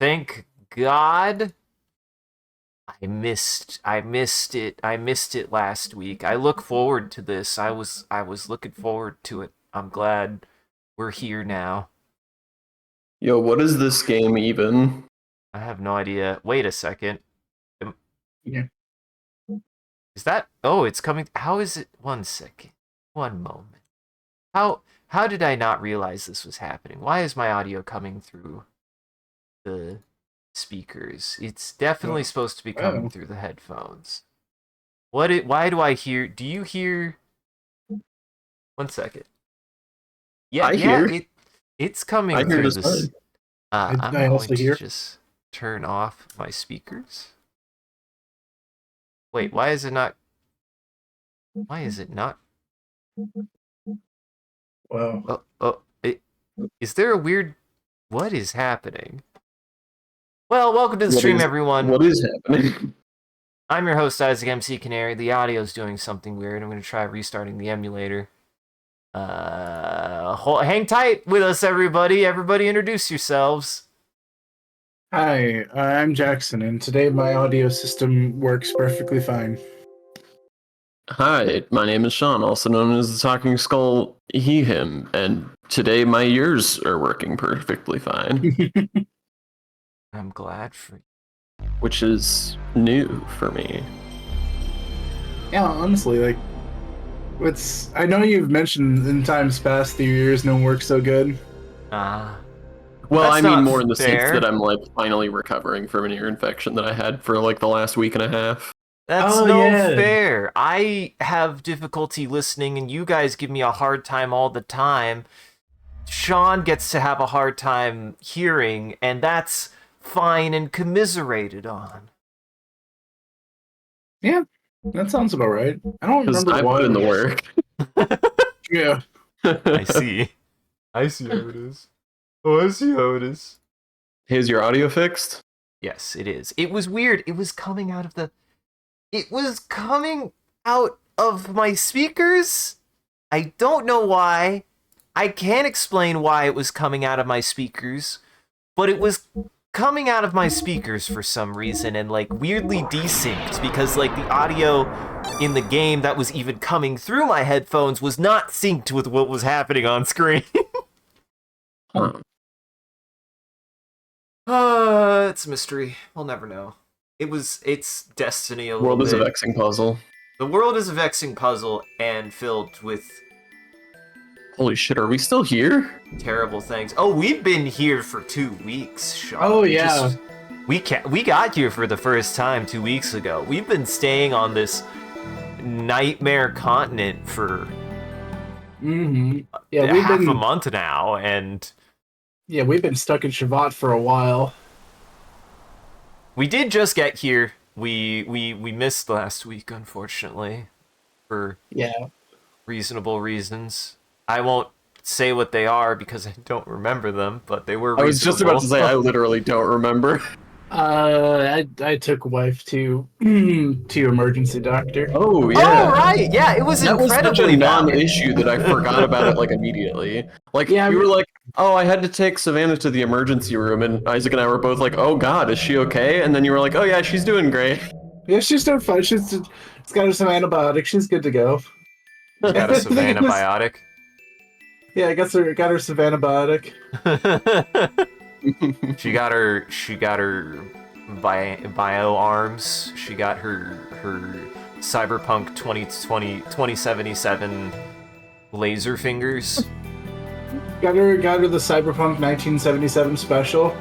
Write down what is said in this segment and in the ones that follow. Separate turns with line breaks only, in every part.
Thank God. I missed it. I missed it last week. I look forward to this. I was looking forward to it. I'm glad we're here now.
Yo, what is this game even?
I have no idea. Wait a second.
Yeah.
Is that? Oh, it's coming. How is it? 1 second. 1 moment. How did I not realize this was happening? Why is my audio coming through the speakers? It's definitely supposed to be coming through the headphones. Why do I hear? Do you hear? 1 second. Yeah,
I hear.
It's coming
I hear
through
this
this. I'm
I
going
also
to
hear.
just turn off my speakers. Wait, why is it not? Why is it not?
Wow.
Is there a weird? What is happening? Well, welcome to the stream, everyone.
What is happening?
I'm your host, Isaac MCCanary. The audio's doing something weird. I'm going to try restarting the emulator. Hang tight with us, everybody. Everybody introduce yourselves.
Hi, I'm Jackson, and today my audio system works perfectly fine.
Hi, my name is Sean, also known as the Talking Skull, he, him, and today my ears are working perfectly fine,
I'm glad for you.
which is new for me.
Yeah, honestly, I know you've mentioned in times past that your ears don't work so good.
Well,
That's
I mean
not
more in the sense
fair.
that I'm finally recovering from an ear infection that I had for the last week and a half.
That's
Oh,
no
yeah.
fair. I have difficulty listening, and you guys give me a hard time all the time. Sean gets to have a hard time hearing, and that's fine and commiserated on.
Yeah, that sounds about right. I don't
Because
remember
I
why.
put in the work.
Yeah.
I see. I see how it is. Oh, I see how it is.
Hey, is your audio fixed?
Yes, it is. It was weird. It was coming out of my speakers. I don't know why. I can't explain why it was coming out of my speakers, but it was coming out of my speakers for some reason and weirdly desynced because the audio in the game that was even coming through my headphones was not synced with what was happening on screen.
Huh.
It's a mystery. We'll never know. It's destiny a little
World is a
bit.
vexing puzzle.
The world is a vexing puzzle and filled with
Holy shit, are we still here?
terrible things. Oh, we've been here for 2 weeks, Sean.
Oh, yeah.
We got here for the first time 2 weeks ago. We've been staying on this nightmare continent for
Yeah,
half a month now, and
we've been stuck in Shavat for a while.
we did just get here. We missed last week, unfortunately, for reasonable reasons. I won't say what they are because I don't remember them, but they were reasonable.
I was just about to say I literally don't remember.
I took wife to emergency doctor.
Oh yeah.
Oh right, yeah, it was
that was such
incredibly
a
valid.
non-issue that I forgot about it immediately.
Yeah,
you were like, oh, I had to take Savannah to the emergency room, and Isaac and I were both like, oh god, is she okay? And then you were like, oh yeah, she's doing great.
Yeah, she's doing fine. She's got her some antibiotics. She's good to go.
Got a Savannah biotic.
Yeah, I got her some antibiotic.
She got her bio arms. She got her Cyberpunk 2077 laser fingers.
Got her the Cyberpunk 1977 special.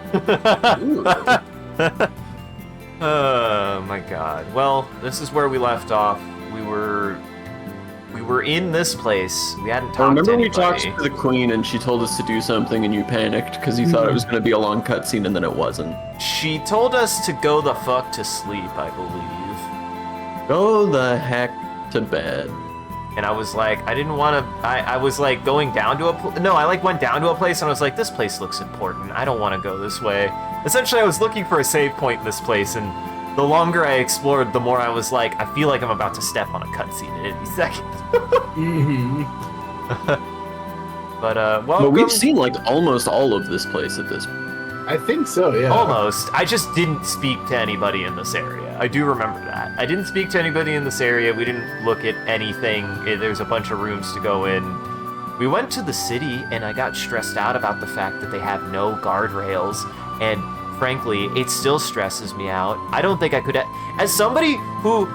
Oh my god. Well, this is where we left off. We were in this place. We hadn't talked to
Remember
anybody.
we talked to the queen and she told us to do something and you panicked because you thought it was going to be a long cutscene and then it wasn't.
She told us to go the fuck to sleep, I believe.
Go the heck to bed.
And I was like, I didn't want to. I was going down to I went down to a place and I was like, this place looks important. I don't want to go this way. Essentially, I was looking for a save point in this place, and the longer I explored, the more I was like, I feel like I'm about to step on a cutscene at any second. But welcome.
But we've seen almost all of this place at this point.
I think so, yeah.
Almost. I just didn't speak to anybody in this area. I do remember that. I didn't speak to anybody in this area. We didn't look at anything. There's a bunch of rooms to go in. We went to the city, and I got stressed out about the fact that they have no guardrails, and frankly, it still stresses me out. I don't think I could... As somebody who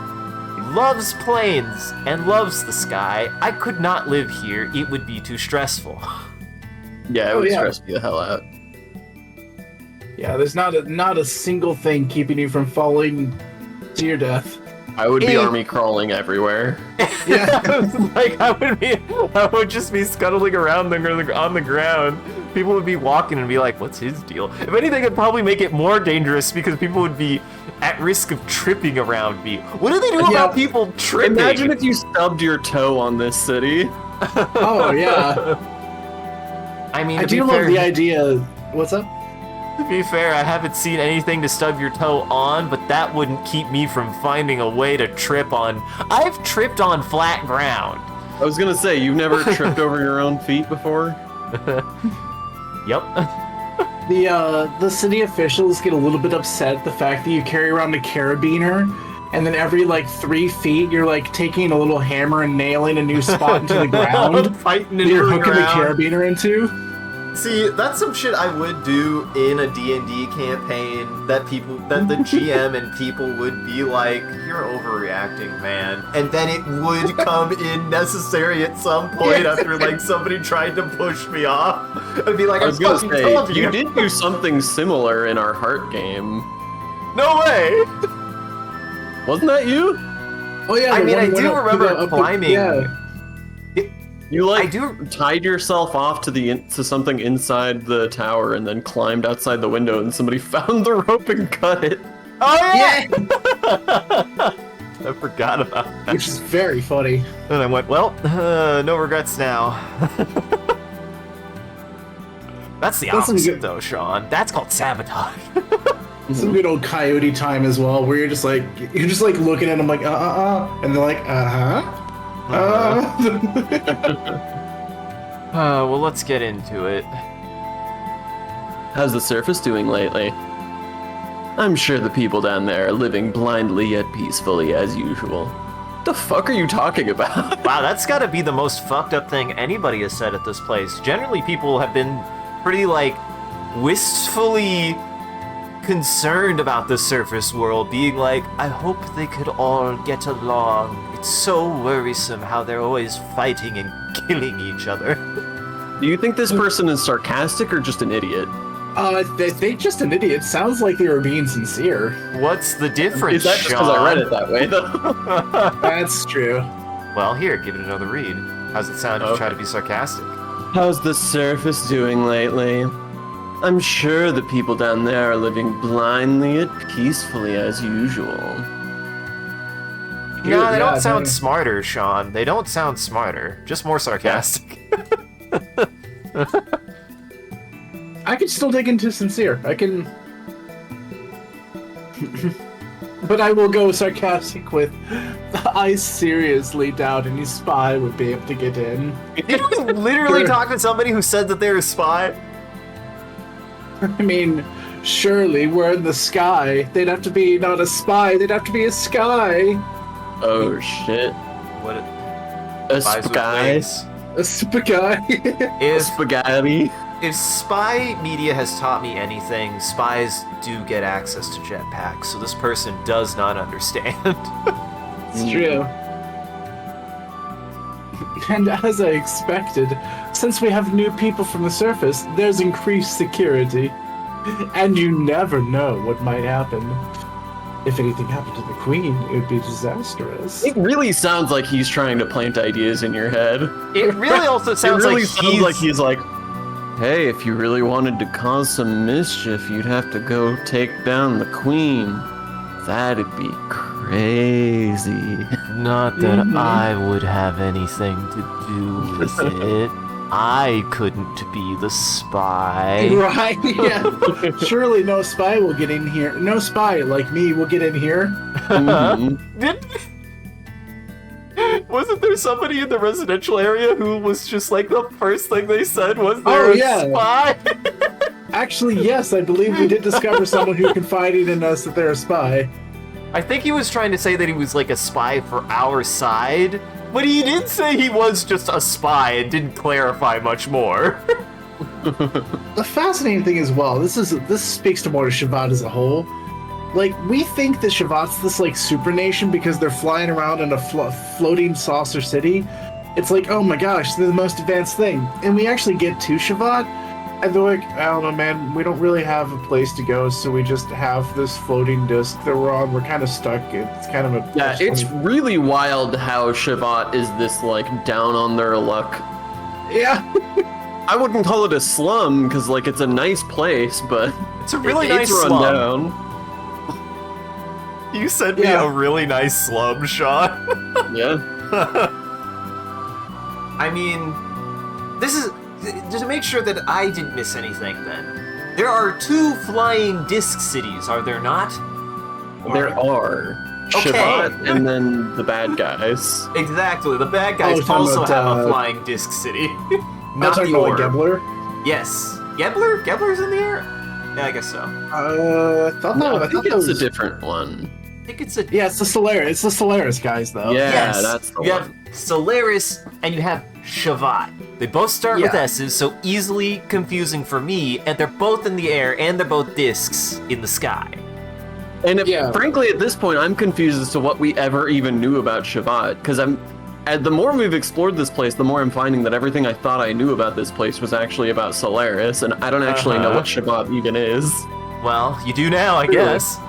loves planes and loves the sky, I could not live here. It would be too stressful.
Yeah, it would stress me the hell out.
Yeah, there's not a single thing keeping you from falling to your death.
I would be army crawling everywhere.
Yeah.
Like, I would just be scuttling around on the ground. People would be walking and be like, what's his deal? If anything, it'd probably make it more dangerous because people would be at risk of tripping around me. What do they do about people tripping?
Imagine if you stubbed your toe on this city.
Oh, yeah.
I mean,
I do love the idea. What's up?
To be fair, I haven't seen anything to stub your toe on, but that wouldn't keep me from finding a way to trip on... I've tripped on flat ground.
I was gonna say, you've never tripped over your own feet before?
Yep.
The city officials get a little bit upset at the fact that you carry around a carabiner, and then every, 3 feet, you're, taking a little hammer and nailing a new spot into the ground.
Fighting
that you're hooking the carabiner into.
See, that's some shit I would do in a D&D campaign that the GM and people would be like, you're overreacting, man. And then it would come in necessary at some point after, somebody tried to push me off. I'd be like, I fucking told you.
You did do something similar in our Heart game.
No way!
Wasn't that you?
Oh, yeah.
I mean, I do remember climbing...
You tied yourself off to something inside the tower and then climbed outside the window and somebody found the rope and cut it.
Oh yeah! I forgot about that.
Which is very funny.
And I went, well, no regrets now. That's the opposite though, Sean. That's called sabotage.
Some good old coyote time as well, where you're just looking at them like, and they're like,
well, let's get into it.
How's the surface doing lately? I'm sure the people down there are living blindly yet peacefully as usual. The fuck are you talking about?
Wow, that's gotta be the most fucked up thing anybody has said at this place. Generally, people have been pretty, wistfully concerned about the surface world, being like, I hope they could all get along. It's so worrisome how they're always fighting and killing each other.
Do you think this person is sarcastic or just an idiot?
They just an idiot. Sounds like they were being sincere.
What's the difference,
Is that just because I read it that way, though?
That's true.
Well, here, give it another read. How's it sound if you try to be sarcastic?
How's the surface doing lately? I'm sure the people down there are living blindly and peacefully as usual.
No, they don't sound smarter, Sean. They don't sound smarter. Just more sarcastic.
I could still dig into sincere. I can... But I will go sarcastic with, I seriously doubt any spy would be able to get in.
Did you literally talk to somebody who said that they're a spy?
I mean, surely we're in the sky. They'd have to be not a spy, they'd have to be a sky.
Oh shit.
What?
A spy?
A spy?
Spaghetti.
If spy media has taught me anything, spies do get access to jetpacks, so this person does not understand.
It's true. And as I expected, since we have new people from the surface, there's increased security. And you never know what might happen. If anything happened to the queen, it would be disastrous.
It really sounds like he's trying to plant ideas in your head.
It really also sounds
like he's like, hey, if you really wanted to cause some mischief, you'd have to go take down the queen. That'd be crazy.
Not that I would have anything to do with it. I couldn't be the spy.
Right, yeah. Surely no spy will get in here. No spy like me will get in here.
Wasn't there somebody in the residential area who was just like the first thing they said was they're a spy?
Actually, yes, I believe we did discover someone who confided in us that they're a spy.
I think he was trying to say that he was like a spy for our side, but he did say he was just a spy and didn't clarify much more.
The fascinating thing as well, this speaks to more to Shabbat as a whole. Like, we think that Shabbat's this, like, super nation because they're flying around in a floating saucer city. It's like, oh my gosh, they're the most advanced thing. And we actually get to Shabbat, and they're like, I don't know, man, we don't really have a place to go, so we just have this floating disc that we're on. We're kind of stuck. It's kind of a...
Yeah, it's really wild how Shabbat is this, like, down on their luck.
Yeah.
I wouldn't call it a slum, because, like, it's a nice place, but...
It's a really nice
run
slum.
down.
You sent me a really nice slum, Sean.
Yeah.
I mean, this is... to make sure that I didn't miss anything, then. There are 2 flying disc cities, are there not?
There are.
Okay.
Shabbat and then the bad guys.
Exactly, the bad guys
talking
also
about,
have a flying disc city. Not
talking
the
about,
orb.
like, Gebler?
Yes. Gebler? Gebler's in the air? Yeah, I guess so.
I thought
No,
that,
I think
that
it's
was
a different one.
I think it's a...
Yeah, it's the Solaris. It's the Solaris guys, though.
Yeah,
Yes,
that's the
you
one.
have Solaris and you have Shabbat. They both start with
Yeah.
S's, so easily confusing for me, and they're both in the air, and they're both discs in the sky.
And
Yeah.
frankly, at this point, I'm confused as to what we ever even knew about Shabbat, because the more we've explored this place, the more I'm finding that everything I thought I knew about this place was actually about Solaris, and I don't actually know what Shabbat even is.
Well, you do now, I guess.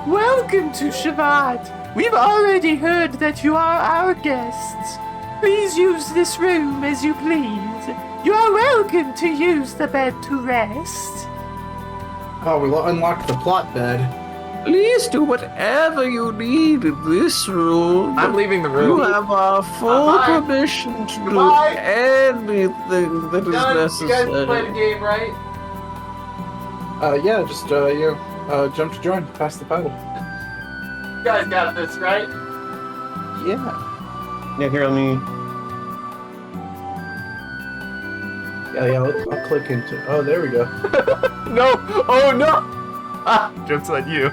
Welcome to Shabbat. We've already heard that you are our guests. Please use this room as you please. You are welcome to use the bed to rest.
Oh, we unlocked the plot bed.
Please do whatever you need in this room.
I'm leaving the
You
room.
have our full
Bye.
permission to do
Bye.
anything that is necessary.
game, right?
Yeah, just, jump to join. Pass the paddle.
You guys got this, right?
Yeah.
Yeah, here, let me...
Yeah, I'll click into... Oh, there we go.
No! Oh no! Ah, joke's on you.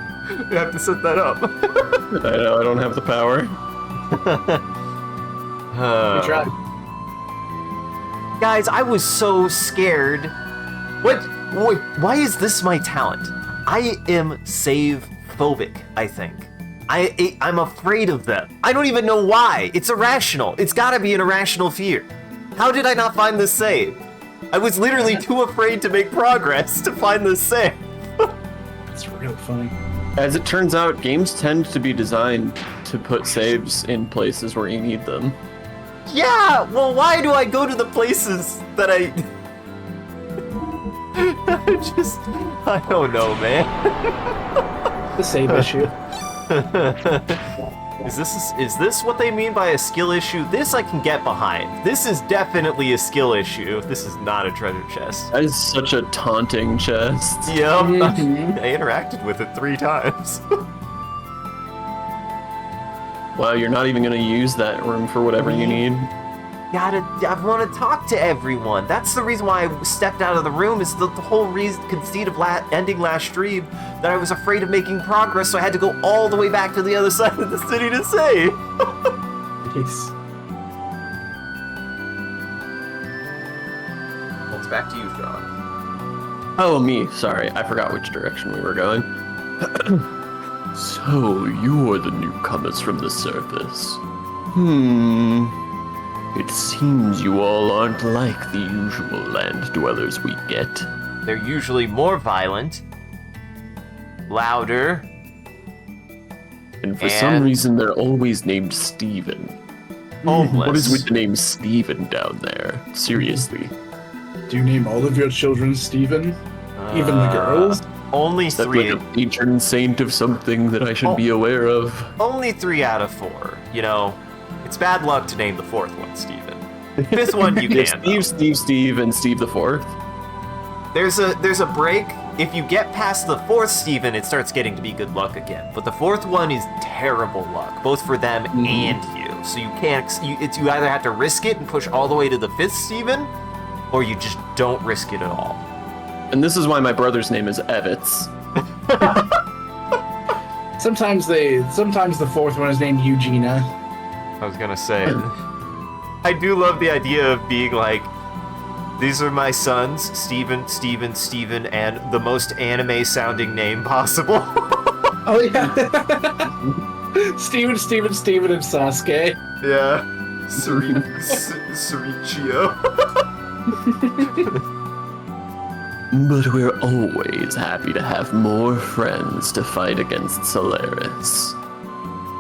You have to set that up.
I know, I don't have the power.
We tried.
Guys, I was so scared. What? Wait, why is this my talent? I am save-phobic, I think. I'm afraid of them. I don't even know why. It's irrational. It's gotta be an irrational fear. How did I not find this save? I was literally too afraid to make progress to find this save.
It's really funny.
As it turns out, games tend to be designed to put saves in places where you need them.
Yeah, well, why do I go to the places that I don't know, man.
The same issue.
Is this what they mean by a skill issue? This I can get behind. This is definitely a skill issue. This is not a treasure chest.
That is such a taunting chest.
Yep. I interacted with it 3 times.
Wow, you're not even gonna use that room for whatever you need.
I want to talk to everyone. That's the reason why I stepped out of the room, is the whole conceit of ending last stream, that I was afraid of making progress, so I had to go all the way back to the other side of the city to save.
Peace.
Well, it's back to you, John.
Oh, me. Sorry, I forgot which direction we were going. So, you're the newcomers from the surface. It seems you all aren't like the usual land dwellers we get.
They're usually more violent, louder,
And for some reason, they're always named Steven.
homeless.
What is with the name Steven down there? Seriously.
Do you name all of your children Steven? Even the girls?
Only
Is that
3.
like a patron saint of something that I should be aware of?
Only 3 out of 4. You know, it's bad luck to name the 4th one, Steven. This one you
There's
can. though.
Steve, and Steve the Fourth.
There's a break. If you get past the 4th Steven, it starts getting to be good luck again. But the 4th one is terrible luck, both for them and you. So you can't. You either have to risk it and push all the way to the 5th Steven, or you just don't risk it at all.
And this is why my brother's name is Evitz.
Sometimes the fourth one is named Eugenia.
I was gonna say, I do love the idea of being like, these are my sons, Steven, and the most anime-sounding name possible.
Oh yeah. Steven, and Sasuke.
Yeah. Sarichio.
But we're always happy to have more friends to fight against Solaris.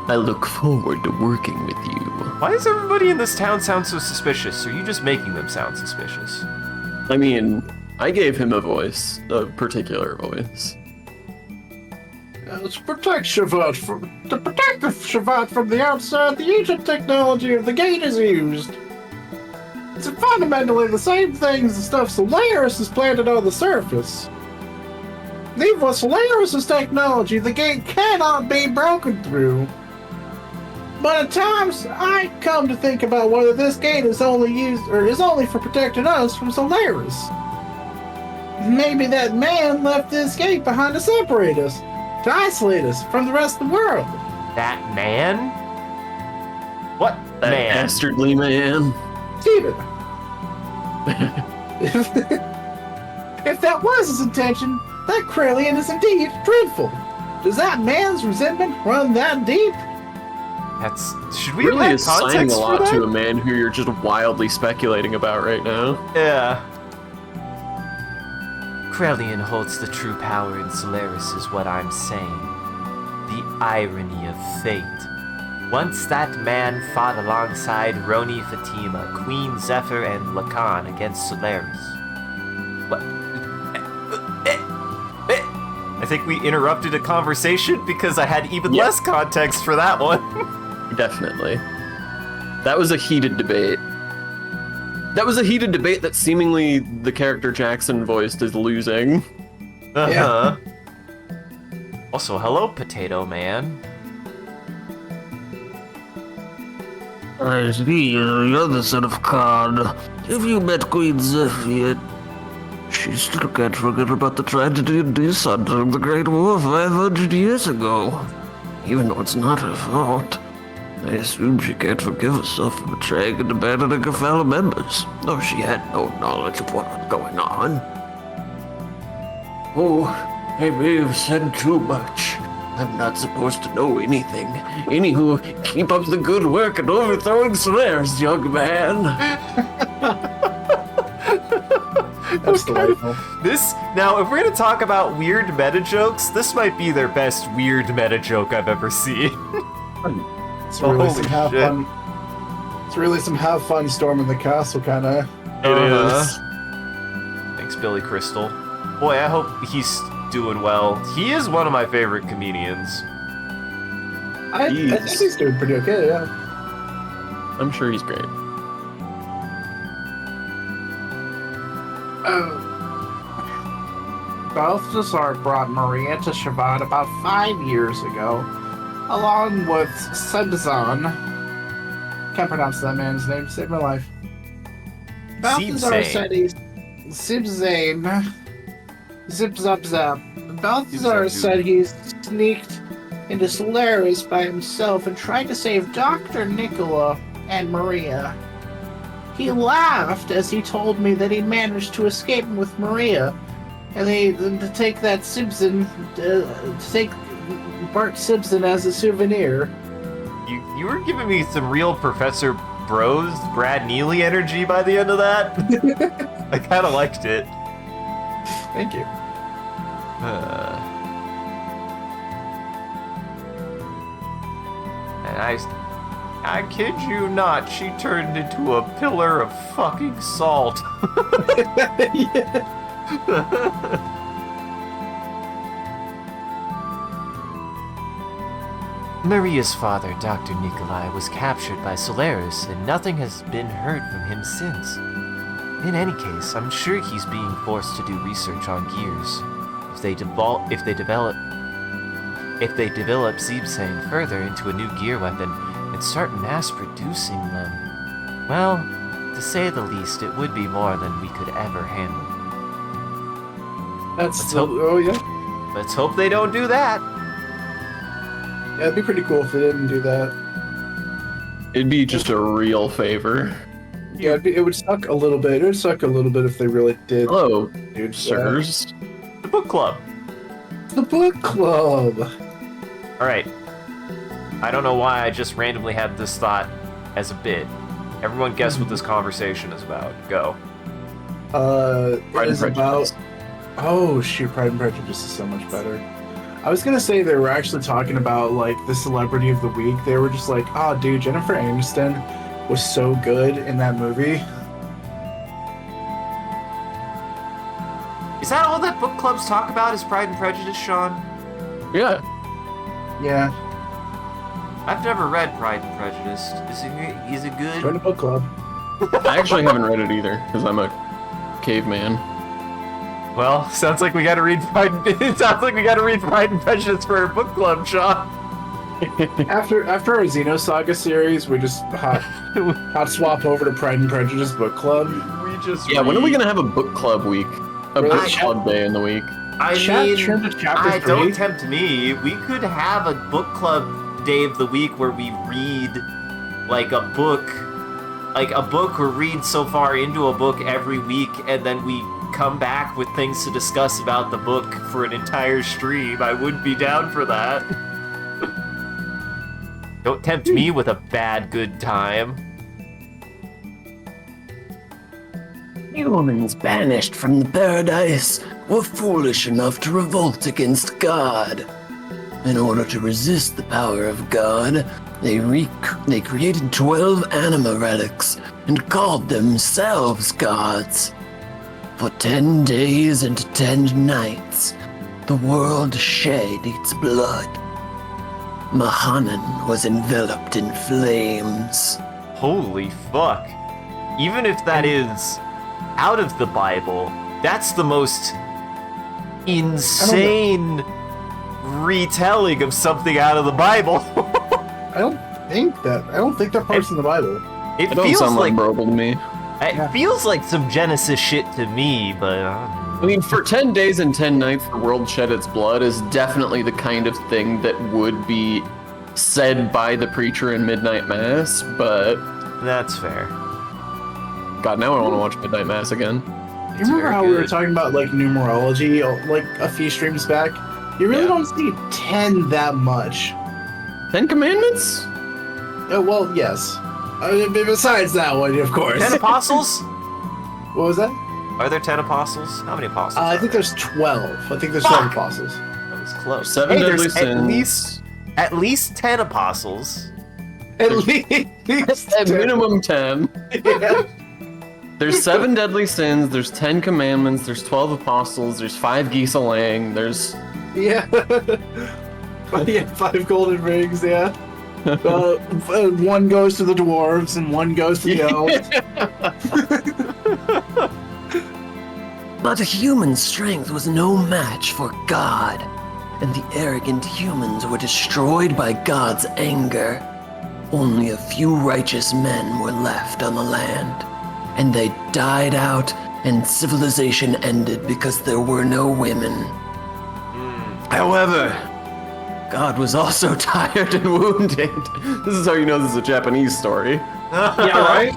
I look forward to working with you.
Why does everybody in this town sound so suspicious? Are you just making them sound suspicious?
I mean, I gave him a voice, a particular voice.
To protect Shavat from the outside, the ancient technology of the gate is used. It's fundamentally the same thing as the stuff Solaris has planted on the surface. Even with Solaris' technology, the gate cannot be broken through. But at times, I come to think about whether this gate is only for protecting us from Solaris. Maybe that man left this gate behind to separate us, to isolate us from the rest of the world.
That man? What
That
man?
dastardly man.
Steven. If that was his intention, that Krallian is indeed dreadful. Does that man's resentment run that deep?
Should we
Really
have
assigning
context
a
for
lot
that?
to a man who you're just wildly speculating about right now.
Yeah. Krellian holds the true power in Solaris is what I'm saying. The irony of fate. Once that man fought alongside Roni Fatima, Queen Zephyr, and Lacan against Solaris. What? I think we interrupted a conversation because I had even less context for that one.
Definitely. That was a heated debate. That was a heated debate that seemingly the character Jackson voiced is losing.
Uh-huh. Also, hello, Potato Man.
I see you're the other son of Khan. Have you met Queen Zeph yet? She still can't forget about the tragedy of Desan during the Great War 500 years ago. Even though it's not her fault. I assume she can't forgive herself for betraying and abandoning her fellow members, though she had no knowledge of what was going on. Oh, I may have said too much. I'm not supposed to know anything. Anywho, keep up the good work and overthrowing Solaris, young man.
That's delightful.
Now, if we're gonna talk about weird meta jokes, this might be their best weird meta joke I've ever seen.
It's really
Holy
some have
shit.
fun. It's really some have fun storming the castle kind of.
It is.
Thanks, Billy Crystal. Boy, I hope he's doing well. He is one of my favorite comedians.
I think he's doing pretty okay, yeah.
I'm sure he's great.
Balthazar brought Maria to Shavad about 5 years ago, along with Sebzan. Can't pronounce that man's name, saved my life. Balthazar
Sebzane.
said he's... Sebzane. Zip-zap-zap. Balthazar said he's sneaked into Solaris by himself and tried to save Dr. Nicola and Maria. He laughed as he told me that he managed to escape with Maria, and to take that Simpson, to take Bart Simpson as a souvenir.
You were giving me some real Professor Bros, Brad Neely energy by the end of that. I kind of liked it.
Thank you.
And I kid you not, she turned into a pillar of fucking salt. Maria's father, Dr. Nikolai, was captured by Solaris, and nothing has been heard from him since. In any case, I'm sure he's being forced to do research on gears. If they develop Zebsane further into a new gear weapon and start mass producing them, well, to say the least, it would be more than we could ever handle.
That's
hope-
oh yeah.
Let's hope they don't do that.
Yeah, it'd be pretty cool if they didn't do that.
It'd be just a real favor.
Yeah, it would suck a little bit. It would suck a little bit if they really did.
Hello,
do that.
sirs.
The book club.
The book club.
All right. I don't know why I just randomly had this thought as a bit. Everyone guess what this conversation is about. Go.
It
Pride
is
and
about.
Prejudice.
Oh shoot, Pride and Prejudice is so much better. I was gonna say they were actually talking about like the celebrity of the week. They were just like, oh dude, Jennifer Aniston was so good in that movie.
Is that all that book clubs talk about? Is Pride and Prejudice, Sean?
Yeah.
Yeah,
I've never read Pride and Prejudice. Is it
join
good?
the book club.
I actually haven't read it either, because I'm a caveman.
Well, sounds like we gotta read Pride. It sounds like we gotta read Pride and Prejudice for our book club, Sean.
After our Xenosaga series, we just hot swap over to Pride and Prejudice book club.
We just
Yeah, when are we gonna have a book club week? A
Really?
book club day in the week?
I
Trim to chapter 3.
don't tempt me. We could have a book club day of the week where we read like a book or read so far into a book every week, and then we come back with things to discuss about the book for an entire stream. I would be down for that. Don't tempt me with a bad good time.
Humans banished from the paradise were foolish enough to revolt against God. In order to resist the power of God, they created 12 anima relics and called themselves gods. For 10 days and 10 nights, the world shed its blood. Mahanan was enveloped in flames.
Holy fuck. Even if that is out of the Bible, that's the most insane retelling of something out of the Bible.
I don't think that part's in the Bible.
It
It don't
feels
sound like
like
Broble to me.
it feels like some Genesis shit to me, but
I mean, for 10 days and 10 nights, the world shed its blood is definitely the kind of thing that would be said by the preacher in Midnight Mass, but
that's fair.
God, now I want to watch Midnight Mass again.
You remember
very
how we were
good.
talking about like numerology like a few streams back? You really
Yeah.
don't see 10 that much.
10 Commandments?
Well, yes. Besides that one, of course.
10 apostles?
What was that?
Are there 10 apostles? How many apostles?
I
are
think
there?
there's 12. I think there's
Fuck!
12 apostles.
That was close.
7
Hey,
deadly
there's
sins.
at least 10 apostles.
At least
At minimum 10.
Yeah.
There's 7 deadly sins, there's 10 commandments, there's 12 apostles, there's 5 geese a laying, there's...
Yeah. Yeah, 5 golden rings, yeah. One goes to the dwarves and one goes to the elves.
But human strength was no match for God, and the arrogant humans were destroyed by God's anger. Only a few righteous men were left on the land, and they died out, and civilization ended because there were no women. However, God was also tired and wounded.
This is how you know this is a Japanese story.
Yeah, right?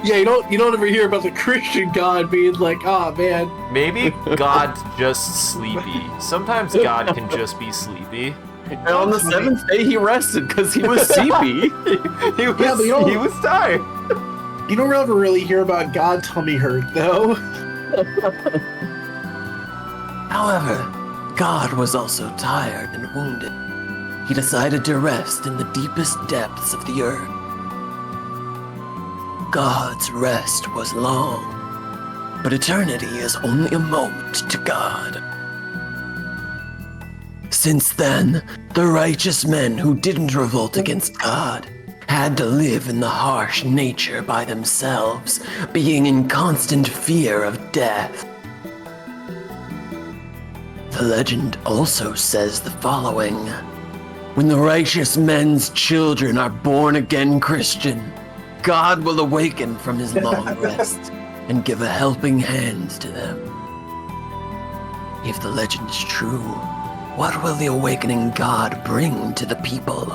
Yeah, you don't ever hear about the Christian God being like, oh man.
Maybe God's just sleepy. Sometimes God can just be sleepy.
And on the 7th day he rested because he was sleepy.
He was tired.
You don't ever really hear about God tummy hurt, though.
However, God was also tired and wounded. He decided to rest in the deepest depths of the earth. God's rest was long, but eternity is only a moment to God. Since then, the righteous men who didn't revolt against God had to live in the harsh nature by themselves, being in constant fear of death. The legend also says the following: when the righteous men's children are born again Christian, God will awaken from his long rest and give a helping hand to them. If the legend is true, what will the awakening god bring to the people?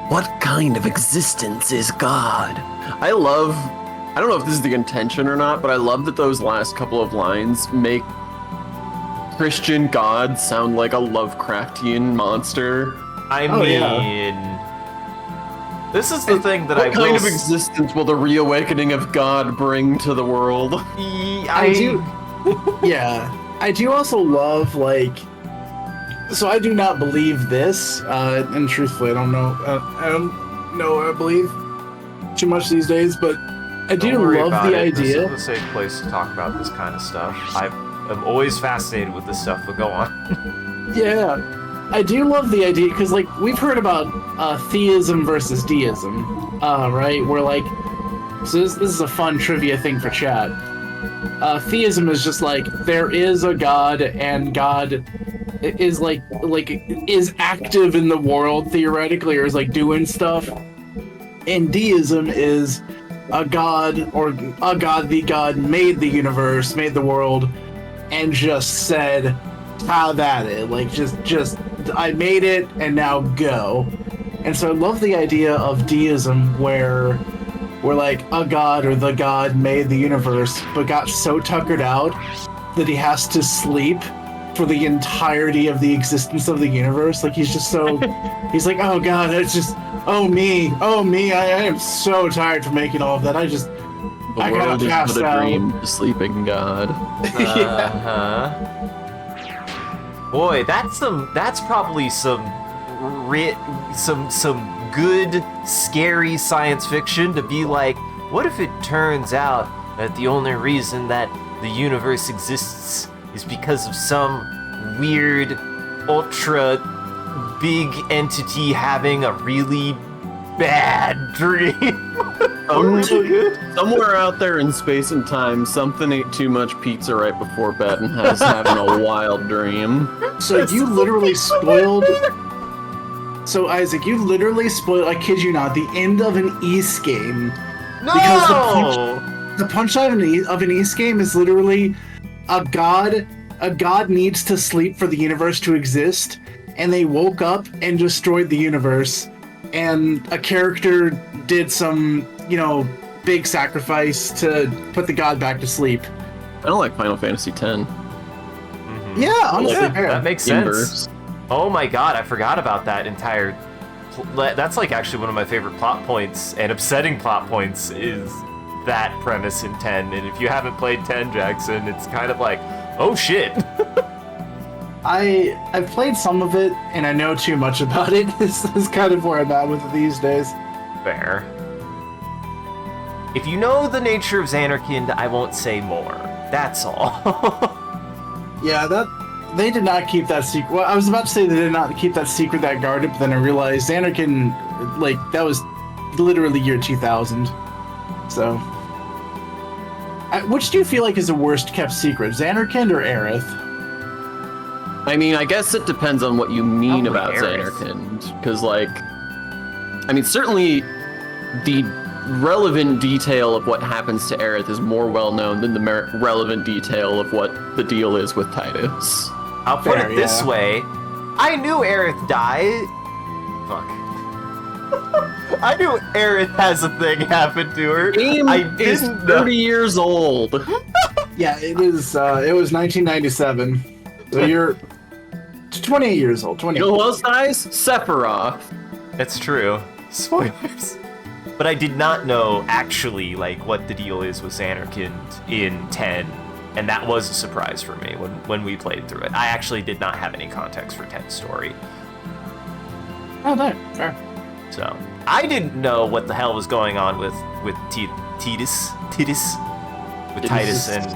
What kind of existence is God?
I don't know if this is the intention or not, but I love that those last couple of lines make Christian God sound like a Lovecraftian monster.
I
Oh, yeah.
mean, this is the thing that I
What
will
kind of existence will the reawakening of God bring to the world?
I do. Yeah, I do also love So I do not believe this, and truthfully, I don't know. I don't know. I believe too much these days, but I do
Don't worry
love
about
the
it.
idea.
This is a safe place to talk about this kind of stuff. I'm always fascinated with this stuff, but go on.
Yeah, I do love the idea because, we've heard about theism versus deism, right? Where so this is a fun trivia thing for chat. Theism is just there is a god, and God is is active in the world theoretically, or is doing stuff. And deism is a god, or a godly god made the universe, made the world, and just said, "Have at it!" Just I made it, and now go. And so I love the idea of deism, where a god or the god made the universe, but got so tuckered out that he has to sleep for the entirety of the existence of the universe. He's just so he's like, oh god, it's just oh me, I am so tired from making all of that. I
The
gotta
world is
pass
but a
out.
dream, the sleeping God.
Boy, that's probably some good scary science fiction to be like, what if it turns out that the only reason that the universe exists is because of some weird ultra big entity having a really bad dream?
Somewhere out there in space and time, something ate too much pizza right before bed and has having a wild dream.
So you literally spoiled. So Isaac, you literally spoiled. I kid you not, the end of an East game.
No!
Because the punchline of an East game is literally a god needs to sleep for the universe to exist, and they woke up and destroyed the universe, and a character did some, big sacrifice to put the god back to sleep.
I don't like Final Fantasy X.
Yeah, honestly,
Yeah,
fair.
that makes sense.
Inverse.
Oh my god, I forgot about that entire... That's actually one of my favorite plot points, and upsetting plot points, is that premise in 10. And if you haven't played 10, Jackson, it's kind of like, oh shit.
I've played some of it, and I know too much about it. This is kind of where I'm at with it these days.
Fair. If you know the nature of Xanarkand, I won't say more. That's all.
Yeah, they did not keep that secret. Well, I was about to say they did not keep that secret that guarded, but then I realized Xanarkand, that was literally year 2000. So, which do you feel like is the worst kept secret, Xanarkand or Aerith?
I mean, I guess it depends on what you mean
Probably
about
Aerith.
Xanarkand. Because, certainly the relevant detail of what happens to Aerith is more well known than the relevant detail of what the deal is with Titus.
I'll put
Fair,
it this
yeah.
way. I knew Aerith died. Fuck. I knew Aerith has a thing happen to her.
Game
I
is
didn't know.
30 years old.
Yeah, it is. It was 1997. So you're 28 years old. 28.
You know who else dies? Sephiroth.
That's true. Spoilers. But I did not know actually what the deal is with Xanarkand in 10, and that was a surprise for me when we played through it. I actually did not have any context for 10's story.
Oh, no, fair.
So I didn't know what the hell was going on with Titus, with Titus and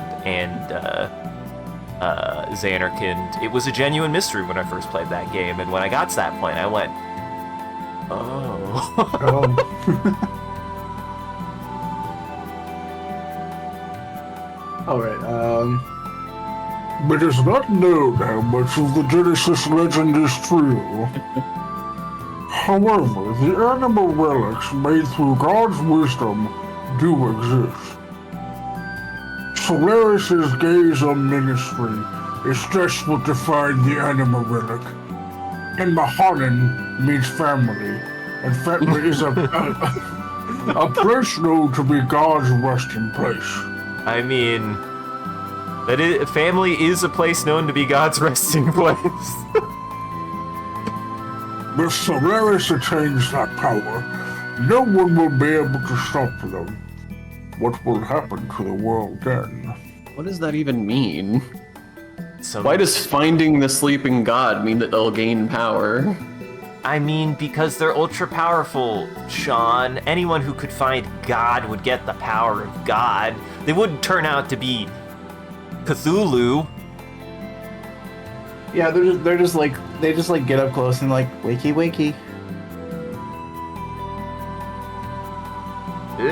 Xanarkand. It was a genuine mystery when I first played that game, and when I got to that point, I went, oh.
Alright, But it's not known how much of the Genesis legend is true. However, the animal relics made through God's wisdom do exist. Solaris' Gaze on Ministry
is this what defines the animal relic? And Mahanan means family, and family is a place known to be God's resting place.
I mean, family is a place known to be God's resting place.
If Solaris attains that power, no one will be able to stop them. What will happen to the world then?
What does that even mean?
So,
Why does finding the sleeping god mean that they'll gain power?
I mean, because they're ultra powerful, Sean. Anyone who could find God would get the power of God. They wouldn't turn out to be Cthulhu.
Yeah, they're just like they just like get up close and like wakey wakey.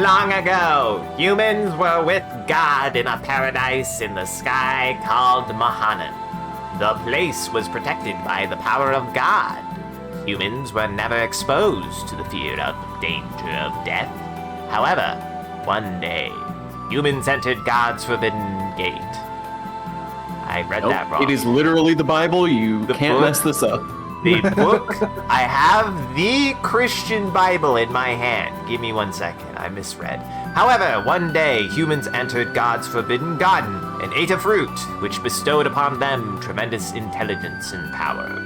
Long ago, humans were with God in a paradise in the sky called Mahanan. The place was protected by the power of God. Humans were never exposed to the fear of danger of death. However, one day, humans entered God's forbidden gate. I read that wrong.
It is literally the Bible. You
The
can't
book?
mess this up.
The book. I have the Christian Bible in my hand. Give me 1 second. I misread. However, one day humans entered God's forbidden garden and ate a fruit which bestowed upon them tremendous intelligence and power.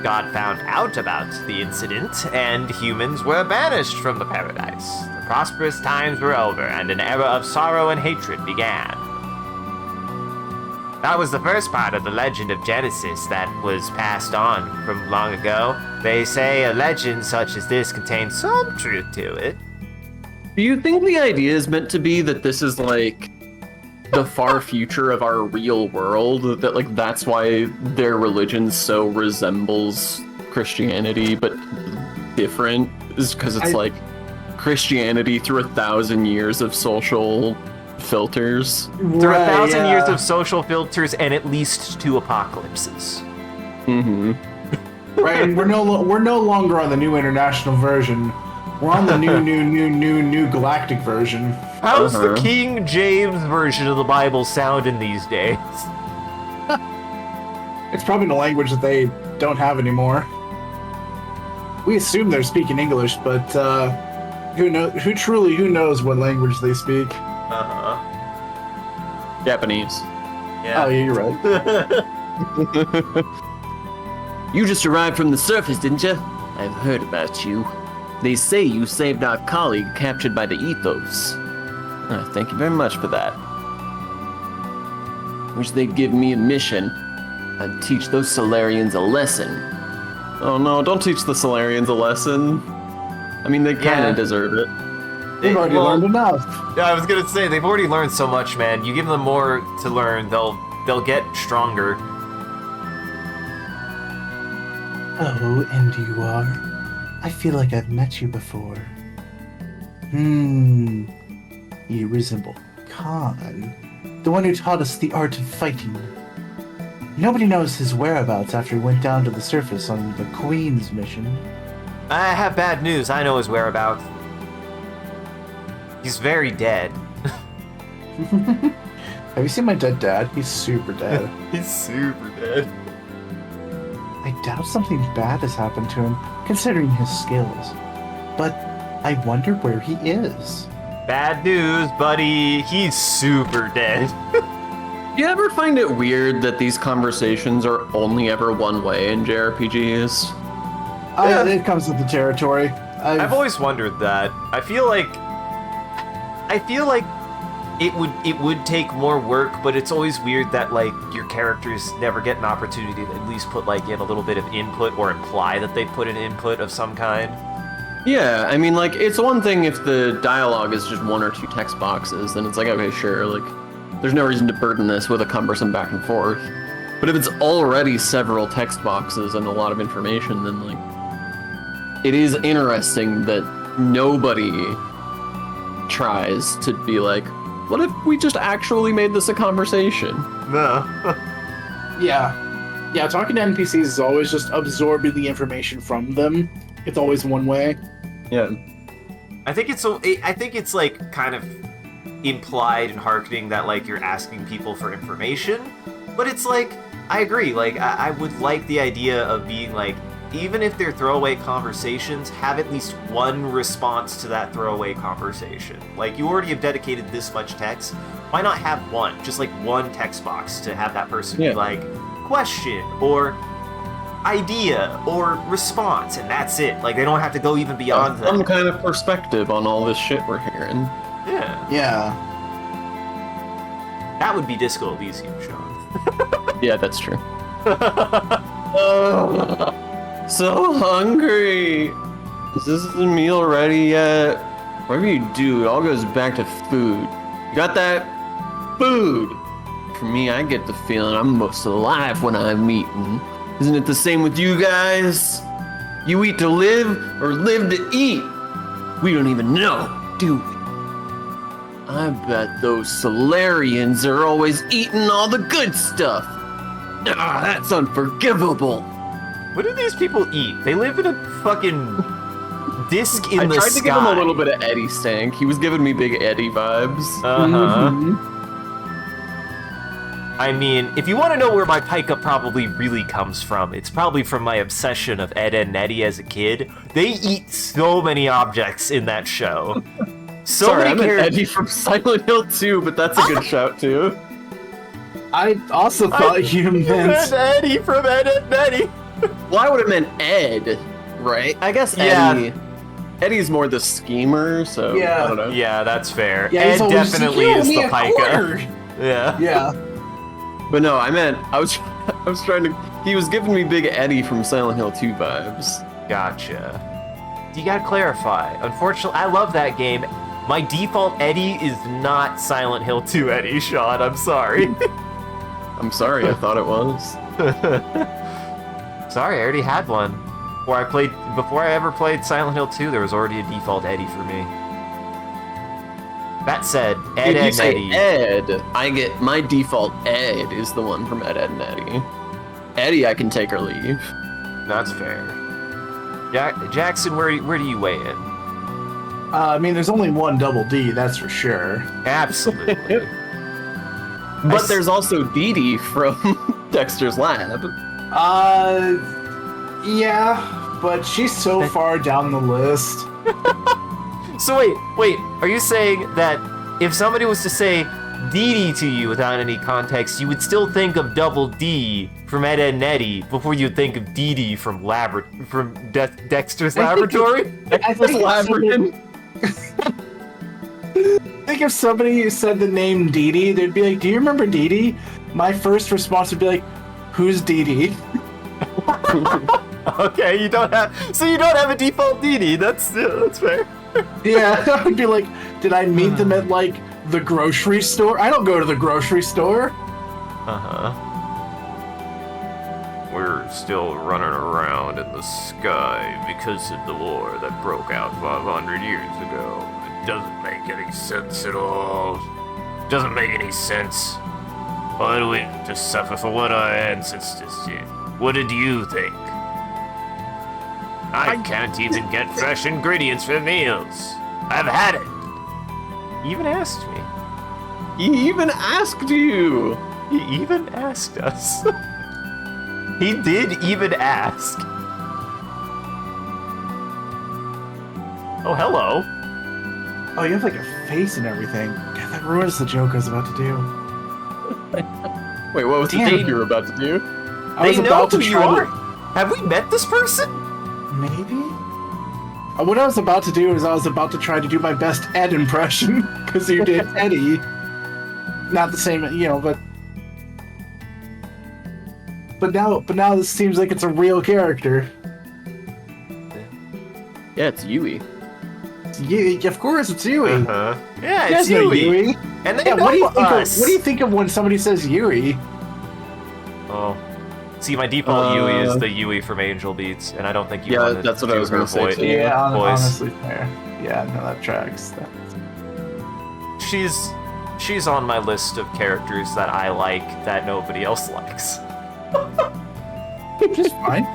God found out about the incident and humans were banished from the paradise. The prosperous times were over and an era of sorrow and hatred began. That was the first part of the legend of Genesis that was passed on from long ago. They say a legend such as this contains some truth to it.
Do you think the idea is meant to be that this is like the far future of our real world? That like that's why their religion so resembles Christianity but different? Is because it's like Christianity through 1,000 years of social filters.
Through 1,000 years of social filters and at least 2 apocalypses.
Mm-hmm.
Right, and we're no longer on the new international version. We're on the new galactic version.
How's the King James version of the Bible sounding these days?
It's probably in a language that they don't have anymore. We assume they're speaking English, but who knows what language they speak?
Japanese.
Yeah.
Oh, yeah, you're right.
You just arrived from the surface, didn't you? I've heard about you. They say you saved our colleague captured by the Ethos. Thank you very much for that. Wish they'd give me a mission. I'd teach those Solarians a lesson. Oh no, don't teach the Solarians a lesson. I mean, they kinda deserve it.
They've already learned enough.
Yeah, I was gonna say, they've already learned so much, man. You give them more to learn, they'll get stronger.
Oh, and you are? I feel like I've met you before. You resemble Khan, the one who taught us the art of fighting. Nobody knows his whereabouts after he went down to the surface on the Queen's mission.
I have bad news, I know his whereabouts. He's very dead.
Have you seen my dead dad? He's super dead.
He's super dead.
I doubt something bad has happened to him, considering his skills. But I wonder where he is.
Bad news, buddy. He's super dead.
You ever find it weird that these conversations are only ever one way in JRPGs?
It comes with the territory.
I've always wondered that. I feel like it would take more work, but it's always weird that like your characters never get an opportunity to at least put like in a little bit of input or imply that they put an input of some kind.
Yeah, I mean, like, it's one thing if the dialogue is just 1 or 2 text boxes, then it's like, okay, sure, like, there's no reason to burden this with a cumbersome back and forth. But if it's already several text boxes and a lot of information, then, like, it is interesting that nobody tries to be like, what if we just actually made this a conversation?
No.
Yeah, talking to NPCs is always just absorbing the information from them. It's always one way.
Yeah.
I think it's like kind of implied and hearkening that like you're asking people for information, but it's like
I agree. Like, I would like the idea of being like, even if they're throwaway conversations, have at least one response to that throwaway conversation. Like, you already have dedicated this much text. Why not have one? Just like one text box to have that person be like, question, or idea, or response, and that's it. Like, they don't have to go even beyond that.
Some kind of perspective on all this shit we're hearing.
Yeah.
Yeah.
That would be Disco Elysium, Sean.
Yeah, that's true. So hungry. Is this the meal ready yet? Whatever you do, it all goes back to food. You got that? Food. For me, I get the feeling I'm most alive when I'm eating. Isn't it the same with you guys? You eat to live or live to eat? We don't even know, do we? I bet those Solarians are always eating all the good stuff. Ah, that's unforgivable.
What do these people eat? They live in a fucking disc in the sky.
I tried to give him a little bit of Eddie stank. He was giving me big Eddie vibes.
Uh-huh. I mean, if you want to know where my pica probably really comes from, it's probably from my obsession of Ed and Eddie as a kid. They eat so many objects in that show.
Sorry, I meant Eddie from Silent Hill 2, but that's a good shout too.
I also thought you meant
Eddie from Ed and Eddie.
Well, I would have meant Ed, right? I guess
Yeah.
Eddie. Eddie's more the schemer, so
Yeah.
I don't know.
Yeah, that's fair.
Yeah,
Ed
he's always
definitely
like,
is
"Give me
the
a
pica.
quarter."
Yeah.
Yeah.
But no, I meant I was trying to. He was giving me big Eddie from Silent Hill 2 vibes.
Gotcha. You gotta clarify. Unfortunately, I love that game. My default Eddie is not Silent Hill 2 Eddie, Sean. I'm sorry.
I'm sorry, I thought it was.
Sorry, I already had one. Before I ever played Silent Hill 2, there was already a default Eddie for me. That said, Ed
If you
and
say
Eddie.
Ed, I get my default Ed is the one from Ed, Ed, and Eddie. Eddie, I can take or leave.
That's fair. Jackson, where do you weigh in?
I mean, there's only one double D, that's for sure.
Absolutely.
But there's also Dee Dee from Dexter's Lab.
Yeah, but she's so far down the list.
So wait, are you saying that if somebody was to say Dee Dee to you without any context, you would still think of Double D from Ed, Ed and Eddie before you'd think of Dee Dee from Dexter's Laboratory?
I think if somebody said the name Dee Dee, they'd be like, "Do you remember Dee Dee?" My first response would be like, "Who's Dee Dee?"
Okay, you don't have a default Dee Dee. That's fair.
Yeah, I would be like, "Did I meet them at like the grocery store?" I don't go to the grocery store.
We're still running around in the sky because of the war that broke out 500 years ago. It doesn't make any sense at all. Doesn't make any sense. Why do we have to suffer for what our ancestors did? What did you think? I can't even get fresh ingredients for meals. I've had it. He even asked me.
He even asked you.
He even asked us. He did even ask. Oh, hello.
Oh, you have like a face and everything. God, that ruins the joke I was about to do.
Wait, what was
Damn.
the joke you were about to do?
I was
They know
about to
who you
try
are.
to...
Have we met this person?
Maybe? What I was about to do is I was about to try to do my best Ed impression, because you did Eddie. Not the same, you know, but now this seems like it's a real character.
Yeah, it's Yui.
Yeah, of course, it's Yui.
Uh-huh. Yeah,
You
it's
guys know
Yui.
Yui.
And they
Yeah,
know
what do you think?
us.
What do you think of when somebody says Yui?
Oh. See, my default Yui is the Yui from Angel Beats, and I don't think you
Yeah,
want to
that's what I
do
was
her
gonna say
voice.
too.
Yeah,
voice.
honestly, fair. Yeah, no, that tracks.
She's on my list of characters that I like that nobody else likes.
She's fine.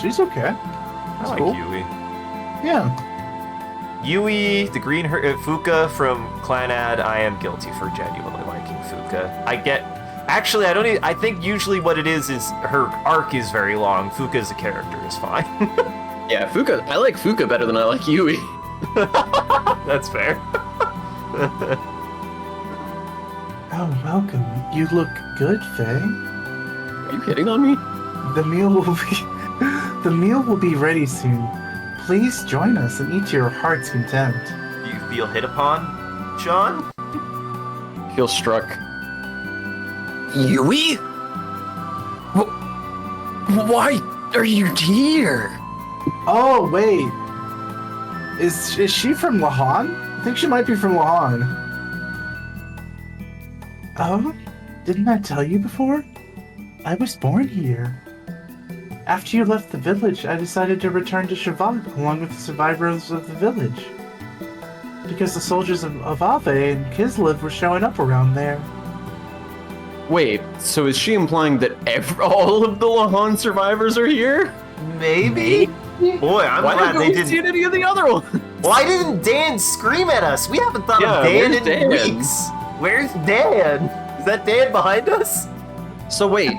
She's okay.
I like
cool.
Yui.
Yeah.
Yui, the green Fuka from Clanad, I am guilty for genuinely liking Fuka.
Actually, I think usually what it is her arc is very long. Fuka as a character is fine.
Yeah, Fuka. I like Fuka better than I like Yui.
That's fair.
Oh, welcome. You look good, Faye.
Are you hitting on me?
The meal will be ready soon. Please join us and eat to your heart's content.
Do you feel hit upon, Sean?
Feel struck.
Yui? Why are you here?
Oh, wait. Is she from Lahan? I think she might be from Lahan. Oh, didn't I tell you before? I was born here. After you left the village, I decided to return to Shavat along with the survivors of the village. Because the soldiers of Ave and Kislev were showing up around there.
Wait, so is she implying that all of the Lahan survivors are here?
Maybe? Boy, I'm
Why
glad
haven't
they
we
didn't.
seen any of the other ones?
Why didn't Dan scream at us? We haven't thought
Yeah,
of Dan
where's
in
Dan?
weeks. Where's Dan? Is that Dan behind us?
So wait.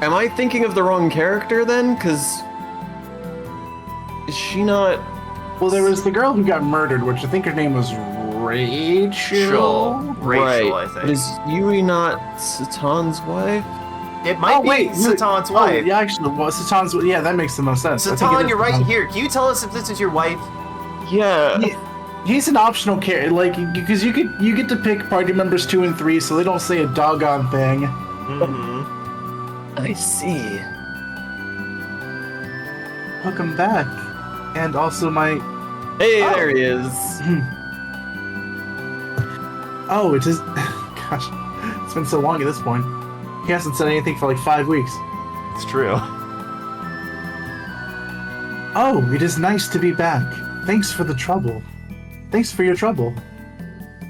Am I thinking of the wrong character then? Because is she not?
Well, there was the girl who got murdered, which I think her name was Rachel.
Rachel,
right.
I
But
think.
is Yui not Satan's wife?
It might be Satan's
Oh,
wife.
yeah, actually, well, Satan's. Yeah, that makes the most sense. I think it
Satan,
is
you're right
Satan.
here. Can you tell us if this is your wife?
Yeah.
He's an optional character, like, because you get to pick party members 2 and 3, so they don't say a doggone thing.
Mm-hmm.
I see.
Welcome back, and also my.
Hey,
Oh.
there he is.
Oh, it is. Gosh, it's been so long at this point. He hasn't said anything for like 5 weeks.
It's true.
Oh, it is nice to be back. Thanks for the trouble. Thanks for your trouble.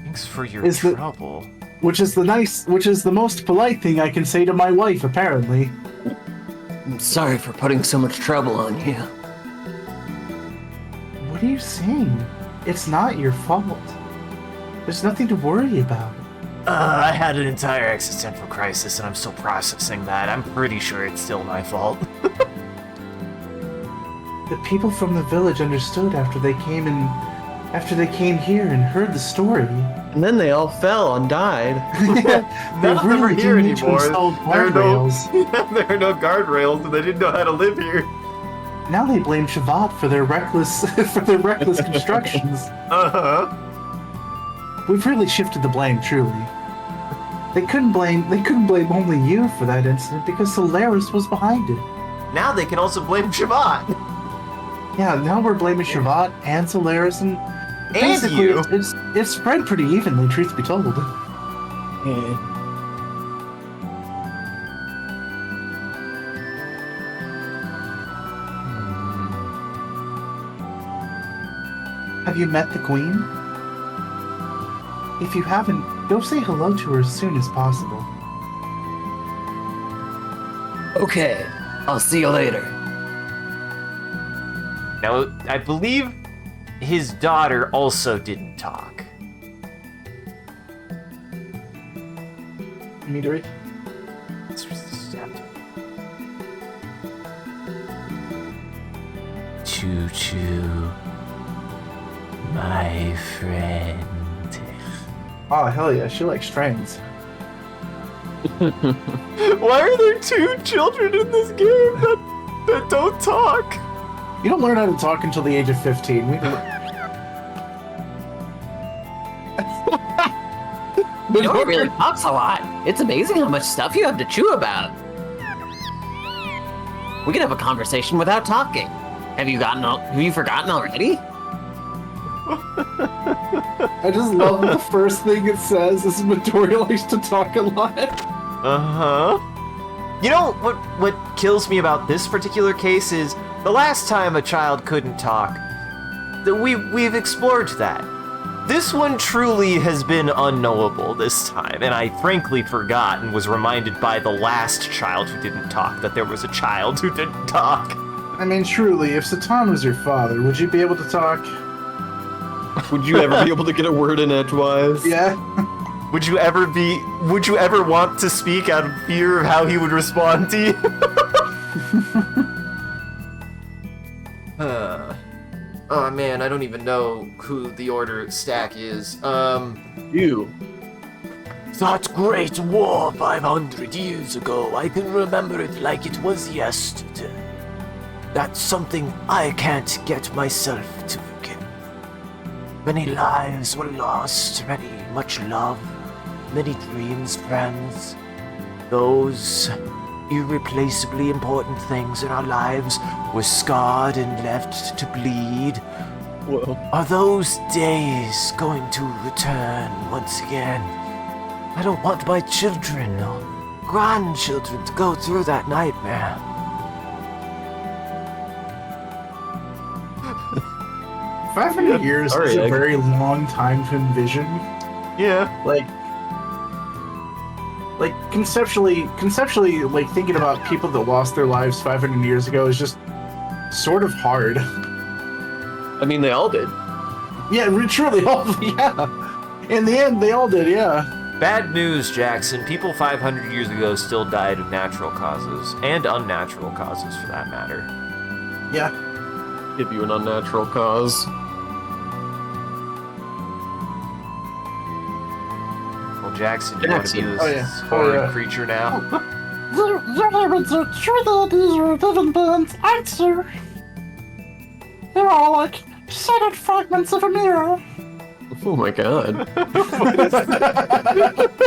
Thanks for your
Is the-
trouble.
Which is the most polite thing I can say to my wife, apparently.
I'm sorry for putting so much trouble on you.
What are you saying? It's not your fault. There's nothing to worry about.
I had an entire existential crisis and I'm still processing that. I'm pretty sure it's still my fault.
The people from the village understood after they came here and heard the story.
And then they all fell and died.
None of them are
really
here
do need to
anymore.
install
There are no,
guardrails.
there are no guardrails, and they didn't know how to live here.
Now they blame Shavat for their reckless constructions.
Uh-huh.
We've really shifted the blame, truly. They couldn't blame only you for that incident because Solaris was behind it.
Now they can also blame Shavat.
Yeah, now we're blaming Shavat and Solaris and basically
you.
it's spread pretty evenly, truth be told. Have you met the Queen? If you haven't, go say hello to her as soon as possible.
Okay, I'll see you later.
Now, I believe his daughter also didn't talk.
Midori?
It's just have to- Choo-choo, my friend.
Oh, hell yeah, she likes trains.
Why are there 2 children in this game that don't talk?
You don't learn how to talk until the age of 15.
Midori really talks a lot. It's amazing how much stuff you have to chew about. We could have a conversation without talking. Have you forgotten already?
I just love that the first thing it says is Midori likes to talk a lot.
Uh-huh. You know, what kills me about this particular case is the last time a child couldn't talk, we've explored that. This one truly has been unknowable this time, and I frankly forgot and was reminded by the last child who didn't talk that there was a child who didn't talk.
I mean, truly, if Satan was your father, would you be able to talk?
Would you ever be able to get a word in edgewise?
Yeah.
Would you ever want to speak out of fear of how he would respond to you? Oh man, I don't even know who the Order stack is.
You.
That great war 500 years ago, I can remember it like it was yesterday. That's something I can't get myself to forget. Many lives were lost, much love, many dreams, friends. Those irreplaceably important things in our lives were scarred and left to bleed.
Well,
Are those days going to return once again? I don't want my children or grandchildren to go through that nightmare.
500 years
Sorry,
is a
I-
very long time to envision.
Yeah.
Like conceptually, like thinking about people that lost their lives 500 years ago is just sort of hard.
I mean, they all did.
Yeah, truly, all yeah. In the end, they all did, yeah.
Bad news, Jackson. People 500 years ago still died of natural causes, and unnatural causes for that matter.
Yeah.
Give you an unnatural cause.
Well, Jackson, you want to be
Jackson.
this
Oh, yeah.
horrid
Oh, yeah.
creature now?
Your neighbors are true that these are living bones, aren't you? They're all like shattered fragments of a mirror.
Oh my god.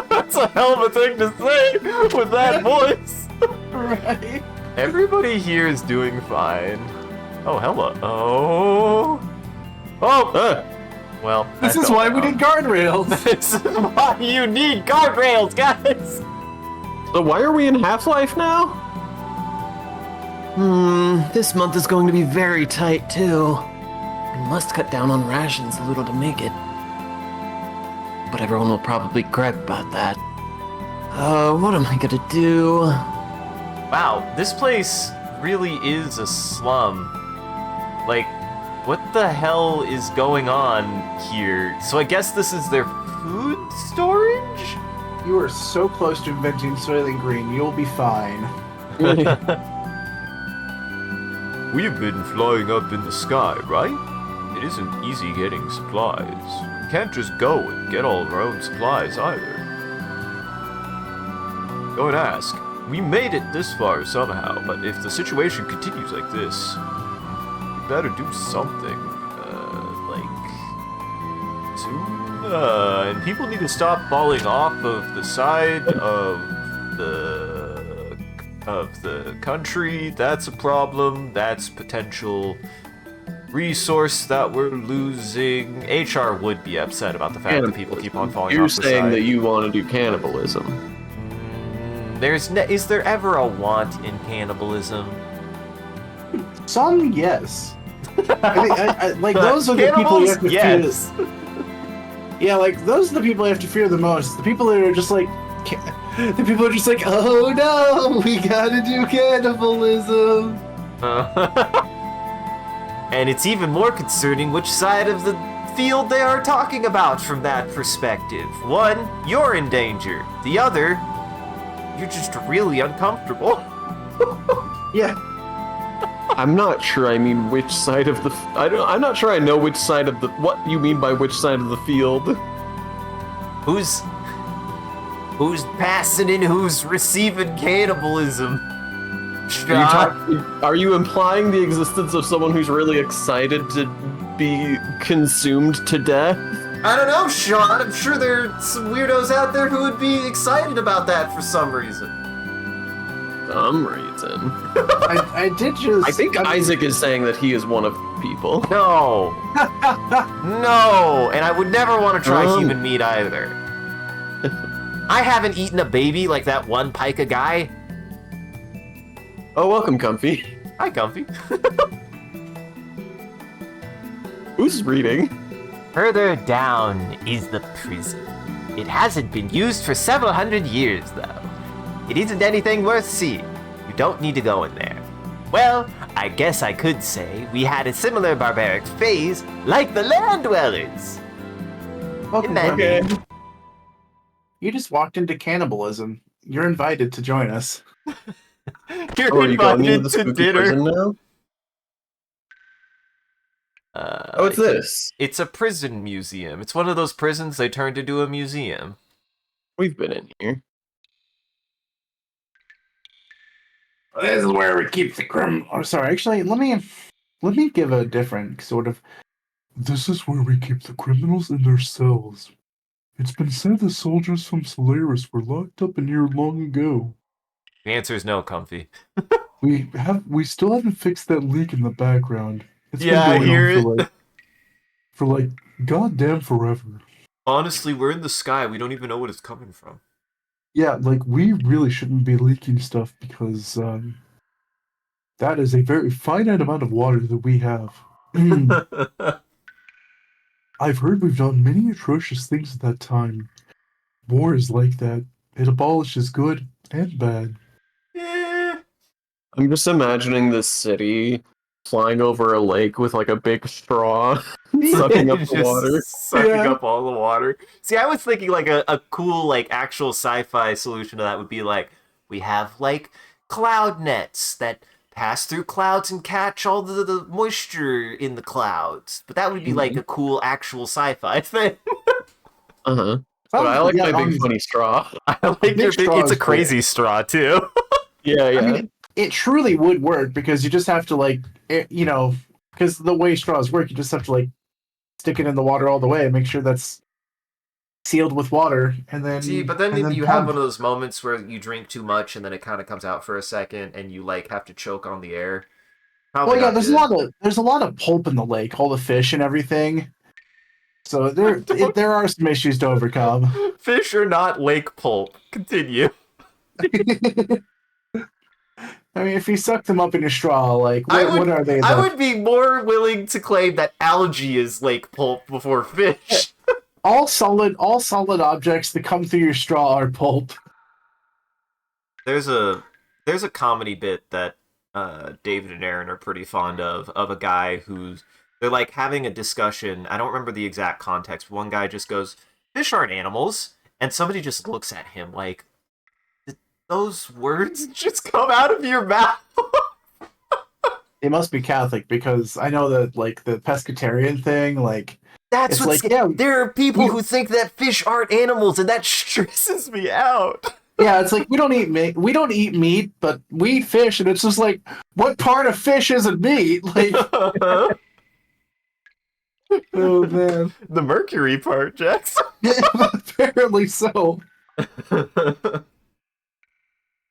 That's a hell of a thing to say with that voice.
Right.
Everybody here is doing fine. Oh, hello. Oh. Well,
This
I
is
fell
why we
down.
need guardrails.
This is why you need guardrails, guys.
So why are we in Half-Life now? This month is going to be very tight too. I must cut down on rations a little to make it. But everyone will probably gripe about that. What am I gonna do?
Wow, this place really is a slum. Like, what the hell is going on here? So I guess this is their food storage?
You are so close to inventing Soylent Green, you'll be fine.
We've been flying up in the sky, right? It isn't easy getting supplies. We can't just go and get all of our own supplies either. Don't ask. We made it this far somehow, but if the situation continues like this, we better do something. Soon. And people need to stop falling off of the side of the country. That's a problem. That's potential resource that we're losing. HR would be upset about the fact that people keep on falling
You're
off the
saying
side.
that you want to do cannibalism.
Is there ever a want in cannibalism?
Some, yes. I like those are the people you have to
yes.
fear. Yeah, like those are the people you have to fear the most. The people that are just like, the people are just like, oh no, we gotta do cannibalism.
And it's even more concerning which side of the field they are talking about from that perspective. One, you're in danger. The other, you're just really uncomfortable.
Yeah.
I'm not sure I mean which side of the... I'm not sure I know which side of the... What you mean by which side of the field.
Who's passing and who's receiving cannibalism?
Are you implying the existence of someone who's really excited to be consumed to death?
I don't know, Sean. I'm sure there are some weirdos out there who would be excited about that for some reason.
Some reason.
I did just.
I think Isaac is saying that he is one of the people.
No. No, and I would never want to try human meat either. I haven't eaten a baby like that one Pika guy.
Oh, welcome, Comfy.
Hi, Comfy.
Who's reading?
Further down is the prison. It hasn't been used for several hundred years, though. It isn't anything worth seeing. You don't need to go in there. Well, I guess I could say we had a similar barbaric phase like the land dwellers.
Welcome,
Okay.
You just walked into cannibalism. You're invited to join us.
You're
Oh, are you going into
invited
the
to
spooky
dinner.
prison now? Oh, it's
I think
this.
it's a prison museum. It's one of those prisons they turned into a museum.
We've been in here.
This is where we keep the criminal. Oh, sorry. Actually, let me give a different sort of.
This is where we keep the criminals in their cells. It's been said the soldiers from Solaris were locked up in here long ago.
The answer is no, Comfy.
We still haven't fixed that leak in the background. It's
Yeah, I
been going
hear
on
it.
for like goddamn forever.
Honestly, we're in the sky. We don't even know what it's coming from.
Yeah, like we really shouldn't be leaking stuff because that is a very finite amount of water that we have. I've heard we've done many atrocious things at that time. War is like that. It abolishes good and bad.
Eh.
I'm just imagining this city flying over a lake with like a big straw, sucking up the
Just
water.
sucking
Yeah.
up all the water. See, I was thinking like a cool, like, actual sci-fi solution to that would be like, we have like cloud nets that pass through clouds and catch all the moisture in the clouds. But that would be like a cool actual sci-fi thing.
Uh-huh. But I like
Yeah,
my big funny straw.
I like
Big
your big.
straw
It's a
is cool.
crazy straw too.
Yeah, yeah.
I mean, it truly would work because you just have to like, because the way straws work, you just have to like stick it in the water all the way and make sure that's sealed with water, and then
See, but then
and
maybe you
pump.
have one of those moments where you drink too much and then it kind of comes out for a second and you like have to choke on the air. Probably
Well, yeah,
not
there's
good.
a lot of pulp in the lake, all the fish and everything. So there are some issues to overcome.
Fish are not lake pulp. Continue.
I mean, if you suck them up in your straw, like
I
what are they?
I would be more willing to claim that algae is lake pulp before fish.
All solid objects that come through your straw are pulp.
There's a comedy bit that David and Aaron are pretty fond of a guy who's they're like having a discussion. I don't remember the exact context. But one guy just goes, "Fish aren't animals," and somebody just looks at him like, "Did those words just come out of your mouth?"
They must be Catholic because I know that like the pescatarian thing, like
That's
it's
what's
like yeah,
there are people
we-
who think that fish aren't animals, and that stresses me out.
yeah, it's like we don't eat meat, but we eat fish, and it's just like what part of fish isn't meat? Like oh man,
The mercury part, Jax.
apparently so.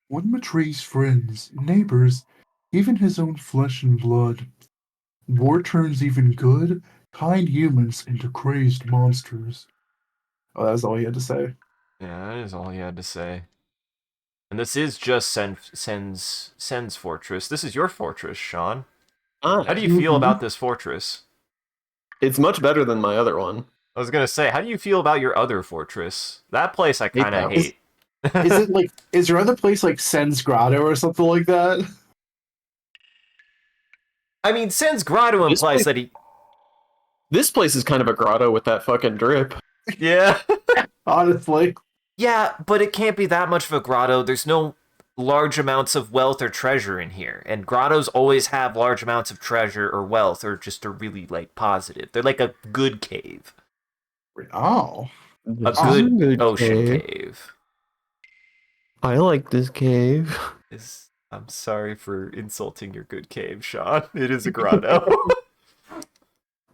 One betrays friends, neighbors, even his own flesh and blood. War turns even good, kind humans into crazed monsters.
Oh, that was all he had to say.
Yeah, that is all he had to say. And this is just Sen's fortress. This is your fortress, Sean. How do you feel about this fortress?
It's much better than my other one.
I was gonna say, how do you feel about your other fortress? That place I kind of
that.
hate.
Is it like is your other place like Sen's Grotto or something like that?
I mean, Sen's grotto
This
implies
place-
that he.
This place is kind of a grotto with that fucking drip.
Yeah.
Honestly.
Yeah, but it can't be that much of a grotto. There's no large amounts of wealth or treasure in here. And grottos always have large amounts of treasure or wealth or just are really like positive. They're like a good cave.
Oh.
A good ocean cave.
I like this cave.
I'm sorry for insulting your good cave, Sean. It is a grotto.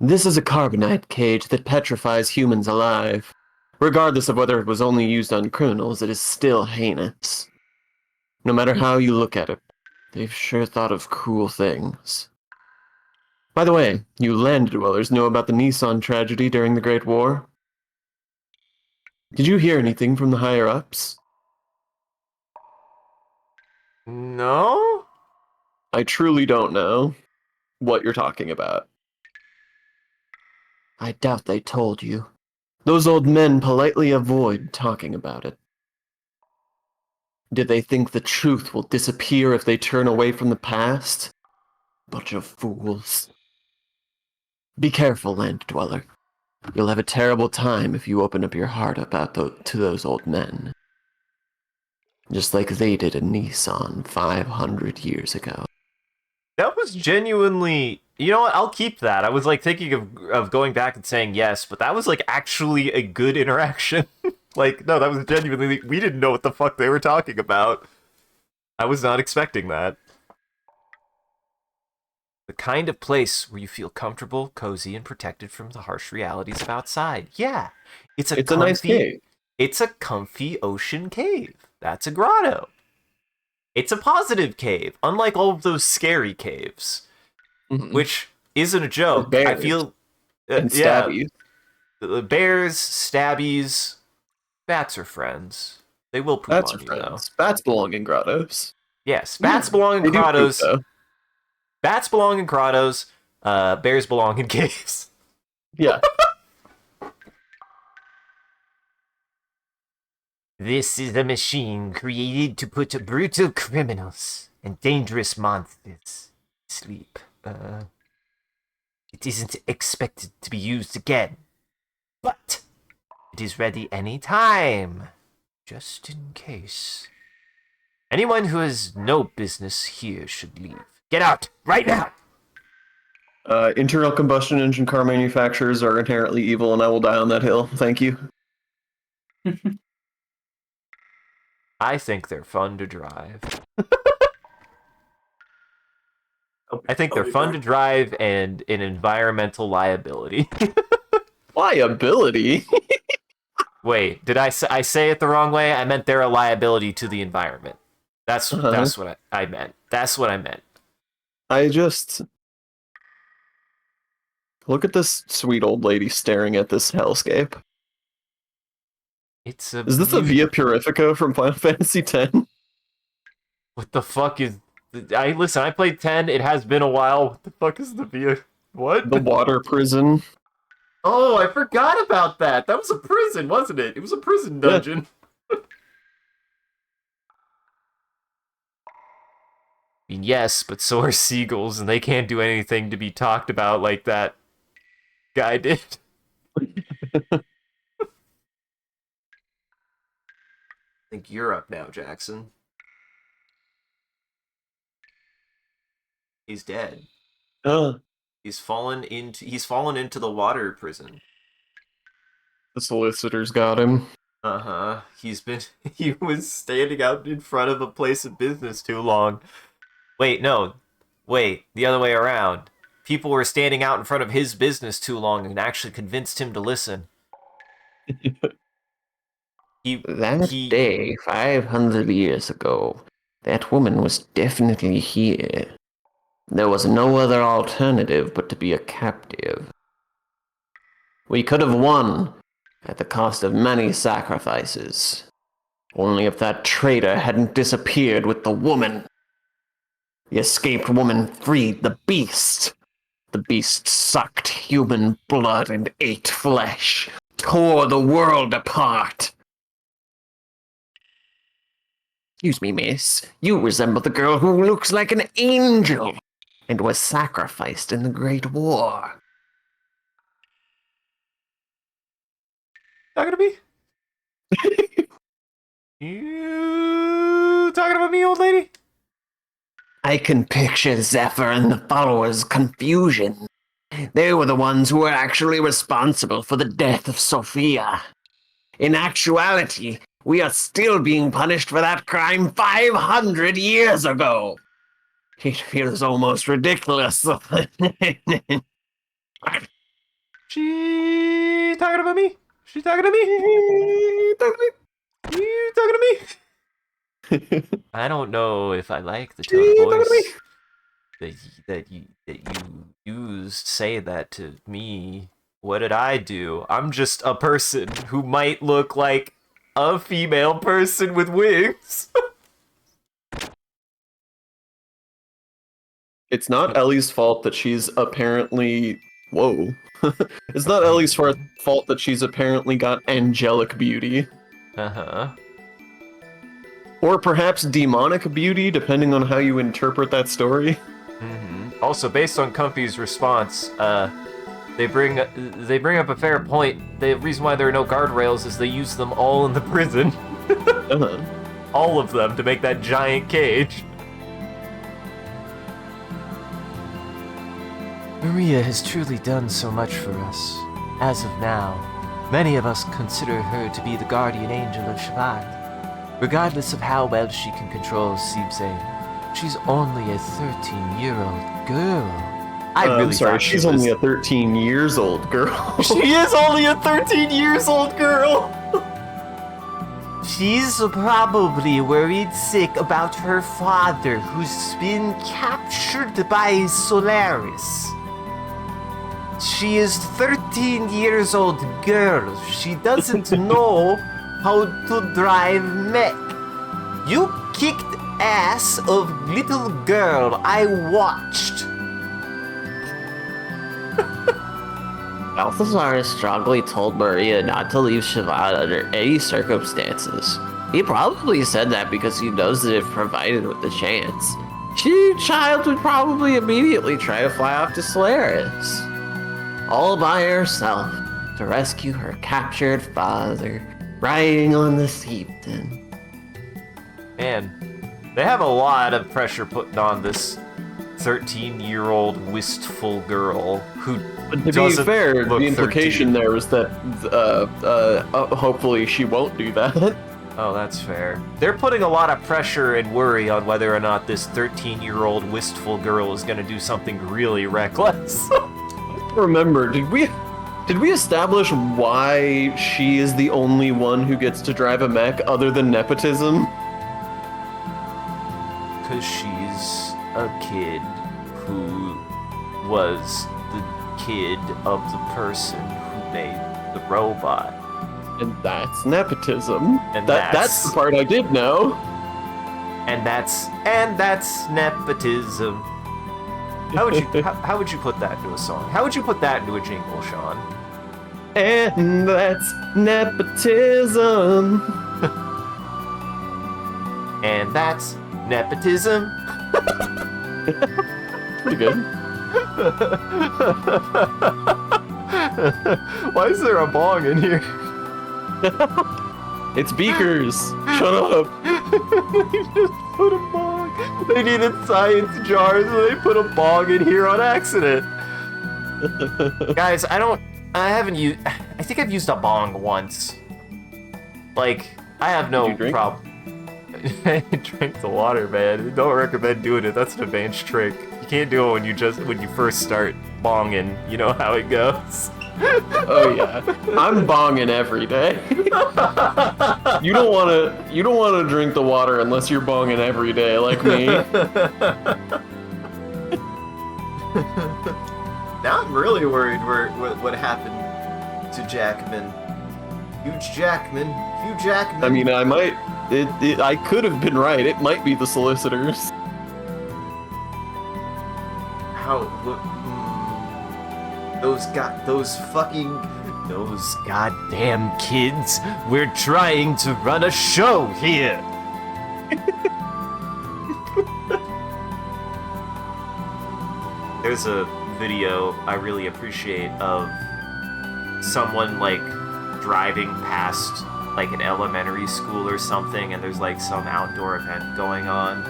This is a carbonite cage that petrifies humans alive. Regardless of whether it was only used on criminals, it is still heinous. No matter how you look at it, they've sure thought of cruel things. By the way, you land dwellers know about the Nissan tragedy during the Great War? Did you hear anything from the higher-ups?
No?
I truly don't know what you're talking about. I doubt they told you. Those old men politely avoid talking about it. Did they think the truth will disappear if they turn away from the past? Bunch of fools. Be careful, land dweller. You'll have a terrible time if you open up your heart to those old men. Just like they did in Nissan 500 years ago.
That was genuinely... You know what? I'll keep that. I was like thinking of going back and saying yes, but that was like actually a good interaction. Like, no, that was genuinely... We didn't know what the fuck they were talking about. I was not expecting that. The kind of place where you feel comfortable, cozy, and protected from the harsh realities of outside. Yeah. It's a
nice cave.
It's a comfy ocean cave. That's a grotto. It's a positive cave, unlike all of those scary caves.
Mm-hmm.
Which isn't a joke.
Bears.
I feel...
And stabbies.
The bears, stabbies, bats are friends. They will poop
Bats
on
are
you, though.
friends. Bats belong in grottos.
Yes, bats belong in
They do poop,
grottos.
though.
Bats belong in grottos. Bears belong in caves.
Yeah.
This is a machine created to put brutal criminals and dangerous monsters to sleep. It isn't expected to be used again, but it is ready any time, just in case. Anyone who has no business here should leave. Get out, right now!
Internal combustion engine car manufacturers are inherently evil, and I will die on that hill. Thank you.
I think they're fun to drive. I think they're fun to drive and an environmental liability.
Liability?
Wait, did I say it the wrong way? I meant they're a liability to the environment. That's what I meant. That's what I meant.
I just... Look at this sweet old lady staring at this hellscape.
It's a...
Is this a Via Purifica from Final Fantasy X?
What the fuck is... Listen, I played 10. It has been a while. What the fuck is the Via... What?
The water prison.
Oh, I forgot about that. That was a prison, wasn't it? It was a prison dungeon. Yeah. I mean, yes, but so are seagulls, and they can't do anything to be talked about like that guy did. I think you're up now, Jackson. He's dead. He's fallen into the water prison.
The solicitors got him.
Uh-huh. He was standing out in front of a place of business too long. Wait, no. Wait, the other way around. People were standing out in front of his business too long and actually convinced him to listen.
That day, 500 years ago, that woman was definitely here. There was no other alternative but to be a captive. We could have won, at the cost of many sacrifices. Only if that traitor hadn't disappeared with the woman. The escaped woman freed the beast. The beast sucked human blood and ate flesh, tore the world apart. Excuse me, miss. You resemble the girl who looks like an angel and was sacrificed in the Great War.
Talking to me? You talking about me, old lady?
I can picture Zephyr and the followers' confusion. They were the ones who were actually responsible for the death of Sophia. In actuality, we are still being punished for that crime 500 years ago. It feels almost ridiculous.
She talking about me? She talking to me? You talking to me? I don't know if I like the tone of voice that you used. Say that to me. What did I do? I'm just a person who might look like a female person with wings.
It's not Ellie's fault that she's apparently... Whoa. It's not Ellie's fault that she's apparently got angelic beauty.
Uh-huh.
Or perhaps demonic beauty, depending on how you interpret that story.
Mm-hmm. Also, based on Comfy's response, They bring up a fair point. The reason why there are no guardrails is they use them all in the prison.
Uh-huh.
All of them to make that giant cage.
Maria has truly done so much for us. As of now, many of us consider her to be the guardian angel of Shabbat. Regardless of how well she can control Sibse, she's only a 13-year-old girl.
I really
I'm sorry,
thought
she's
she was...
only a 13 years old girl.
She is only a 13 years old girl!
She's probably worried sick about her father, who's been captured by Solaris. She is 13 years old girl. She doesn't know how to drive mech. You kicked ass of little girl. I watched.
Balthazar strongly told Maria not to leave Shabbat under any circumstances. He probably said that because he knows that if provided with the chance, child would probably immediately try to fly off to Solaris, all by herself, to rescue her captured father, riding on the Seepton.
Man, they have a lot of pressure putting on this 13-year-old wistful girl who
But to be
doesn't
fair,
look
the implication
13.
there was that hopefully she won't do that.
Oh, that's fair. They're putting a lot of pressure and worry on whether or not this 13-year-old wistful girl is going to do something really reckless.
Remember, did we establish why she is the only one who gets to drive a mech other than nepotism?
Because she's a kid who was the kid of the person who made the robot.
And that's nepotism.
And
that's
that's-
the part I did know.
And that's nepotism. How would you put that into a song? How would you put that into a jingle, Sean?
And that's nepotism.
And that's nepotism.
Pretty good.
Why is there a bong in here?
It's beakers. Shut up.
They just put a bong. They needed science jars and they put a bong in here on accident. Guys, I think I've used a bong once. Like, I have
Did you
no
drink?
problem. I drank the water, man. Don't recommend doing it. That's an advanced trick. You can't do it when you first start bonging. You know how it goes.
Oh yeah, I'm bonging every day. You don't want to drink the water unless you're bonging every day like me.
Now I'm really worried what happened to Jackman. Huge Jackman.
I mean, I could have been right. It might be the solicitors.
Those goddamn kids. We're trying to run a show here. There's a video I really appreciate of someone like driving past like an elementary school or something, and there's like some outdoor event going on,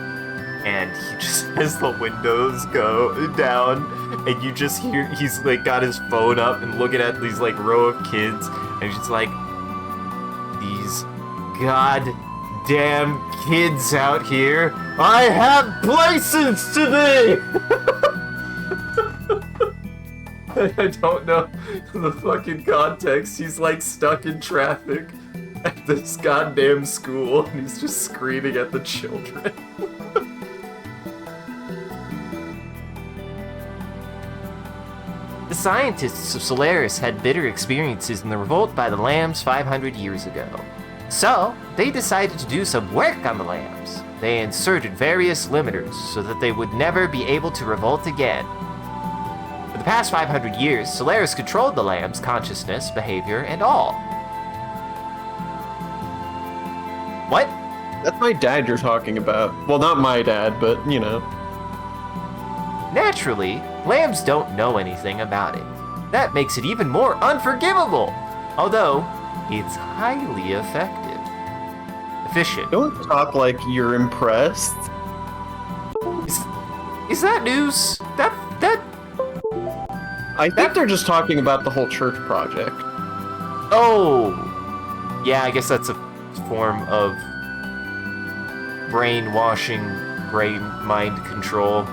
and he just has the windows go down, and you just hear he's like got his phone up and looking at these like row of kids, and he's just like, these goddamn kids out here, I have places to be. I don't know the fucking context. He's like stuck in traffic at this goddamn school, and he's just screaming at the children.
The scientists of Solaris had bitter experiences in the revolt by the Lambs 500 years ago. So, they decided to do some work on the Lambs. They inserted various limiters so that they would never be able to revolt again. For the past 500 years, Solaris controlled the Lambs' consciousness, behavior, and all. What?
That's my dad you're talking about. Well, not my dad, but you know.
Naturally, Lambs don't know anything about it.
That makes it even more unforgivable. Although, it's highly effective. Efficient.
Don't talk like you're impressed.
Is that news? That
I think they're just talking about the whole church project.
Oh! Yeah, I guess that's a form of brainwashing, mind control.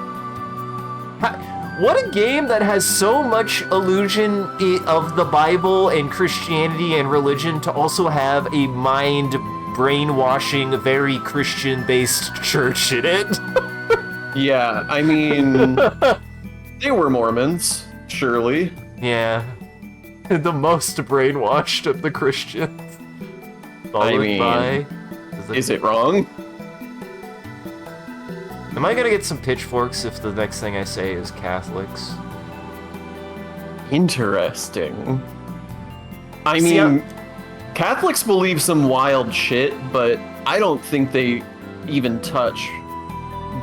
What a game that has so much illusion of the Bible and Christianity and religion to also have a mind brainwashing, very Christian-based church in it.
Yeah, I mean, they were Mormons, surely.
Yeah. The most brainwashed of the Christians. Followed by...
Is it wrong?
Am I gonna get some pitchforks if the next thing I say is Catholics?
Interesting. I mean, Catholics believe some wild shit, but I don't think they even touch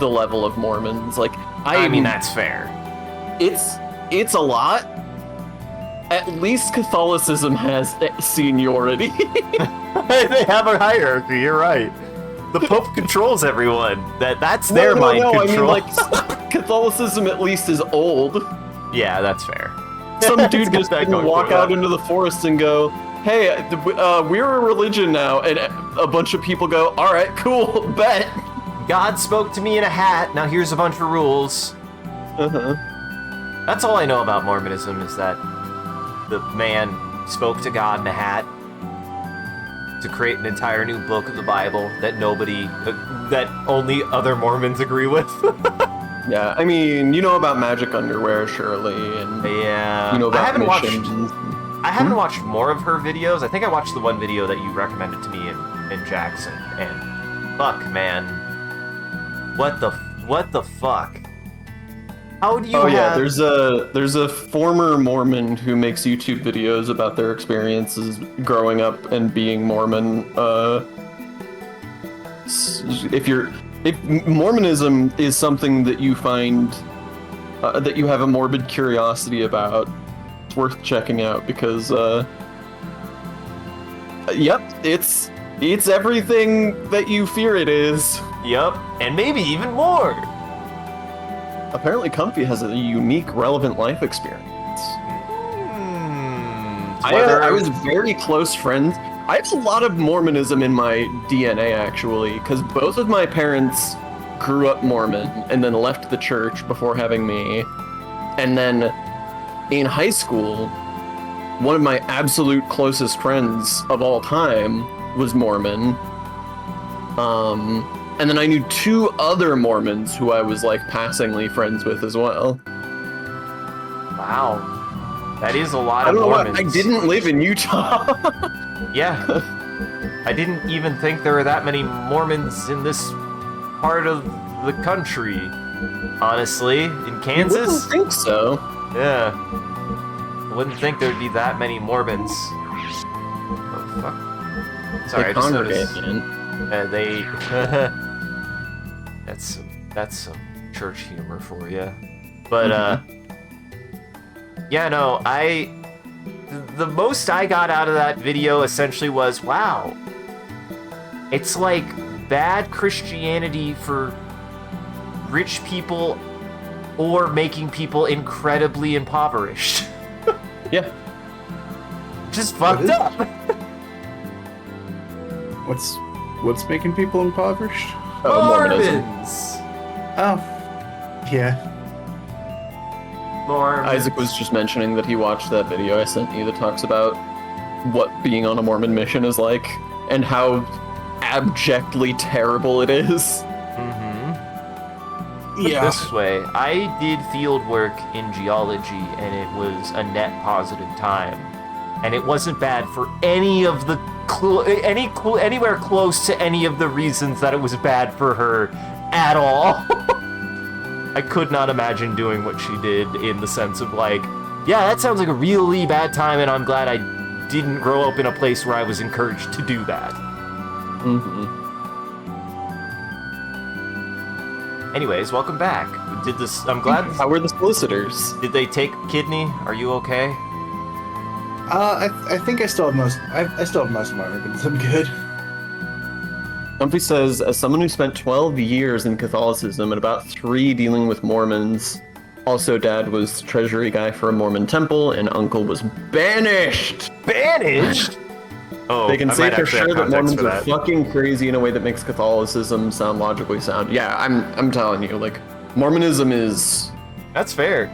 the level of Mormons. Like,
I mean, that's fair.
It's a lot. At least Catholicism has seniority.
They have a hierarchy, you're right. The Pope controls everyone. That's their mind control.
I mean, like, Catholicism at least is old.
Yeah, that's fair.
Some dude just didn't walk out into the forest and go, hey, we're a religion now. And a bunch of people go, all right, cool, bet.
God spoke to me in a hat. Now here's a bunch of rules.
Uh-huh.
That's all I know about Mormonism, is that the man spoke to God in a hat to create an entire new book of the Bible that that only other Mormons agree with.
Yeah, I mean, you know about magic underwear, surely, and
yeah,
you know about
I haven't watched more of her videos. I think I watched the one video that you recommended to me in Jackson, and fuck, man, what the fuck? How do you?
Oh yeah, there's a former Mormon who makes YouTube videos about their experiences growing up and being Mormon. If Mormonism is something that you find that you have a morbid curiosity about, it's worth checking out because yep, it's everything that you fear it is.
Yep, and maybe even more.
Apparently, Comfy has a unique, relevant life experience. I was very close friends. I have a lot of Mormonism in my DNA, actually, because both of my parents grew up Mormon and then left the church before having me. And then in high school, one of my absolute closest friends of all time was Mormon. And then I knew two other Mormons who I was, like, passingly friends with as well.
Wow. That is a lot of Mormons.
I didn't live in Utah.
Yeah. I didn't even think there were that many Mormons in this part of the country. Honestly, in Kansas?
I wouldn't think so.
Yeah. I wouldn't think there'd be that many Mormons. Oh, fuck. Sorry, I just noticed. That's some church humor for you. But yeah, no, the most I got out of that video essentially was, wow, it's like bad Christianity for rich people or making people incredibly impoverished.
Yeah.
Just fucked up.
What's making people impoverished?
Mormons!
Oh, yeah.
Mormons.
Isaac was just mentioning that he watched that video I sent you that talks about what being on a Mormon mission is like and how abjectly terrible it is.
Yeah.
This way, I did field work in geology, and it was a net positive time, and it wasn't bad for any of the anywhere close to any of the reasons that it was bad for her at all. I could not imagine doing what she did in the sense of like, yeah, that sounds like a really bad time, and I'm glad I didn't grow up in a place where I was encouraged to do that.
Mm-hmm.
Anyways, welcome back. I'm glad.
How were the solicitors?
Did they take kidney? Are you okay?
I think I still have most. I still have most of my organs. I'm good.
Humphrey says, as someone who spent 12 years in Catholicism and about 3 dealing with Mormons, also dad was treasury guy for a Mormon temple, and uncle was banished!
Banished? Oh,
They can
I
say
might
for
actually have
sure that
context
Mormons
for
are fucking crazy in a way that makes Catholicism sound logically sound. Yeah, I'm telling you, like, Mormonism is...
That's fair.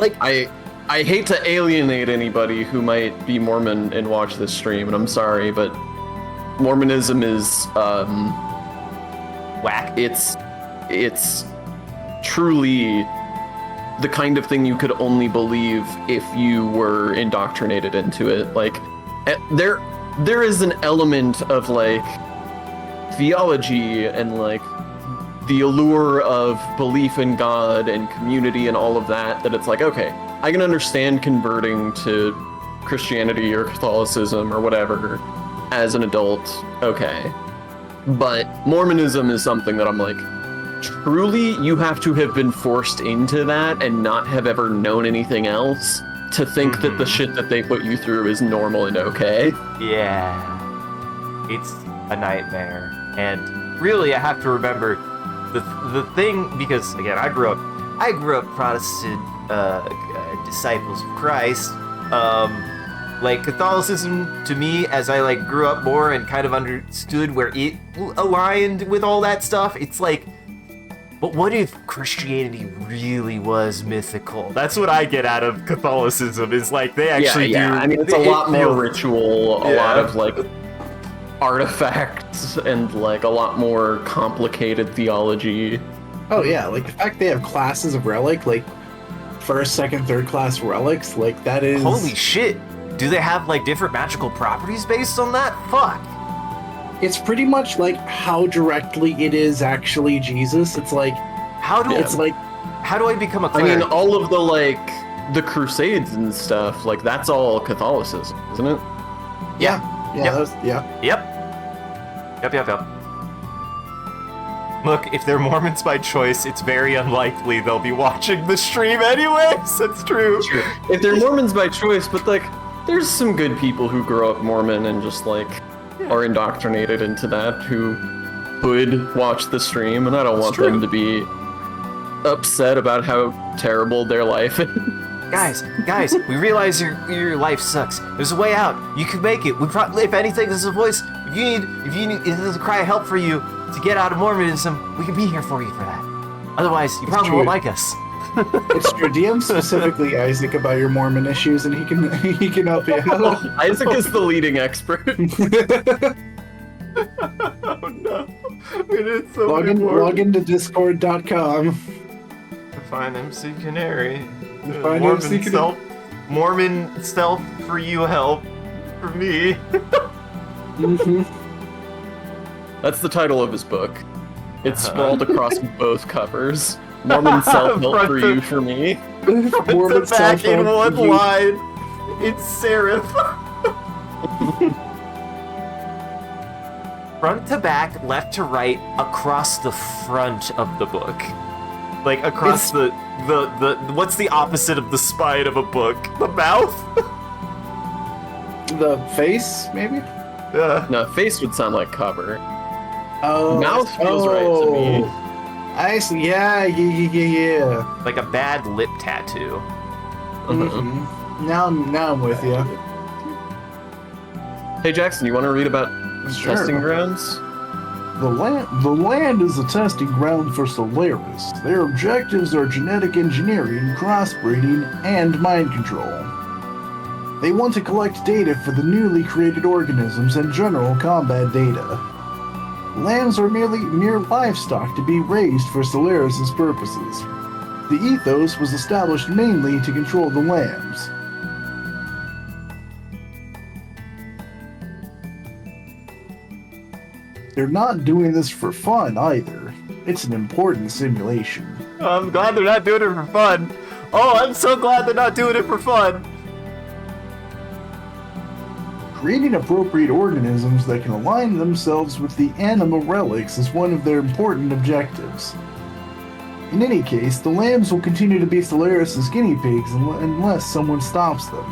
Like, I hate to alienate anybody who might be Mormon and watch this stream, and I'm sorry, but Mormonism is,
Whack.
it's truly the kind of thing you could only believe if you were indoctrinated into it. Like, there is an element of, like, theology and, like, the allure of belief in God and community and all of that it's like, okay, I can understand converting to Christianity or Catholicism or whatever as an adult, okay. But Mormonism is something that I'm like, truly, you have to have been forced into that and not have ever known anything else to think that the shit that they put you through is normal and okay.
Yeah. It's a nightmare. And really, I have to remember the thing, because again, I grew up Protestant disciples of Christ. Like, Catholicism to me, as I like grew up more and kind of understood where it aligned with all that stuff, it's like, but what if Christianity really was mythical? That's what I get out of Catholicism, is like they actually do.
I mean, it's a lot more ritual, a lot of like artifacts, and like a lot more complicated theology.
Oh yeah, like the fact they have classes of relic, like first, second, third class relics, like that is.
Holy shit! Do they have like different magical properties based on that? Fuck.
It's pretty much like how directly it is actually Jesus. It's like
how do I become a cleric?
I mean, all of the like the Crusades and stuff, like that's all Catholicism, isn't it?
Yeah.
Yep.
Look, if they're Mormons by choice, it's very unlikely they'll be watching the stream anyways. That's true.
If they're Mormons by choice, but like, there's some good people who grow up Mormon and just like are indoctrinated into that who would watch the stream, and I don't want them to be upset about how terrible their life is.
Guys, we realize your life sucks. There's a way out. You can make it. We probably, if anything, this is a voice. If there's a cry of help for you to get out of Mormonism, we can be here for you for that. Otherwise, you probably won't like us.
It's true. DM specifically Isaac about your Mormon issues, and he can help you out.
Isaac is the leading expert.
Oh no! It's so
log into discord.com.
Find MCCanary.
Find
Mormon Mormon self for you help for me.
That's the title of his book. It's sprawled across both covers. Mormon self-help for you, for me.
Mormon back in one line. It's serif. Front to back, left to right, across the front of the book. Like across the what's the opposite of the spine of a book? The mouth?
The face, maybe?
Yeah.
No, face would sound like cover.
Oh,
mouth feels right to me.
I see. Yeah.
Like a bad lip tattoo.
Mm-hmm. Now I'm with you.
Hey Jackson, you want to read about testing grounds?
The land is a testing ground for Solaris. Their objectives are genetic engineering, crossbreeding, and mind control. They want to collect data for the newly created organisms and general combat data. Lambs are mere livestock to be raised for Solaris' purposes. The ethos was established mainly to control the lambs. They're not doing this for fun either. It's an important simulation.
I'm glad they're not doing it for fun. Oh, I'm so glad they're not doing it for fun.
Creating appropriate organisms that can align themselves with the anima relics is one of their important objectives. In any case, the lambs will continue to be Solaris' guinea pigs unless someone stops them.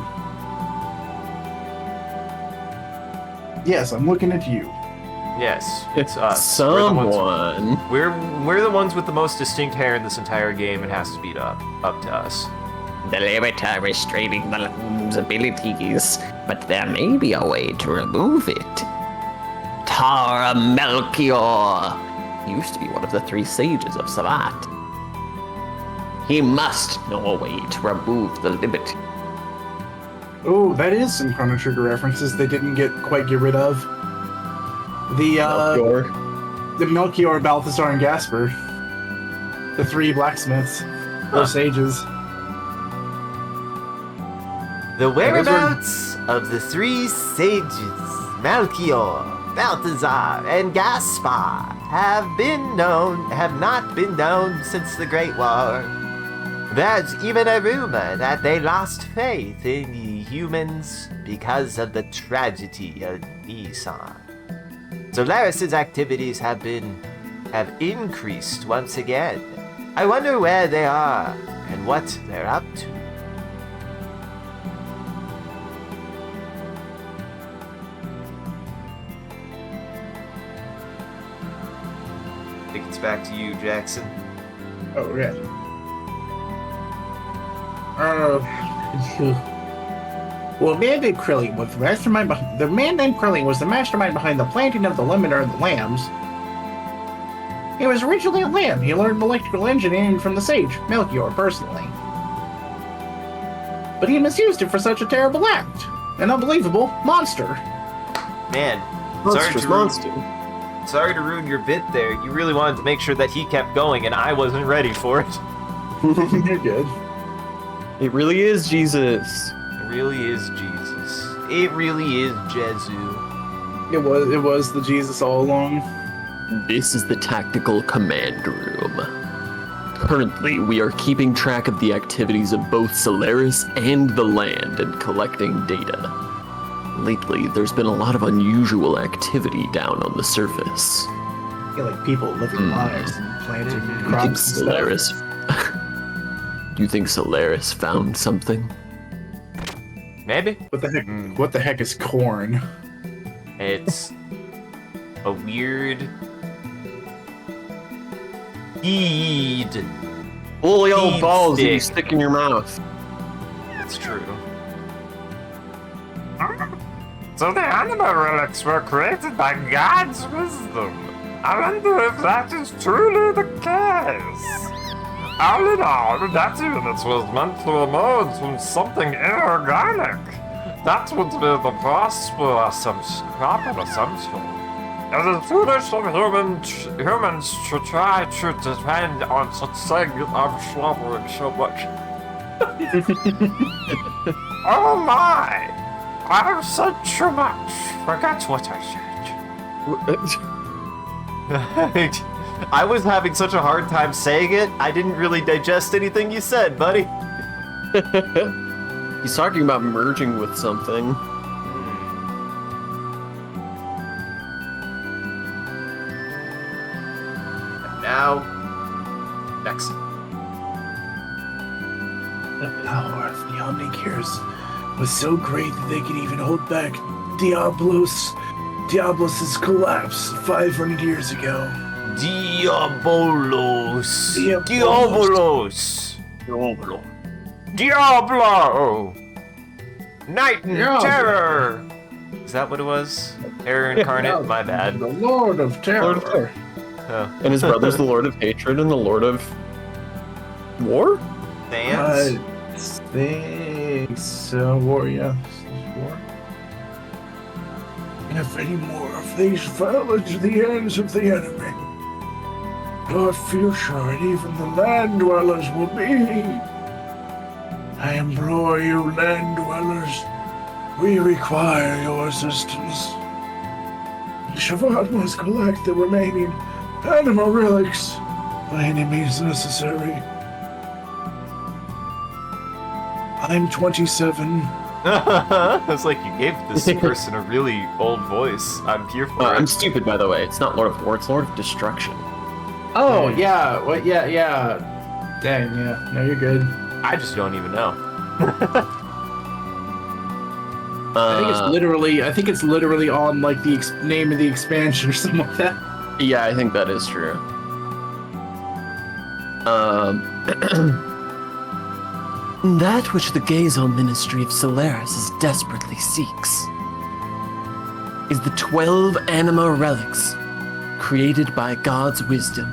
Yes, I'm looking at you.
Yes, it's us. We're the ones-
Someone.
We're the ones with the most distinct hair in this entire game. It has to be up to us.
The limiter restraining the Lum's abilities, but there may be a way to remove it. Tara Melchior used to be one of the 3 sages of Savat. He must know a way to remove the limit.
Oh, that is some Chrono Trigger references they didn't quite get rid of.
Melchior.
The Melchior, Balthasar, and Gasper. The 3 blacksmiths. Or sages.
The whereabouts of the 3 sages, Melchior, Balthazar, and Gaspar, have not been known since the Great War. There's even a rumor that they lost faith in the humans because of the tragedy of Nissan. Solaris's activities have increased once again. I wonder where they are and what they're up to. I think it's back to you, Jackson.
Oh, yeah. Well, man named Krillin was the mastermind. The man named Krillin was the mastermind behind the planting of the limiter and the lambs. He was originally a lamb. He learned electrical engineering from the sage Melchior personally, but he misused it for such a terrible act. An unbelievable monster.
Man, sorry to ruin your bit there. You really wanted to make sure that he kept going, and I wasn't ready for it.
You're good.
It really is Jesus.
It really is Jesus. It really is Jesu.
It was the Jesus all along.
This is the tactical command room. Currently, we are keeping track of the activities of both Solaris and the land and collecting data. Lately, there's been a lot of unusual activity down on the surface.
Yeah, like people living lives and planting
Do you think
crops and stuff.
Solaris... Do you think Solaris found something?
Maybe.
What the heck is corn?
It's a weird seed.
Holy old
Seed
balls that you
stick.
stick in your mouth.
It's true.
So the animal relics were created by God's wisdom. I wonder if that is truly the case. All in all, that unit was meant to emerge from something inorganic. That would be the proper assumption. It is foolish of humans to try to depend on such things. I'm slobbering so much. Oh my! I've said too much. Forget what I said.
I was having such a hard time saying it, I didn't really digest anything you said, buddy.
He's talking about merging with something.
And now, next.
The power of the Xenogears was so great that they could even hold back Diabolos's collapse 500 years ago.
Diabolos.
Diabolos.
Diablo. Night and
Diablo.
terror. Is that what it was? Terror incarnate? My bad.
The Lord of Terror.
Lord of Terror.
Oh.
And his brother's the Lord of Hatred and the Lord of... War?
Fans?
I think so. War, yeah. War. And if any more of these fell into the hands of the enemy, our future and even the land dwellers will be. I implore you, land dwellers, we require your assistance. Shavad must collect the remaining animal relics by any means necessary. I'm 27.
It's like you gave this person a really old voice. I'm here for
I'm
it.
stupid, by the way. It's not Lord of War, it's Lord of Destruction.
Oh, yeah. What? Yeah. Dang, yeah. No, you're good.
I just don't even know.
I think it's literally on like the name of the expansion or something like that.
Yeah, I think that is true. That which the Gazon Ministry of Solaris desperately seeks is the 12 anima relics created by God's wisdom.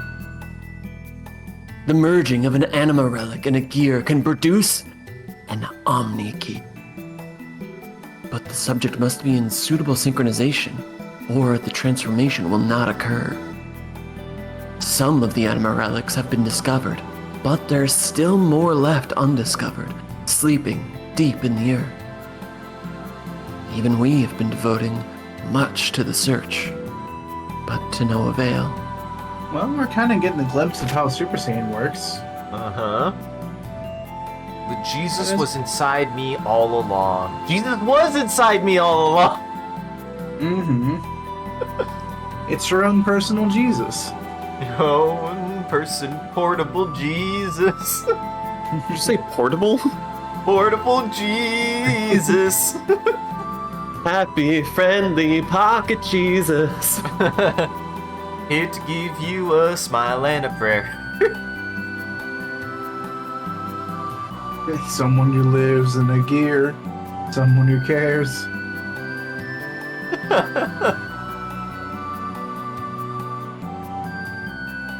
The merging of an anima relic and a gear can produce an omni-key. But the subject must be in suitable synchronization, or the transformation will not occur. Some of the anima relics have been discovered, but there's still more left undiscovered, sleeping deep in the earth. Even we have been devoting much to the search, but to no avail.
Well, we're kind of getting a glimpse of how Super Saiyan works.
Uh-huh. But Jesus was inside me all along. Jesus was inside me all along!
Mm-hmm. It's your own personal Jesus.
Your own person, portable Jesus.
Did you say portable?
Portable Jesus.
Happy, friendly pocket Jesus.
Here to give you a smile and a prayer.
Someone who lives in a gear. Someone who cares.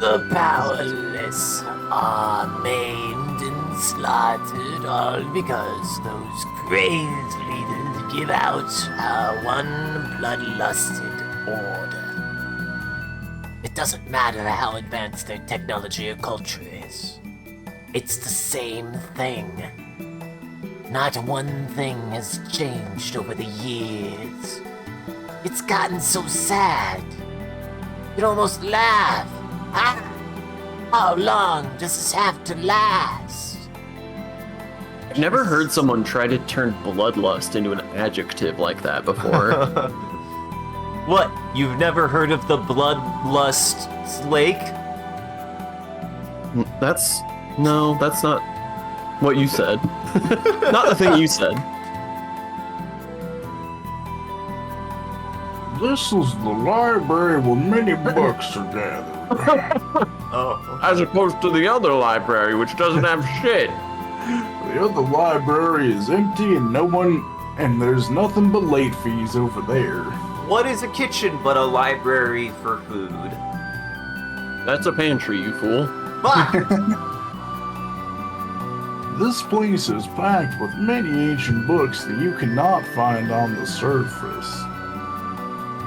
The powerless are maimed and slaughtered, all because those crazed leaders give out our one bloodlusted order. It doesn't matter how advanced their technology or culture is. It's the same thing. Not one thing has changed over the years. It's gotten so sad. You'd almost laugh. How long does this have to last?
I've never heard someone try to turn bloodlust into an adjective like that before.
What? You've never heard of the Bloodlust Lake?
That's not what you said. Not the thing you said.
This is the library where many books are gathered.
Oh.
As opposed to the other library, which doesn't have shit.
The other library is empty and there's nothing but late fees over there.
What is a kitchen but a library for food?
That's a pantry, you fool.
Fuck!
This place is packed with many ancient books that you cannot find on the surface.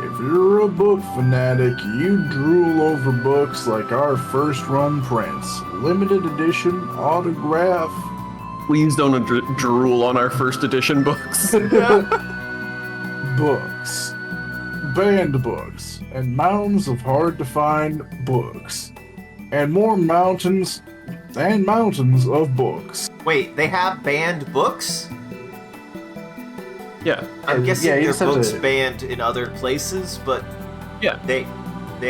If you're a book fanatic, you drool over books like our first run prints, limited edition, autograph.
Please don't drool on our first edition books.
Books. Banned books. And mountains of hard to find books. And more mountains and mountains of books.
Wait, they have banned books?
Yeah.
I'm guessing
you
their
just have
books
to-
banned in other places, but
Yeah.
they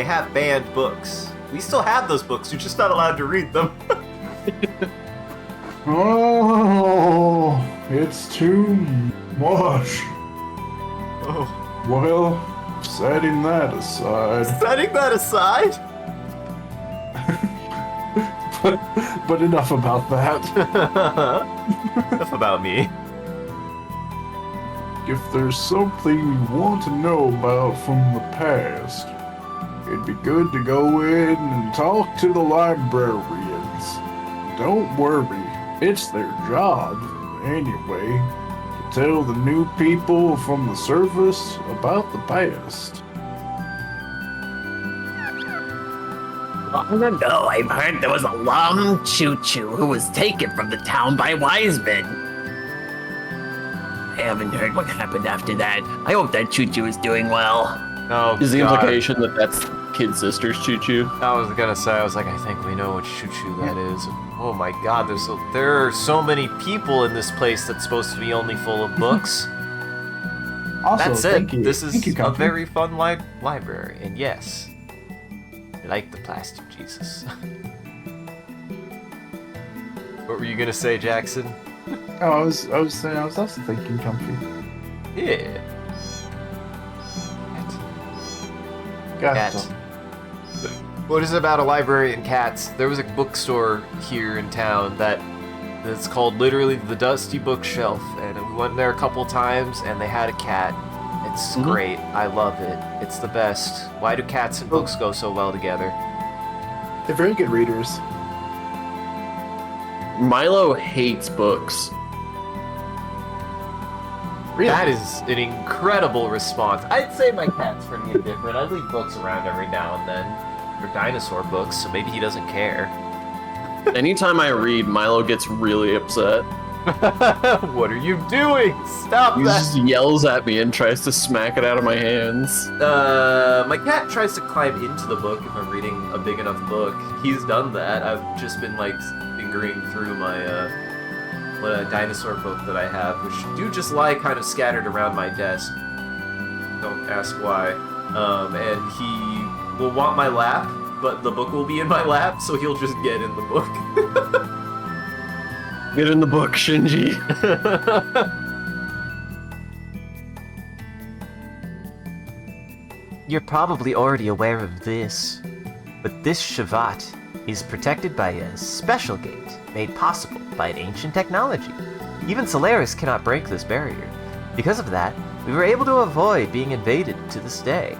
have banned books. We still have those books, you're just not allowed to read them.
Oh, it's too much.
Oh.
Well, setting that aside.
Setting that aside?
But enough about that.
Enough about me.
If there's something you want to know about from the past, it'd be good to go in and talk to the librarians. Don't worry, it's their job, anyway, to tell the new people from the surface about the past.
Long ago, I've heard there was a long choo-choo who was taken from the town by wise men. I haven't heard what happened after that. I hope that choo-choo is doing well.
Oh,
Is the
God.
implication that that's Kid Sister's choo-choo?
I was gonna say, I think we know which choo-choo that is. Oh my God, there are so many people in this place that's supposed to be only full of books.
Also,
That's
thank
it.
you.
This is
Thank you,
a
Comfy.
very fun library, and yes, I like the plastic Jesus. What were you gonna say, Jackson?
Oh, I was also thinking Comfy.
Yeah.
Got
Cat. What is it about a library and cats? There was a bookstore here in town that's called literally the Dusty Bookshelf, and we went there a couple times, and they had a cat. It's great. I love it. It's the best. Why do cats and books go so well together?
They're very good readers.
Milo hates books.
Really?
That is an incredible response. I'd say my cat's pretty indifferent. I leave books around every now and then. They're dinosaur books, so maybe he doesn't care.
Anytime I read, Milo gets really upset.
What are you doing? Stop
He
that!
just yells at me and tries to smack it out of my hands.
My cat tries to climb into the book if I'm reading a big enough book. He's done that. I've just been like fingering through my what dinosaur book that I have, which do just lie kind of scattered around my desk. Don't ask why. And he will want my lap, but the book will be in my lap, so he'll just get in the book.
Get in the book, Shinji.
You're probably already aware of this, but this Shavat is protected by a special gate made possible by an ancient technology. Even Solaris cannot break this barrier. Because of that, we were able to avoid being invaded to this day.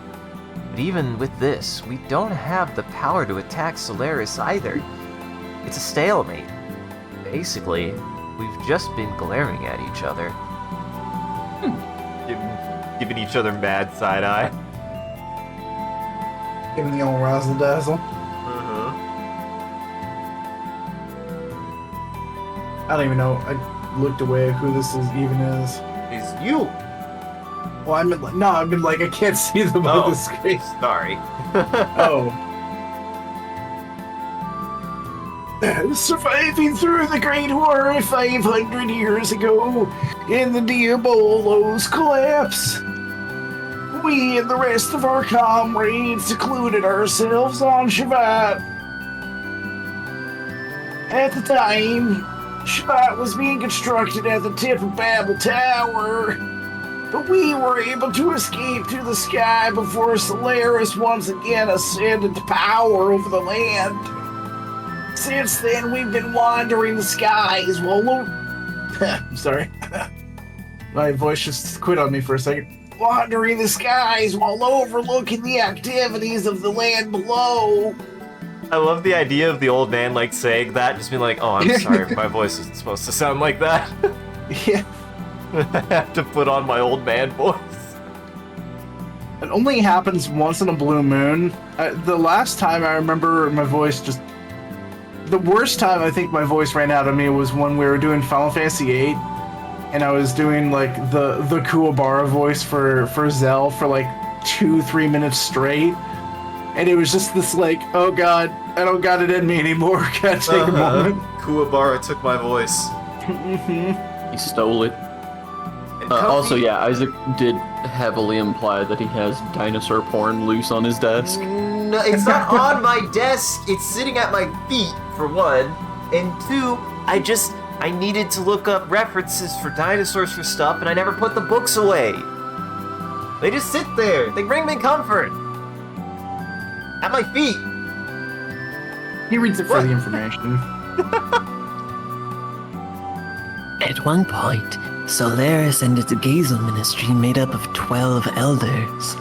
But even with this, we don't have the power to attack Solaris either. It's a stalemate. Basically, we've just been glaring at each other.
Giving each other mad side-eye.
Give him the old razzle dazzle. I don't even know. I looked away who this even is.
He's you!
Well, I mean like I can't see them on the screen.
Sorry.
Oh. Surviving through the Great War 500 years ago, in the Diabolo's collapse, we and the rest of our comrades secluded ourselves on Shavat. At the time, Shavat was being constructed at the tip of Babel Tower, but we were able to escape to the sky before Solaris once again ascended to power over the land. Since then, we've been wandering the skies while I'm sorry. My voice just quit on me for a second. Wandering the skies while overlooking the activities of the land below.
I love the idea of the old man like saying that, just being like, "Oh, I'm sorry, my voice isn't supposed to sound like that."
Yeah.
I have to put on my old man voice.
It only happens once in a blue moon. The last time I remember my voice just... The worst time I think my voice ran out of me was when we were doing Final Fantasy VIII, and I was doing like the Kuwabara voice for Zell for like 2-3 minutes straight, and it was just this like, oh god, I don't got it in me anymore. Gotta take a moment.
Kuwabara took my voice.
He stole it. Also, yeah, Isaac did heavily imply that he has dinosaur porn loose on his desk.
No, it's not on my desk. It's sitting at my feet, for one. And two, I needed to look up references for dinosaurs for stuff, and I never put the books away. They just sit there. They bring me comfort. At my feet.
He reads it for the information.
At one point, Solaris and its Gazel ministry, made up of 12 elders,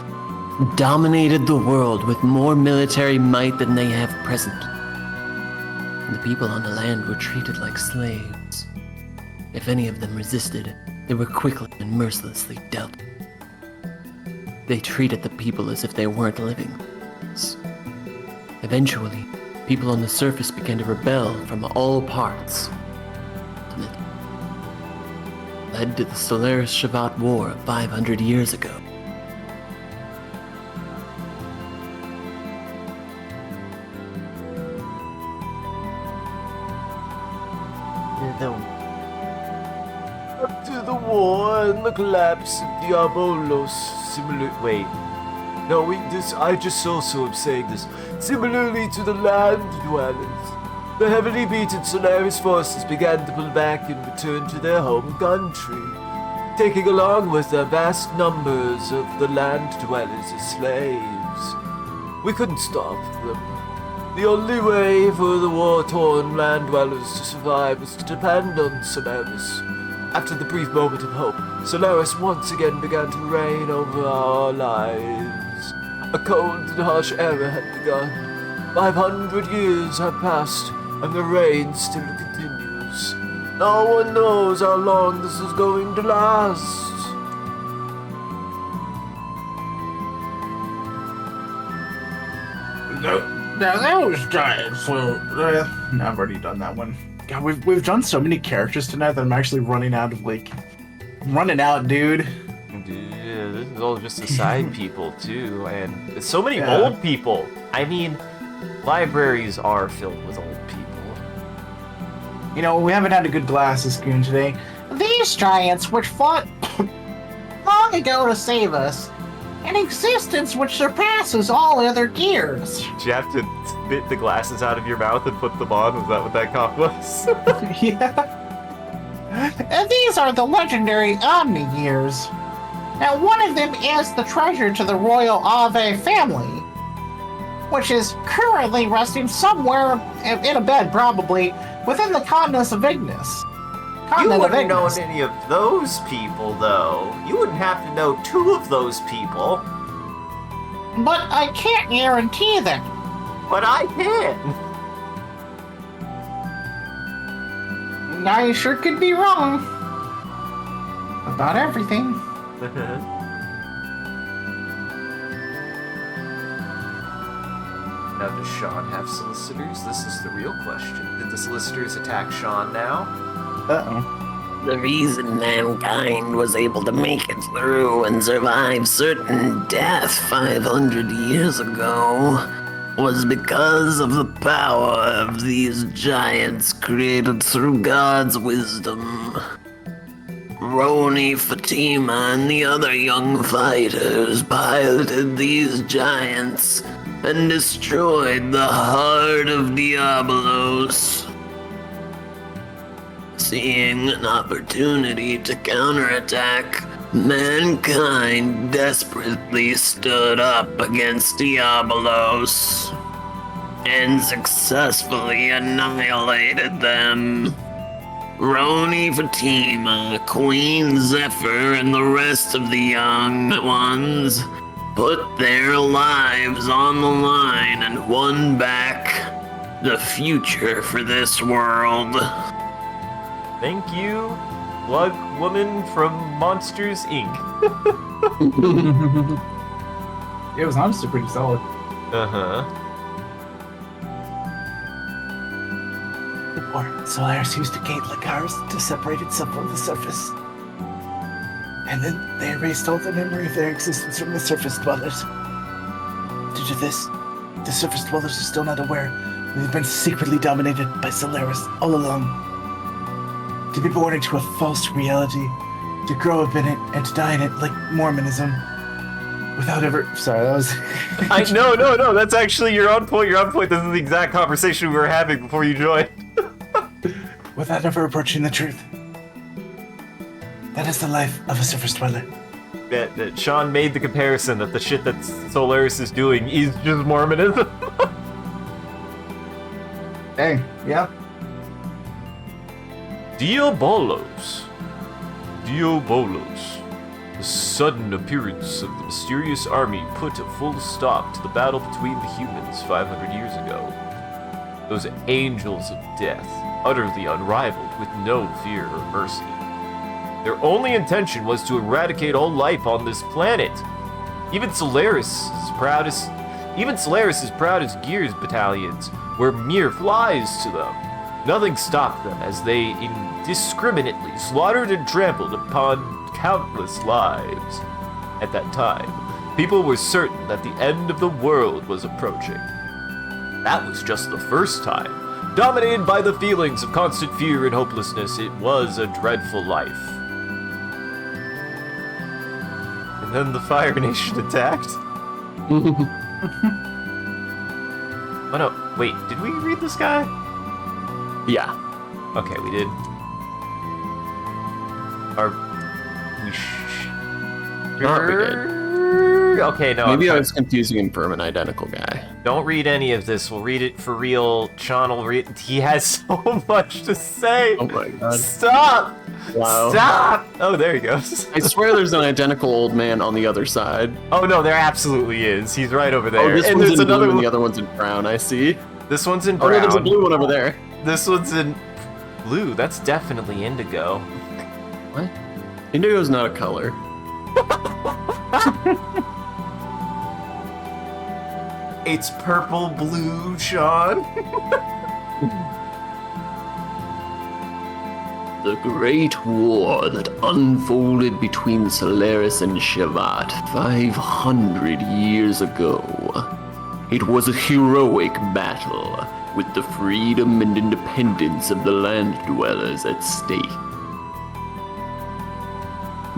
dominated the world with more military might than they have presently. The people on the land were treated like slaves. If any of them resisted, they were quickly and mercilessly dealt with. They treated the people as if they weren't living things. Eventually, people on the surface began to rebel from all parts. Led to the Solaris Shavat War 500 years ago.
After the war and the collapse of Diabolos, wait. No, I just also am saying this. Similarly to the land dwellers, the heavily beaten Solaris forces began to pull back and return to their home country. taking along with them vast numbers of the land dwellers as slaves. We couldn't stop them. The only way for the war-torn land dwellers to survive was to depend on Solaris. After the brief moment of hope, Solaris once again began to reign over our lives. A cold and harsh era had begun. 500 years have passed, and the reign still continues. No one knows how long this is going to last.
Now those giants will. I've already done that one. God, we've done so many characters tonight that I'm actually running out, dude.
Yeah, this is all just the side people too, and so many
Yeah.
old people. I mean, libraries are filled with old people.
You know, we haven't had a good glasses goon today.
These giants, which fought long ago to save us, an existence which surpasses all other gears.
Did you have to spit the glasses out of your mouth and put them on? Was that what that cough was?
Yeah.
And these are the legendary Omni Gears. Now, one of them is the treasure to the royal Ave family, which is currently resting somewhere in a bed, probably, within the continent of Ignis.
You
Continent of
wouldn't know
Ignis.
any of those people, though. You wouldn't have to know 2 of those people.
But I can't guarantee them.
But I can.
I sure could be wrong. About everything.
Now, does Sean have solicitors? This is the real question. Did the solicitors attack Sean now?
Uh-oh.
The reason mankind was able to make it through and survive certain death 500 years ago was because of the power of these giants created through God's wisdom. Roni, Fatima, and the other young fighters piloted these giants and destroyed the heart of Diabolos. Seeing an opportunity to counterattack, mankind desperately stood up against Diabolos and successfully annihilated them. Roni, Fatima, Queen Zephyr, and the rest of the young ones put their lives on the line and won back the future for this world.
Thank you, Slug Woman from Monsters Inc.
It was honestly pretty solid.
Uh-huh.
Or Solaris used a gate like ours to separate itself from the surface. And then they erased all the memory of their existence from the surface dwellers. Due to this, the surface dwellers are still not aware they've been secretly dominated by Solaris all along. To be born into a false reality, to grow up in it, and to die in it like Mormonism. Without ever... Sorry, that was...
No, that's actually, you're on point. This is the exact conversation we were having before you joined.
Without ever approaching the truth. That is the life of a surface dweller.
That Sean made the comparison that the shit that Solaris is doing is just Mormonism.
Hey, yeah.
Diabolos. The sudden appearance of the mysterious army put a full stop to the battle between the humans 500 years ago. Those angels of death, utterly unrivaled with no fear or mercy. Their only intention was to eradicate all life on this planet. Even Solaris' proudest Gears battalions were mere flies to them. Nothing stopped them as they indiscriminately slaughtered and trampled upon countless lives. At that time, people were certain that the end of the world was approaching. That was just the first time. Dominated by the feelings of constant fear and hopelessness, it was a dreadful life. And then the Fire Nation attacked? Oh no, wait, did we read this guy?
Yeah.
Okay, we did. Our
Not we did.
Okay, no.
Maybe I was confusing him for an identical guy.
Don't read any of this. We'll read it for real. Sean will read. He has so much to say.
Oh my god.
Stop!
Wow.
Stop! Oh, there he goes.
I swear there's an identical old man on the other side.
Oh no, there absolutely is. He's right over there.
Oh, this
and
one's
there's
in
another
blue and
one.
the other one's in brown, I see.
This one's in
Oh
brown.
no, there's a blue one over there.
This one's in blue. That's definitely indigo.
What? Indigo's not a color.
It's purple blue, Sean.
The Great War that unfolded between Solaris and Shavat 500 years ago. It was a heroic battle, with the freedom and independence of the land dwellers at stake.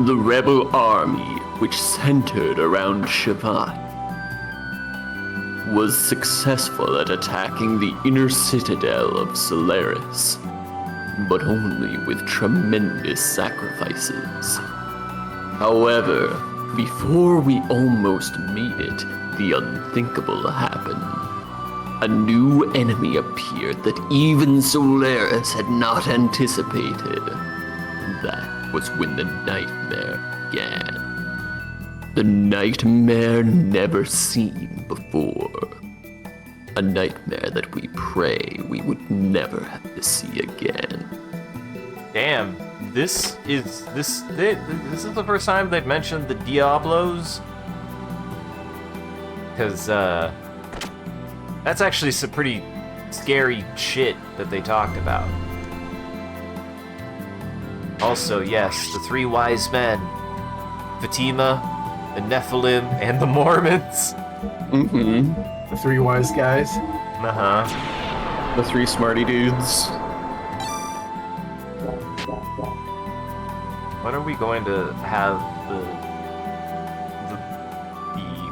The rebel army, which centered around Shavat, was successful at attacking the inner citadel of Solaris, but only with tremendous sacrifices. However, before we almost made it, the unthinkable happened. A new enemy appeared that even Solaris had not anticipated. That was when the nightmare began. The nightmare never seen before. A nightmare that we pray we would never have to see again.
Damn, this is the first time they've mentioned the Diablos. Because that's actually some pretty scary shit that they talked about. Also, yes, the three wise men, Fatima, the Nephilim, and the Mormons.
Mm-hmm.
The three wise guys.
Uh-huh.
The three smarty dudes.
When are we going to have the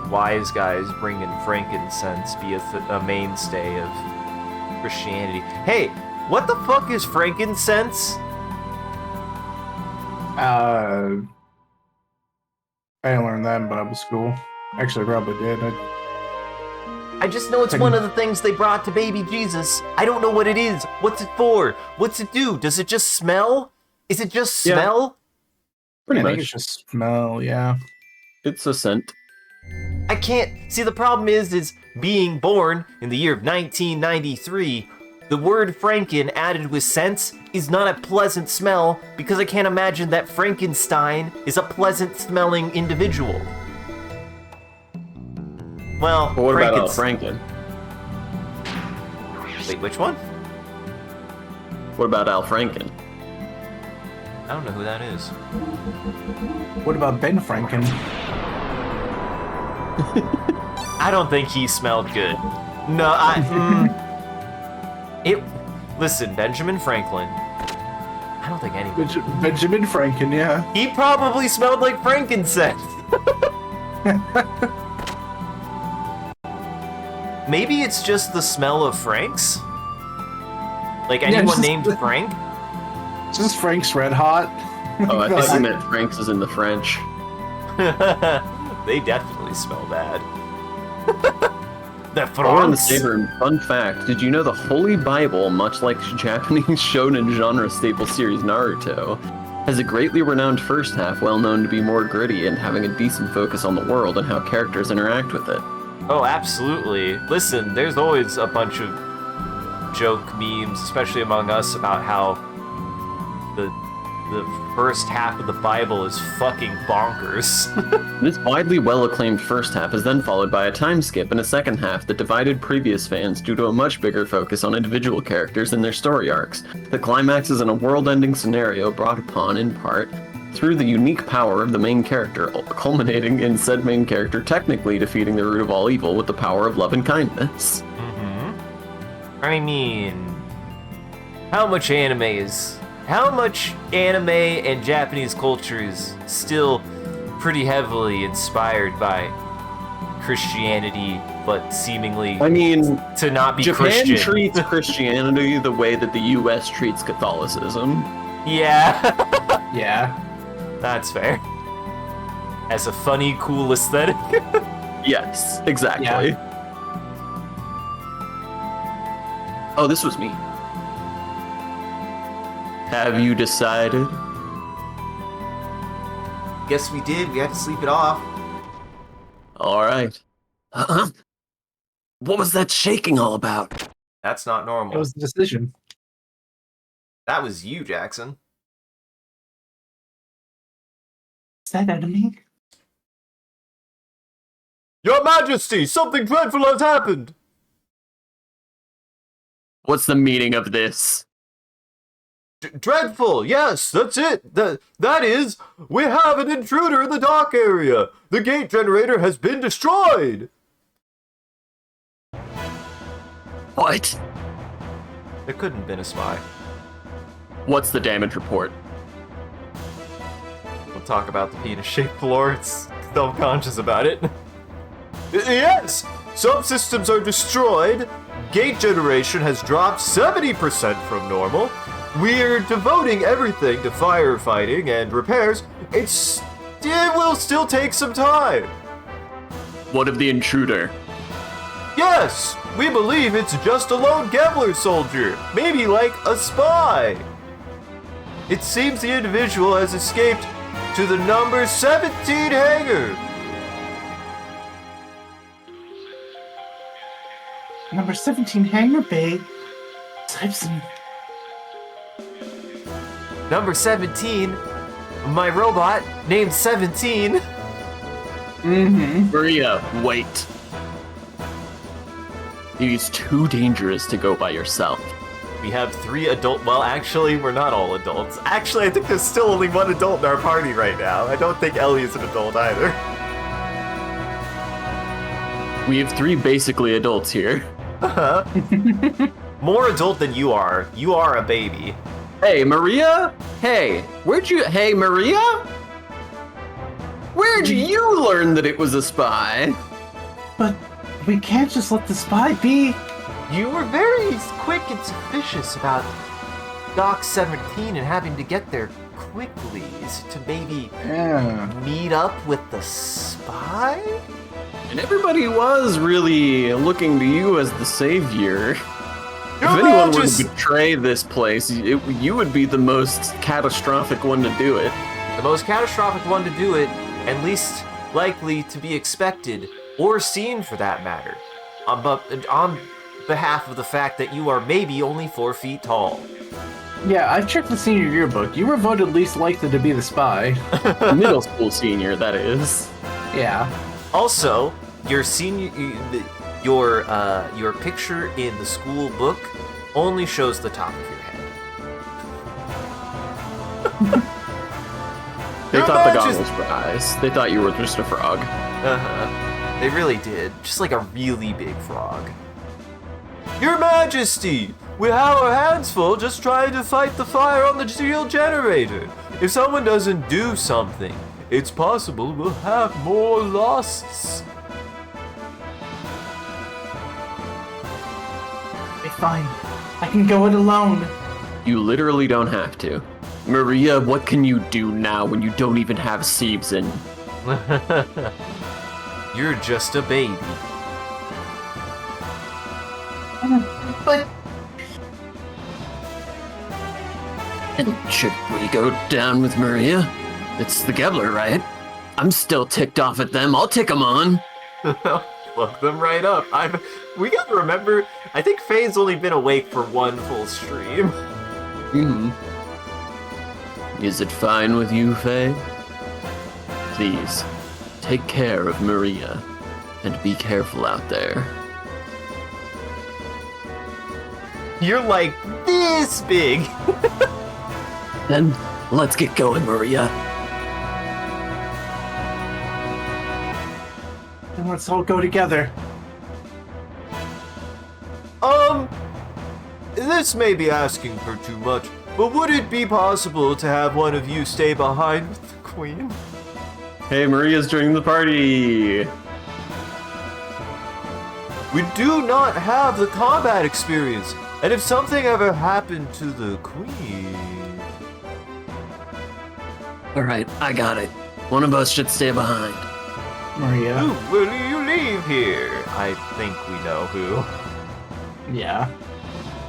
wise guys bringing frankincense be a mainstay of Christianity? Hey, what the fuck is frankincense?
I didn't learn that in Bible school. Actually, I probably did.
I just know it's one of the things they brought to baby Jesus. I don't know what it is. What's it for? What's it do? Does it just smell? Is it just smell?
Pretty
I
much.
think it's just smell, yeah.
It's a scent.
I can't see. The problem is being born in the year of 1993. The word Franken added with sense is not a pleasant smell because I can't imagine that Frankenstein is a pleasant smelling individual. Well,
But what about Al Franken?
Wait, which one?
What about Al Franken?
I don't know who that is.
What about Ben Franken?
I don't think he smelled good. No, Listen, Benjamin Franklin. I don't think anybody.
Benjamin Franken, yeah.
He probably smelled like frankincense. Maybe it's just the smell of Franks? Like anyone
just-
named Frank?
Just Frank's Red Hot.
Oh, I thought you meant Frank's is in the French.
They definitely smell bad. The
I wanted to
Franks.
say, fun fact, did you know the Holy Bible, much like Japanese shonen genre staple series Naruto, has a greatly renowned first half well known to be more gritty and having a decent focus on the world and how characters interact with it?
Oh, absolutely. Listen, there's always a bunch of joke memes, especially among us, about how the first half of the Bible is fucking bonkers.
This widely well-acclaimed first half is then followed by a time skip in a second half that divided previous fans due to a much bigger focus on individual characters and their story arcs. The climax is in a world-ending scenario brought upon, in part, through the unique power of the main character, culminating in said main character technically defeating the root of all evil with the power of love and kindness.
I mean, how much anime and Japanese culture is still pretty heavily inspired by Christianity, but seemingly
I mean,
to not be
Japan
Christian?
treats Christianity the way that the US treats Catholicism.
Yeah.
Yeah.
That's fair. As a funny, cool aesthetic.
Yes, exactly.
Yeah.
Oh, this was me. Have you decided?
Guess we did. We had to sleep it off.
All right. What was that shaking all about?
That's not normal.
It was a decision.
That was you, Jackson.
Is that enemy?
Your Majesty, something dreadful has happened!
What's the meaning of this?
Dreadful, yes, that's it. That is, we have an intruder in the dock area. The gate generator has been destroyed.
What?
There couldn't have been a spy.
What's the damage report?
We'll talk about the penis-shaped floor. It's self-conscious about it. Yes, subsystems are destroyed. Gate generation has dropped 70% from normal. We're devoting everything to firefighting and repairs. It will still take some time.
What of the intruder?
Yes, we believe it's just a lone gambler soldier, maybe like a spy. It seems the individual has escaped to the number 17 hangar.
Number 17 hangar bay. Typson.
Number 17, my robot named 17.
Maria, wait. He's too dangerous to go by yourself.
We have 3 adult. Well, actually, we're not all adults. Actually, I think there's still only 1 adult in our party right now. I don't think Ellie is an adult either.
We have 3 basically adults here.
More adult than you are. You are a baby.
Hey, Maria? Hey, Hey, Maria? Where'd you learn that it was a spy?
But we can't just let the spy be.
You were very quick and suspicious about Doc 17 and having to get there quickly. Is it to maybe meet up with the spy?
And everybody was really looking to you as the savior.
Your
If anyone were
Majesty-
to betray this place, you would be the most catastrophic one to do it.
The most catastrophic one to do it, and least likely to be expected, or seen for that matter, on behalf of the fact that you are maybe only 4 feet tall.
Yeah, I've checked the senior yearbook. You were voted least likely to be the spy.
Middle school senior, that is.
Yeah.
Also, your your picture in the school book only shows the top of your head.
They
Your
thought the
Majesty-
goggles were eyes. They thought you were just a frog.
They really did. Just like a really big frog. Your Majesty! We have our hands full just trying to fight the fire on the steel generator. If someone doesn't do something, it's possible we'll have more losts.
Be fine. I can go it alone.
You literally don't have to. Maria, what can you do now when you don't even have sieves in?
You're just a baby.
But
And should we go down with Maria? It's the Gebler, right? I'm still ticked off at them. I'll tick them on.
Look them right up. We gotta remember, I think Faye's only been awake for 1 full stream.
Is it fine with you, Faye? Please, take care of Maria, and be careful out there.
You're like this big.
Then, let's get going, Maria.
Then let's all go together.
This may be asking for too much, but would it be possible to have one of you stay behind with the Queen?
Hey, Maria's joining the party!
We do not have the combat experience, and if something ever happened to the Queen...
Alright, I got it. One of us should stay behind.
Maria.
Who will you leave here? I think we know who.
Yeah.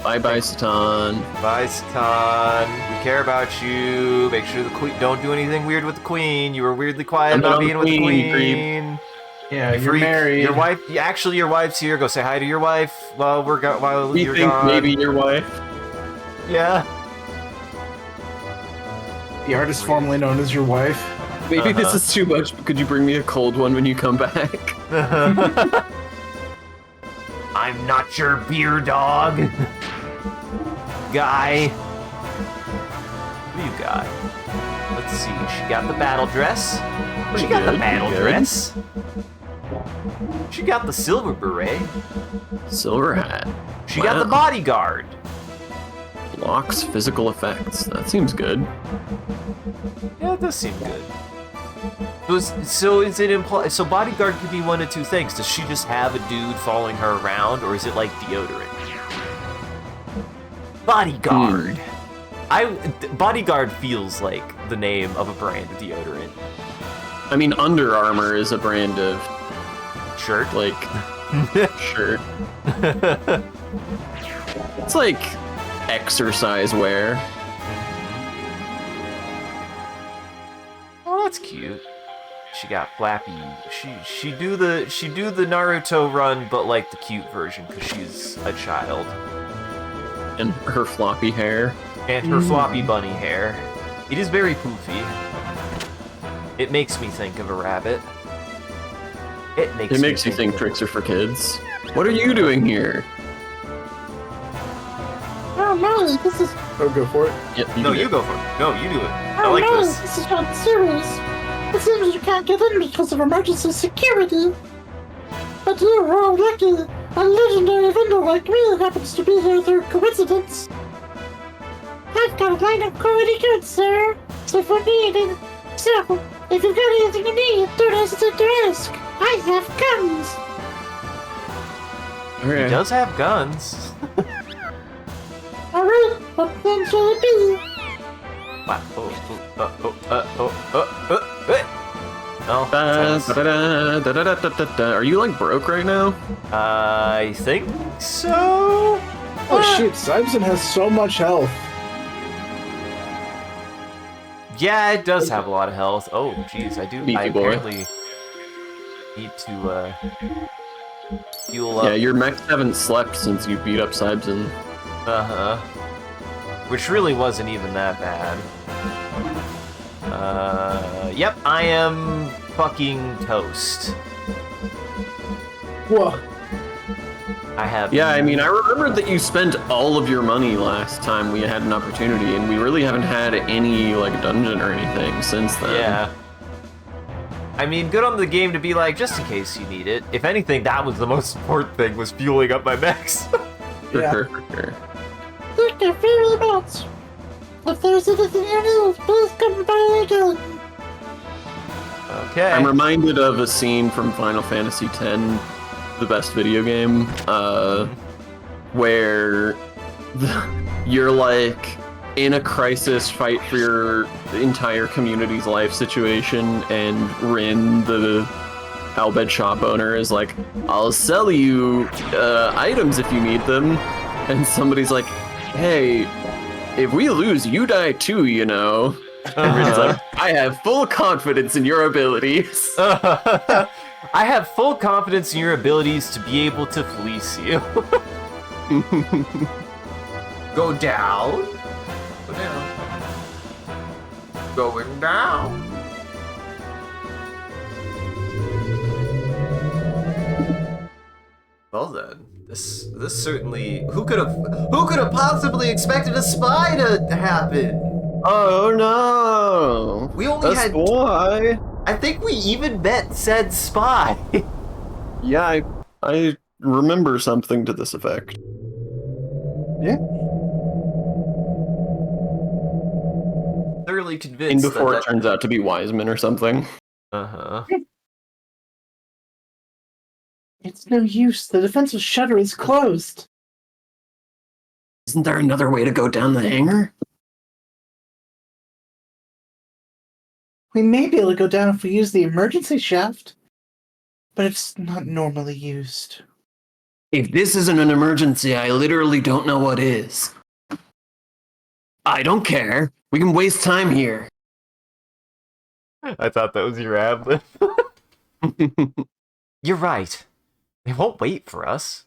Bye-bye, Satan.
Bye, Satan. We care about you. Make sure the queen don't do anything weird with the queen. You were weirdly quiet
I'm
about
not
being
the
with the
queen,
queen.
Yeah,
You
you're
freak.
married.
Your wife. Actually, your wife's here. Go say hi to your wife while
We
you're
think
gone.
maybe your wife.
Yeah.
The artist formerly known as your wife.
Maybe this is too much, but could you bring me a cold one when you come back?
I'm not your beer dog. Guy. What do you got? Let's see. She got the battle dress. She got the
good,
battle
pretty good.
dress. She got the silver beret.
Silver hat.
She got the
Wow.
bodyguard.
Blocks physical effects. That seems good.
Yeah, it does seem good. So is it imply? So bodyguard could be one of two things. Does she just have a dude following her around, or is it like deodorant? Bodyguard. Bodyguard feels like the name of a brand of deodorant.
I mean, Under Armour is a brand of,
Shirt.
like, shirt. It's like exercise wear.
Oh, that's cute. She got flappy. She do the Naruto run, but like the cute version because she's a child.
And her floppy hair.
And her floppy bunny hair. It is very poofy. It makes me think of a rabbit. It makes
You think tricks are for kids. What are you doing here?
Oh no, this is
Oh, go for it.
Yep,
No,
do
you
it.
go for it. No, you do it. I
oh
like
no,
this.
this is not serious. It seems you can't get in because of emergency security. But you are lucky. A legendary vendor like me happens to be here through coincidence. I've got a line of quality goods, sir. So if we're needed. So, if you've got anything you need, don't hesitate to ask. I have guns.
He
Okay.
does have guns.
Alright, what then shall it be?
Wow. Oh, tense.
Are you like broke right now?
I think so.
Oh shit, Simon has so much health.
Yeah, it does have a lot of health. Oh, jeez, I do.
Beefy
I
boy.
apparently need to fuel up.
Yeah, your mechs haven't slept since you beat up Sibson.
Uh-huh. Which really wasn't even that bad. Yep, I am fucking toast.
Whoa.
I have...
Yeah, I mean, I remembered that you spent all of your money last time we had an opportunity, and we really haven't had any, like, dungeon or anything since then.
Yeah. I mean, good on the game to be like, just in case you need it. If anything, that was the most important thing, was fueling up my mechs.
Yeah.
Thank you very much. If there's anything you need, please come by again.
Okay.
I'm reminded of a scene from Final Fantasy X, the best video game, where you're like in a crisis fight for your entire community's life situation, and Rin, the Albed shop owner, is like, I'll sell you items if you need them. And somebody's like, hey, if we lose, you die too, you know. And Rin's like, I have full confidence in your abilities.
I have full confidence in your abilities to be able to fleece you. Go down. Go down. Going down. Well then, this certainly who could have possibly expected a spy to happen?
Oh no!
We only
A
had
spy.
I think we even met said spy.
Yeah, I remember something to this effect.
Thoroughly
And
convinced
before
that
it turns out to be Wiseman or something.
Uh-huh.
It's no use. The defensive shutter is closed.
Isn't there another way to go down the hangar?
We may be able to go down if we use the emergency shaft, but it's not normally used.
If this isn't an emergency, I literally don't know what is. I don't care. We can waste time here.
I thought that was your ad lib. You're right. They won't wait for us.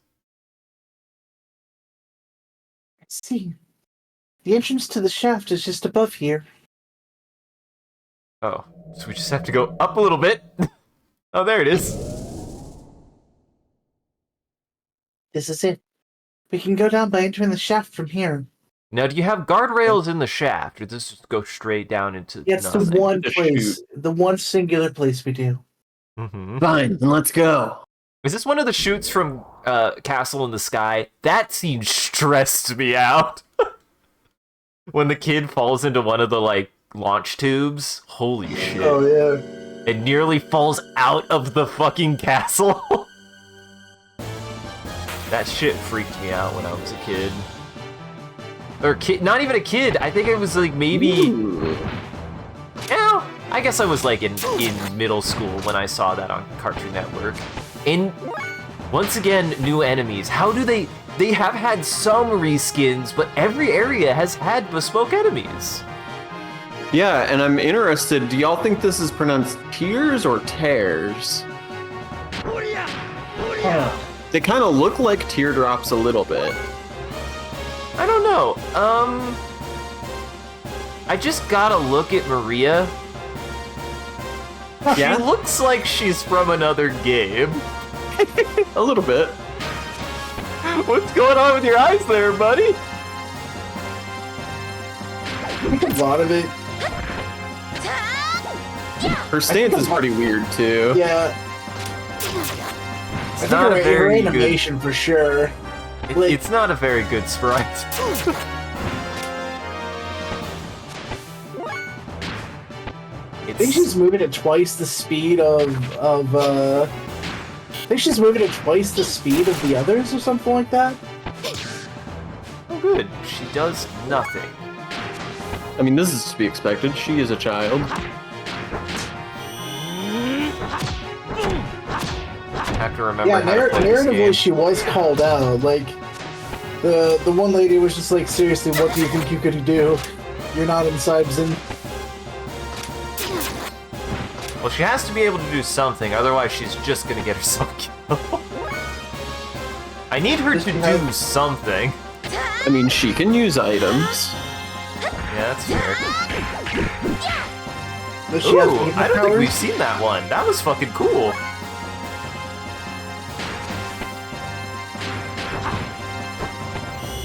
See, the entrance to the shaft is just above here.
Oh, so we just have to go up a little bit. Oh, there it is.
This is it. We can go down by entering the shaft from here.
Now, do you have guardrails in the shaft, or does this just go straight down into
Yeah, it's the
nothing?
one
Just
place, the one singular place we do.
Mm-hmm.
Fine, then let's go.
Is this one of the shoots from Castle in the Sky? That scene stressed me out. When the kid falls into one of the, like, launch tubes. Holy shit.
Oh yeah.
It nearly falls out of the fucking castle. That shit freaked me out when I was a kid. Or not even a kid. I think it was like maybe. Yeah, I guess I was like in middle school when I saw that on Cartoon Network. And once again, new enemies. How do they? They have had some reskins, but every area has had bespoke enemies.
Yeah, and I'm interested. Do y'all think this is pronounced tears or tears? They kind of look like teardrops a little bit.
I don't know. I just gotta look at Maria.
Yeah?
She looks like she's from another game.
A little bit.
What's going on with your eyes there, buddy?
A lot of it.
Her stance is pretty weird too.
Yeah.
It's
I think
not a
her
very good.
animation for sure. Like-
It's not a very good sprite.
I think she's moving at twice the speed of I think she's moving at twice the speed of the others or something like that.
Oh, good. She does nothing.
I mean, this is to be expected. She is a child.
I have to remember
Yeah,
how to play this game.
narratively she was called out. Like the one lady was just like, seriously, what do you think you could do? You're not in Cybzen.
Well, she has to be able to do something, otherwise she's just gonna get herself killed. I need her to do something.
I mean, she can use items.
Yeah, that's fair.
Does she have
Ooh,
movement
I don't think
powers?
we've seen that one. That was fucking cool.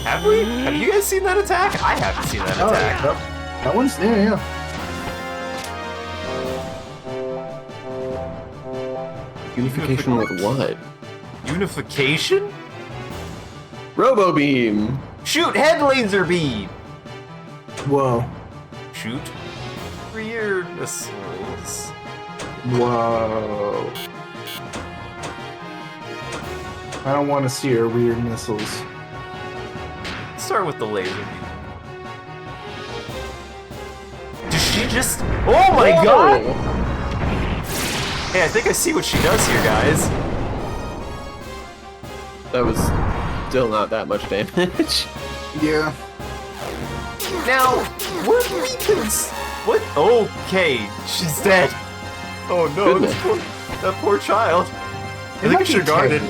Have we? Have you guys seen that attack? I haven't seen that
Oh,
attack.
yeah. That one's yeah.
Unification with what?
Unification?
Robo beam.
Shoot head laser beam!
Whoa.
Shoot rear missiles.
Whoa. I don't want to see her weird missiles.
Let's start with the laser beam. Does she just... Oh my god! Hey, I think I see what she does here, guys.
That was still not that much damage.
Yeah.
Now, what weapons? What? Okay, she's dead. Oh no,
Goodness.
that poor child. I think I should guard it.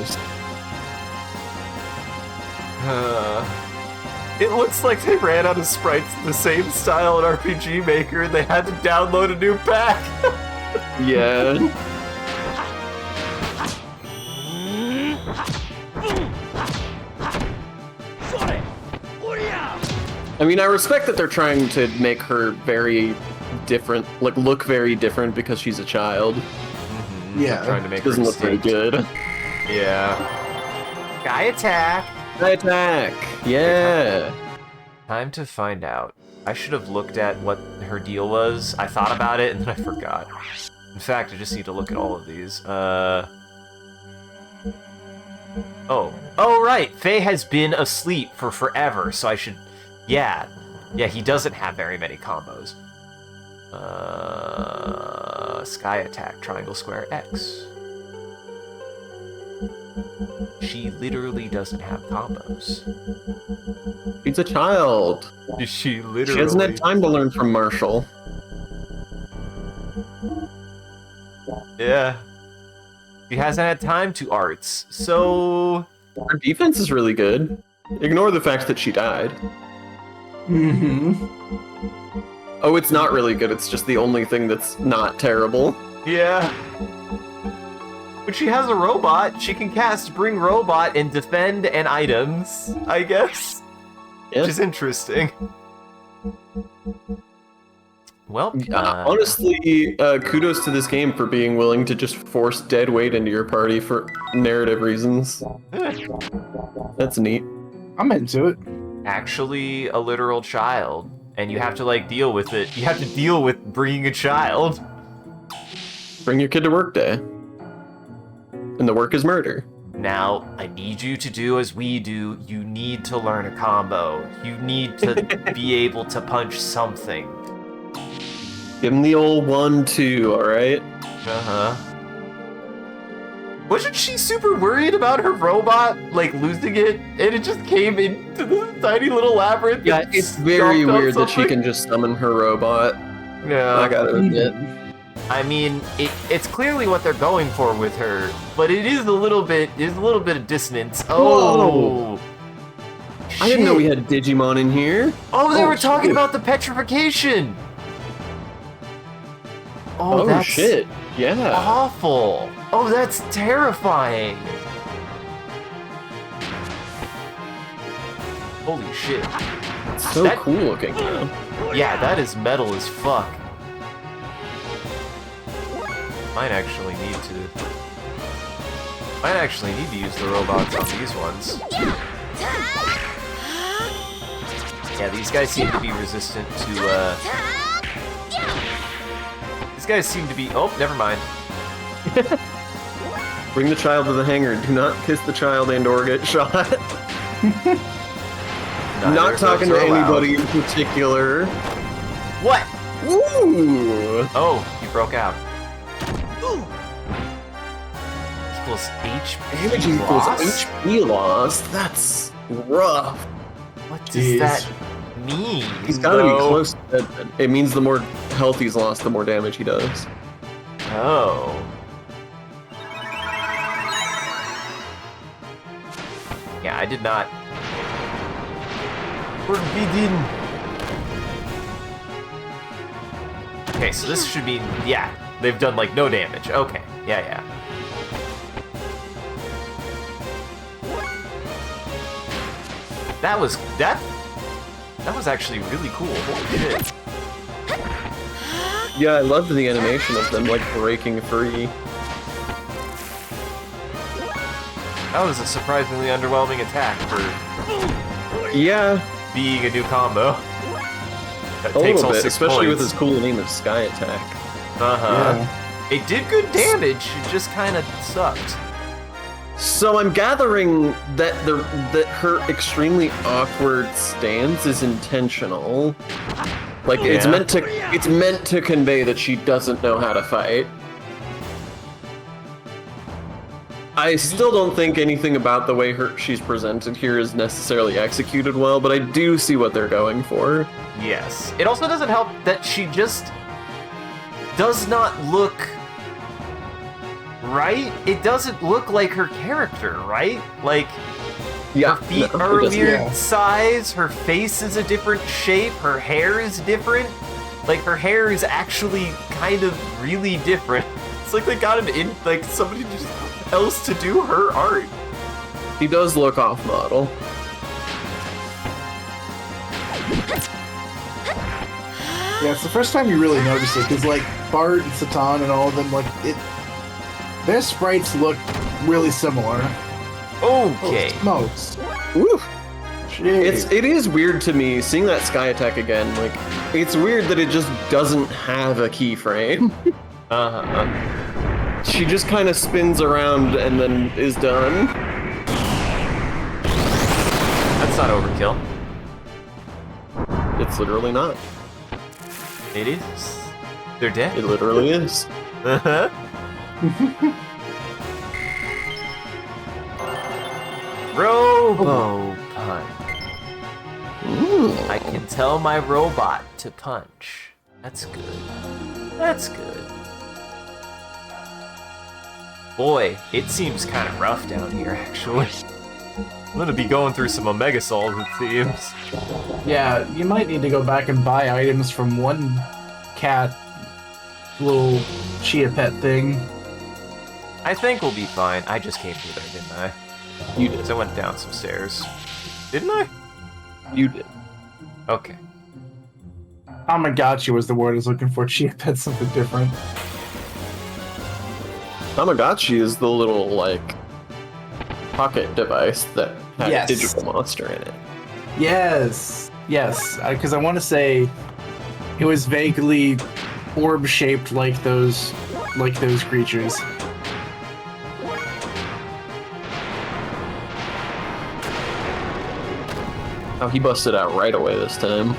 It looks like they ran out of sprites in the same style in RPG Maker and they had to download a new pack.
Yeah. I mean, I respect that they're trying to make her very different, like look very different because she's a child.
Yeah.
Trying to make
Doesn't
her
look very
distinct.
good.
Yeah. Guy attack.
Attack! Yeah.
Time to find out. I should have looked at what her deal was. I thought about it and then I forgot. In fact, I just need to look at all of these. Oh. Oh, right! Faye has been asleep for forever, so I should... Yeah. Yeah, he doesn't have very many combos. Sky attack, triangle, square, X. She literally doesn't have combos.
She's a child.
She literally.
She hasn't had time to learn from Marshall.
Yeah. She hasn't had time to arts, so.
Her defense is really good. Ignore the fact that she died.
Mm-hmm.
Oh, it's not really good. It's just the only thing that's not terrible.
Yeah. But she has a robot. She can cast Bring Robot and defend and items, I guess.
Yeah.
Which is interesting. Well,
honestly, kudos to this game for being willing to just force dead weight into your party for narrative reasons. That's neat.
I'm into it.
actually a literal child, and you have to like deal with it. You have to deal with bringing a child.
Bring your kid to work day. And the work is murder.
Now, I need you to do as we do. You need to learn a combo. You need to be able to punch something.
Give him the old 1-2, alright?
Uh-huh. Wasn't she super worried about her robot, like, losing it? And it just came into this tiny little labyrinth?
Yeah,
and
it's very
stomped on
weird that she
something?
can just summon her robot.
Yeah.
I gotta admit.
I mean, it's clearly what they're going for with her, but it is a little bit, there's a little bit of dissonance. Oh!
I didn't know
Shit.
we had Digimon in here.
Oh, they
Oh,
were talking
shit.
about the petrification! Oh, that's
shit. Yeah.
awful. Oh, that's terrifying. Holy shit.
It's so
that-
cool looking though.
Yeah, that is metal as fuck. Might actually need to use the robots on these ones. Yeah, these guys seem to be resistant to, These guys seem to be... Oh, never mind.
Bring the child to the hangar. Do not kiss the child and or get shot.
Neither
Not
of
talking
those
to
are allowed.
anybody in particular.
What?
Ooh.
Oh, he broke out. Equals HP
Damage equals
loss?
HP loss. That's rough.
What does
Jeez.
that mean?
He's gotta
though?
be close. It means the more health he's lost, the more damage he does.
Oh. Yeah, I did not. Forbidden. Okay, so this should be, yeah, they've done like no damage. Okay, yeah. That was actually really cool. Holy shit.
Yeah, I loved the animation of them like breaking free.
That was a surprisingly underwhelming attack for
Yeah,
being a new combo. That
a
takes
little
all
bit,
6
especially with
points.
his cool name of Sky Attack.
Uh-huh. It did good damage, it just kind of sucked.
So I'm gathering that that her extremely awkward stance is intentional. Like it's
Yeah.
meant to convey that she doesn't know how to fight. I still don't think anything about the way she's presented here is necessarily executed well, but I do see what they're going for.
Yes. It also doesn't help that she just does not look right. It doesn't look like her character, right? Like,
Yeah,
her feet
no,
are
it
a
doesn't.
weird
Yeah.
size, her face is a different shape, her hair is different. Like, her hair is actually kind of really different. It's like they got like somebody just else to do her art.
He does look off model.
Yeah, it's the first time you really notice it, because like Bart and Satan and all of them, like their sprites look really similar.
Okay.
Oh, smokes.
Woo!
Jeez.
It is weird to me seeing that Sky Attack again. Like, it's weird that it just doesn't have a keyframe.
Uh-huh.
She just kind of spins around and then is done.
That's not overkill.
It's literally not.
It is. They're dead.
It literally is.
Uh-huh. Robo punch.
Ooh.
I can tell my robot to punch. That's good. That's good. Boy, it seems kind of rough down here, actually. I'm gonna be going through some Omega Souls, it seems.
Yeah, you might need to go back and buy items from one cat little Chia pet thing.
I think we'll be fine. I just came through there, didn't I?
You did.
So I went down some stairs. Didn't I?
You did.
Okay.
Tamagotchi was the word I was looking for. Chia pet's something different.
Tamagotchi is the little, like, pocket device that had
Yes.
a digital monster in it.
Yes, because I want to say it was vaguely orb-shaped like those creatures.
Oh, he busted out right away this time.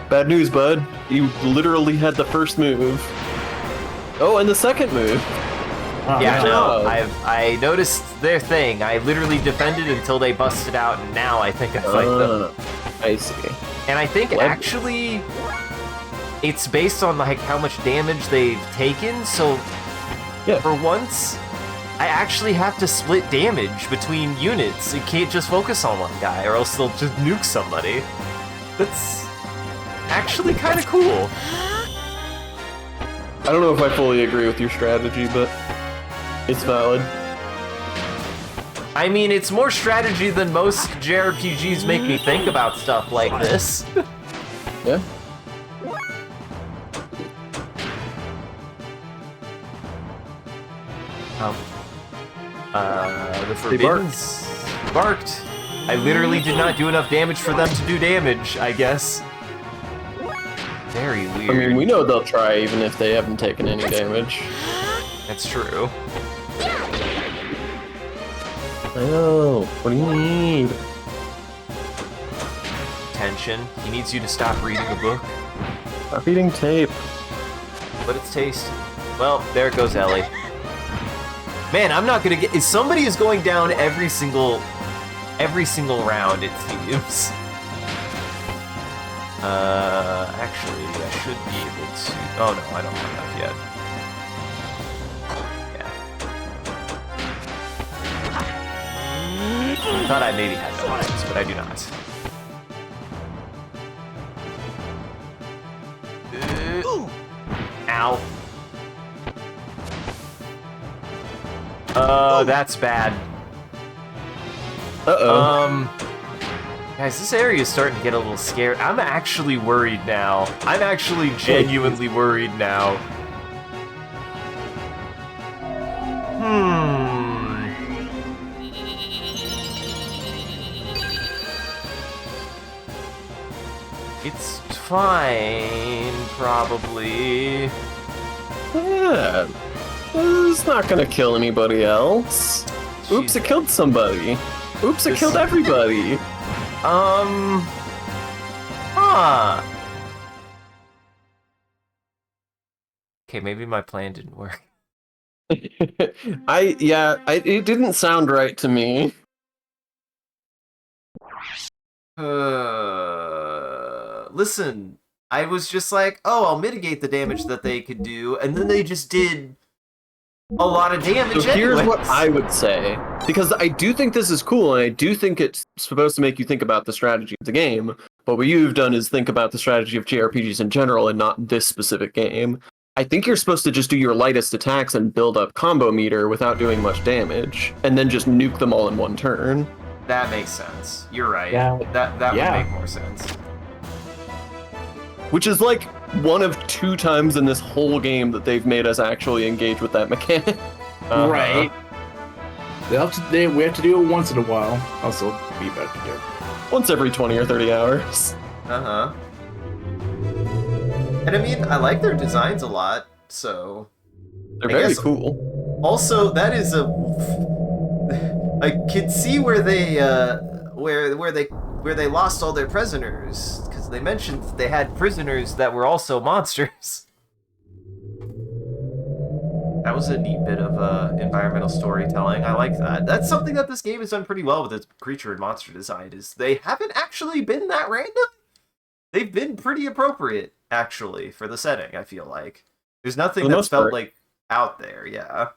Bad news, bud. You literally had the first move. Oh, and the second move.
Oh,
Yeah,
man.
no, I noticed their thing. I literally defended until they busted out, and now I think I fight them.
I see.
And I think actually it's based on like how much damage they've taken, so
Yeah.
for once I actually have to split damage between units. It can't just focus on one guy or else they'll just nuke somebody. That's actually kind of cool.
I don't know if I fully agree with your strategy, but it's valid.
I mean, it's more strategy than most JRPGs make me think about stuff like this.
Yeah.
The Forbiddens barked. I literally did not do enough damage for them to do damage, I guess. Very weird.
I mean, we know they'll try even if they haven't taken any damage.
That's true.
Oh, what do you need?
Tension. He needs you to stop reading a book.
Stop eating tape.
But it's tasty. Well, there goes Ellie. Man, I'm not gonna get. Somebody is going down every single round. It seems. Actually, I should be able to. Oh no, I don't have enough yet. Yeah. I thought I maybe had no items, but I do not. Ow. That's bad.
Uh-oh.
Guys, this area is starting to get a little scared. I'm actually worried now. I'm actually genuinely worried now. It's fine, probably.
Yeah. It's not gonna kill anybody else. Oops, it killed somebody. Oops, it killed everybody.
Huh. Okay, maybe my plan didn't work.
It didn't sound right to me.
Listen, I was just like, oh, I'll mitigate the damage that they could do, and then they just did a lot of damage.
So here's
anyways.
what I would say, because I do think this is cool, and I do think it's supposed to make you think about the strategy of the game, but what you've done is think about the strategy of JRPGs in general and not this specific game. I think you're supposed to just do your lightest attacks and build up combo meter without doing much damage, and then just nuke them all in one turn.
That makes sense. You're right.
Yeah.
That
Yeah.
would make more sense.
Which is like one of 2 times in this whole game that they've made us actually engage with that mechanic.
Right. We have to do it once in a while. Also, be back again.
Once every 20 or 30 hours.
Uh-huh. And I mean, I like their designs a lot, so...
They're
I
very
guess-
cool.
Also, that is a... I could see where they, where they lost all their prisoners, because
They mentioned they had prisoners that were also monsters. That was a neat bit of environmental storytelling. I like that. That's something that this game has done pretty well with its creature and monster design, is they haven't actually been that random. They've been pretty appropriate, actually, for the setting, I feel like. There's nothing that's felt, like, out there, yeah.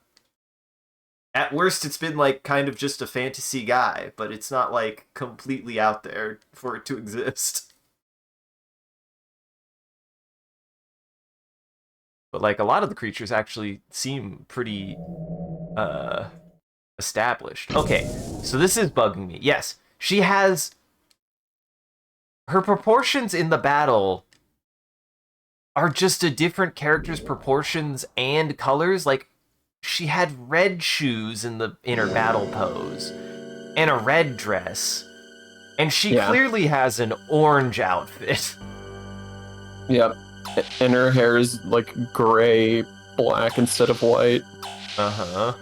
At worst, it's been, like, kind of just a fantasy guy, but it's not, like, completely out there for it to exist. But, like, a lot of the creatures actually seem pretty, established. Okay, so this is bugging me. Yes, she has... Her proportions in the battle are just a different character's proportions and colors. Like, she had red shoes in her battle pose, and a red dress, and she clearly has an orange outfit.
Yep. And her hair is like gray, black instead of white.
Uh-huh.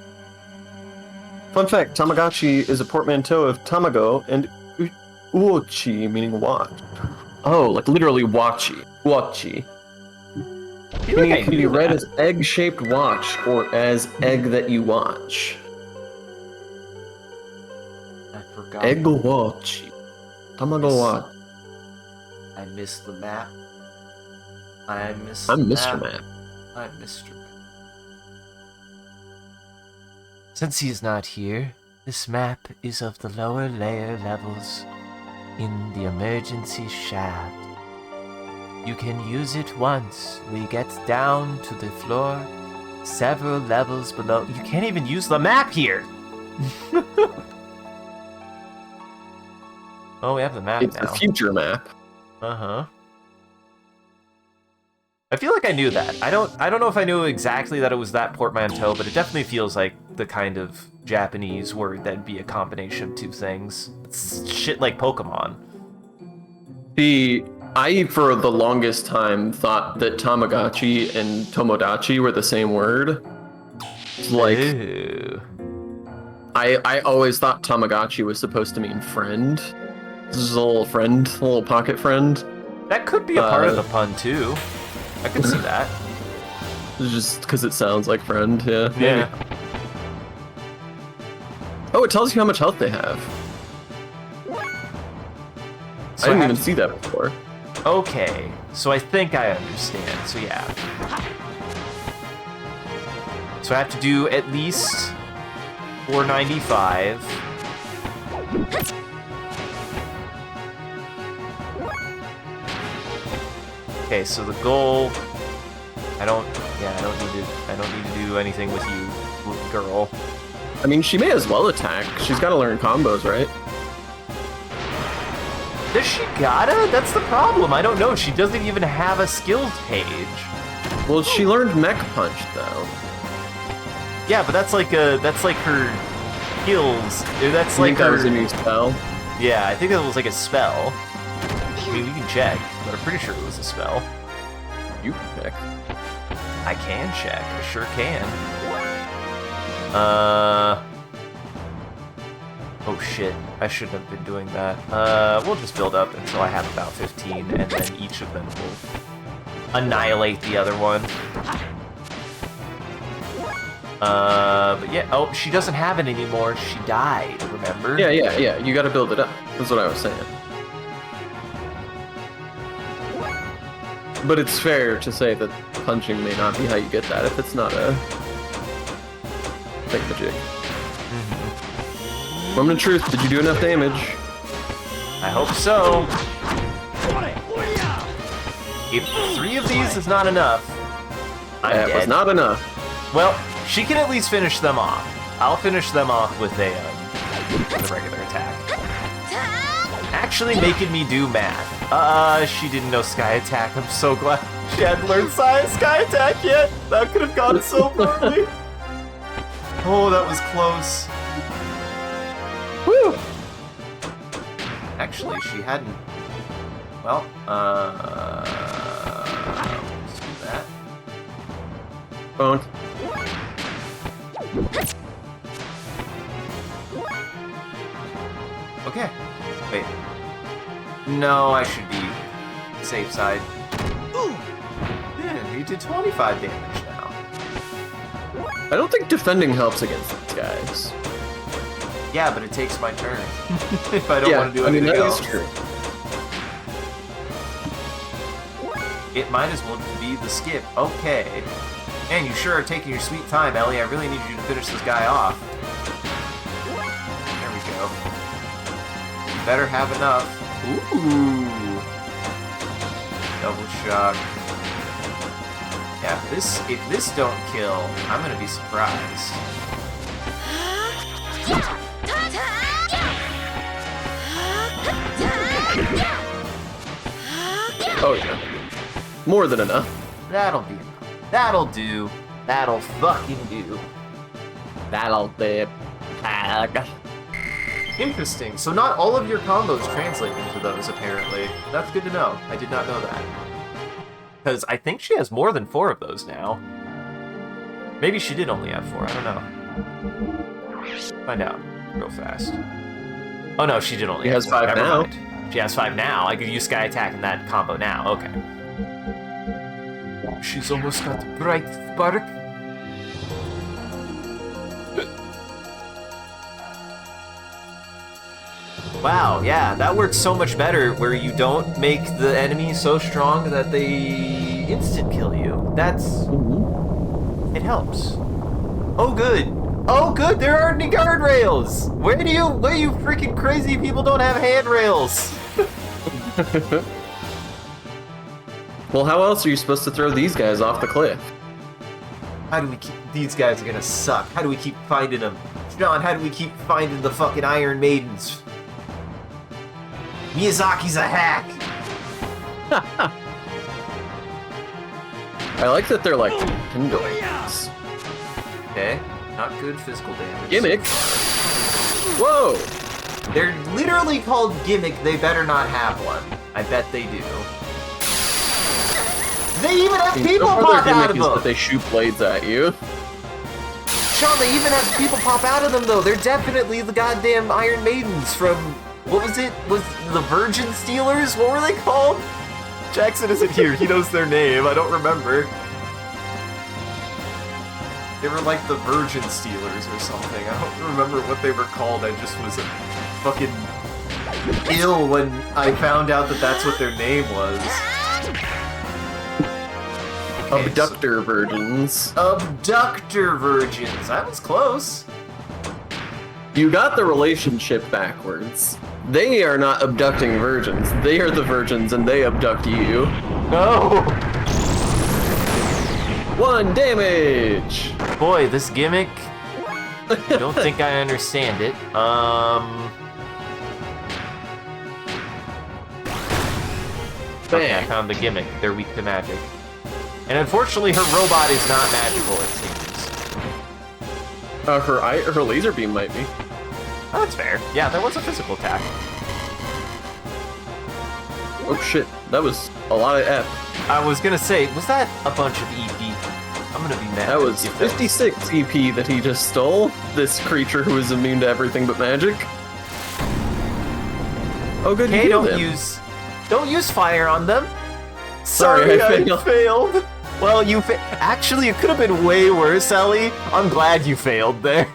Fun fact, Tamagotchi is a portmanteau of Tamago and Uochi, meaning watch. Oh, like literally Wachi. Wachi. Meaning it can be read as egg-shaped watch or as egg that you watch.
I forgot.
Egg Wachi. Tamago watch.
I missed the map. I'm
Mr. Map.
I'm Mr. Map. Since he's not here, this map is of the lower layer levels in the emergency shaft. You can use it once we get down to the floor several levels below. You can't even use the map here! Oh, we have the map
It's
now.
the future map.
Uh-huh. I feel like I knew that. I don't know if I knew exactly that it was that portmanteau, but it definitely feels like the kind of Japanese word that'd be a combination of two things. It's shit like Pokemon.
I, for the longest time, thought that Tamagotchi and Tomodachi were the same word. Like,
Ew.
I always thought Tamagotchi was supposed to mean friend. This is a little friend, a little pocket friend.
That could be a part of the pun, too. I could see that.
Just because it sounds like friend, yeah. Maybe.
Yeah.
Oh, it tells you how much health they have.
So
I didn't even see that before.
Okay, so I think I understand. So yeah. So I have to do at least 495. Okay, so the goal. I don't need to do anything with you, girl.
I mean, she may as well attack. She's got to learn combos, right?
Does she gotta? That's the problem. I don't know. She doesn't even have a skills page.
Well, she learned Mech Punch though.
Yeah, but that's like her skills. That's like
that
her.
was a new spell.
Yeah, I think that was like a spell. I mean, we can check, but I'm pretty sure it was a spell.
You can check.
I can check. I sure can. Oh shit, I shouldn't have been doing that. We'll just build up until I have about 15, and then each of them will annihilate the other one. But yeah, oh, she doesn't have it anymore. She died, remember?
Yeah, you gotta build it up. That's what I was saying. But it's fair to say that punching may not be how you get that if it's not a thingamajig. Moment of truth, did you do enough damage?
I hope so. If 3 of these is not enough, I'm
That
dead.
was not enough.
Well, she can at least finish them off. I'll finish them off with a regular attack. Actually making me do math. She didn't know Sky Attack. I'm so glad she hadn't learned Sky Attack yet. That could have gone so poorly. Oh, that was close.
Woo!
Actually, she hadn't. Well, let's do that.
Bonk.
Okay. Wait. No, I should be
safe side. Yeah, he did 25 damage now.
I don't think defending helps against these guys.
Yeah, but it takes my turn. If I don't want to do anything
that
else.
is true.
It might as well be the skip. Okay. Man, you sure are taking your sweet time, Ellie. I really need you to finish this guy off. There we go. You better have enough. Ooh. Double shock. Yeah, if this don't kill, I'm gonna be surprised.
Oh yeah. More than enough.
That'll be enough. That'll do. That'll fucking do.
That'll be.
Interesting. So not all of your combos translate into those, apparently. That's good to know. I did not know that. Because I think she has more than 4 of those now. Maybe she did only have 4. I don't know. Find out real fast. Oh no, she did only have 4.
She has 5
Never
now.
mind. She has 5 now. I could use Sky Attack in that combo now. Okay. She's almost got bright spark. Wow, yeah, that works so much better where you don't make the enemy so strong that they instant kill you. That's... It helps. Oh, good. Oh, good, there aren't any guardrails! Where you freaking crazy people don't have handrails?
Well, how else are you supposed to throw these guys off the cliff?
How do we keep... These guys are gonna suck. How do we keep finding them? John, how do we keep finding the fucking Iron Maidens? Miyazaki's a hack!
I like that they're like pendulums.
Okay, not good physical damage.
Gimmick. Whoa!
They're literally called Gimmick, they better not have one. I bet they do. They even have people
So far,
pop
their
out
gimmick
of
is that
them!
they shoot blades at you.
Sean, they even have people pop out of them though. They're definitely the goddamn Iron Maidens from... What was it? Was the Virgin Stealers? What were they called? Jackson isn't here. He knows their name. I don't remember. They were like the Virgin Stealers or something. I don't remember what they were called. I just was fucking ill when I found out that that's what their name was. Okay,
Abductor virgins.
Abductor Virgins. I was close.
You got the relationship backwards. They are not abducting virgins. They are the virgins and they abduct you.
No!
1 damage!
Boy, this gimmick. I don't think I understand it. Okay, I found the gimmick. They're weak to magic. And unfortunately, her robot is not magical, it seems.
Her laser beam might be.
Oh, that's fair. Yeah, there was a physical attack.
Oh shit, that was a lot of F.
I was gonna say, was that a bunch of EP? I'm gonna be mad.
That was
if
56 EP that he just stole. This creature who is immune to everything but magic. Oh good,
Okay,
you
don't
healed him.
use fire on them.
Sorry, I
failed. Well, actually, it could have been way worse, Ellie. I'm glad you failed there.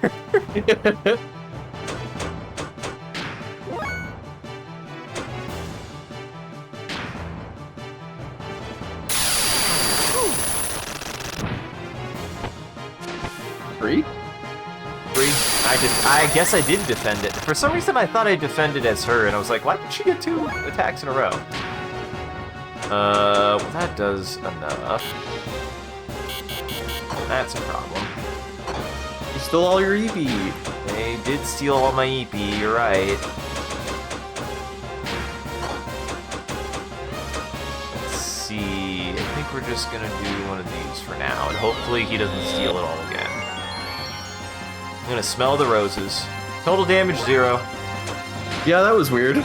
Three?
I guess I did defend it. For some reason, I thought I defended as her, and I was like, why did she get 2 attacks in a row? Well, that does enough. That's a problem.
You stole all your EP.
They did steal all my EP, you're right. Let's see. I think we're just gonna do one of these for now, and hopefully he doesn't steal it all again. I'm gonna smell the roses. Total damage 0.
Yeah, that was weird.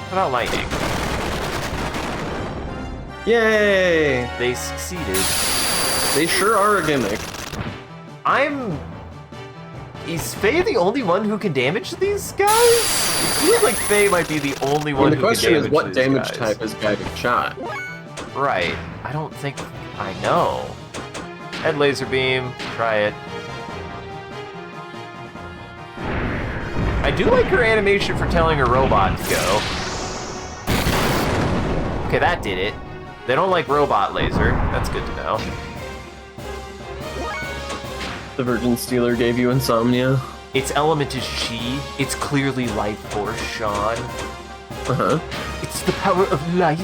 What about lightning?
Yay!
They succeeded.
They sure are a gimmick.
I'm is Faye the only one who can damage these guys? It feels like Faye might be the only one
the
who can
question
damage
is, what
these
damage
guys.
type is guiding shot?
Right. I don't think I know. Head laser beam. Try it. I do like her animation for telling her robot to go. Okay, that did it. They don't like robot laser. That's good to know.
The Virgin Stealer gave you insomnia.
Its element is chi. It's clearly life force, Sean.
Uh-huh.
It's the power of light.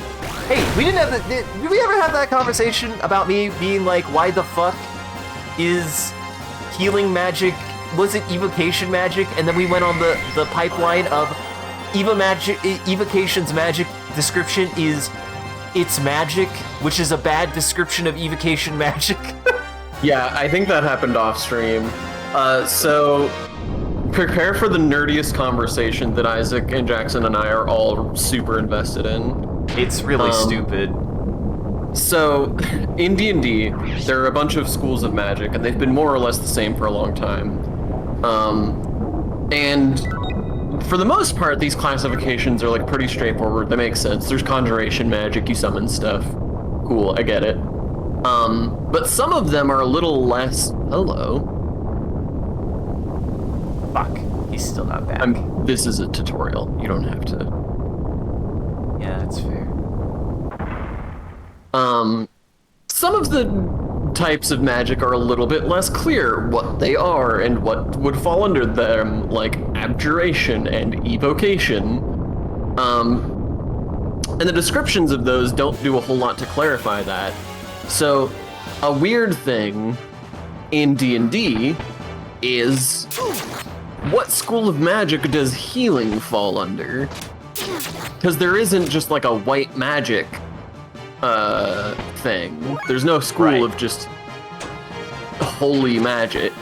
Hey, we didn't have did we ever have that conversation about me being like, why the fuck is healing magic, was it evocation magic? And then we went on the pipeline of evocation's magic description is it's magic, which is a bad description of evocation magic.
Yeah, I think that happened off stream. So prepare for the nerdiest conversation that Isaac and Jackson and I are all super invested in.
It's really stupid.
So, in D&D, there are a bunch of schools of magic, and they've been more or less the same for a long time. And for the most part, these classifications are like pretty straightforward. They make sense. There's conjuration magic, you summon stuff. Cool, I get it. But some of them are a little less. Hello.
Fuck, he's still not back.
This is a tutorial. You don't have to.
Yeah, that's fair.
Some of the types of magic are a little bit less clear what they are and what would fall under them, like abjuration and evocation. And the descriptions of those don't do a whole lot to clarify that. So, a weird thing in D&D is what school of magic does healing fall under? Because there isn't just like a white magic thing. There's no school of just holy magic.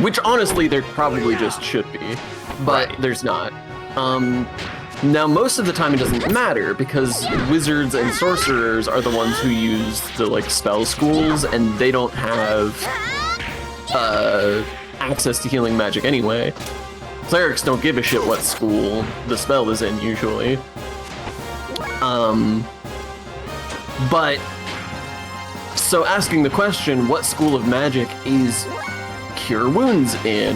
Which honestly there probably just should be. But there's not. Now most of the time it doesn't matter because wizards and sorcerers are the ones who use the like spell schools and they don't have access to healing magic anyway. Clerics don't give a shit what school the spell is in usually. But so asking the question, what school of magic is Cure Wounds in?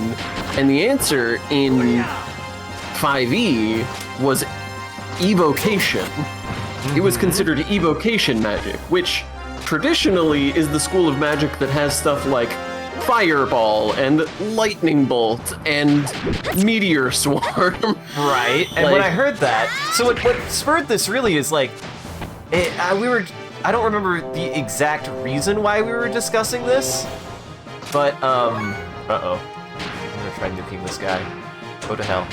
And the answer in 5e was evocation. It was considered evocation magic, which traditionally is the school of magic that has stuff like fireball and lightning bolt and meteor swarm.
Right, and when I heard that, so what spurred this really is like, I don't remember the exact reason why we were discussing this, but, uh-oh. I'm gonna try nuking this guy. Go to hell.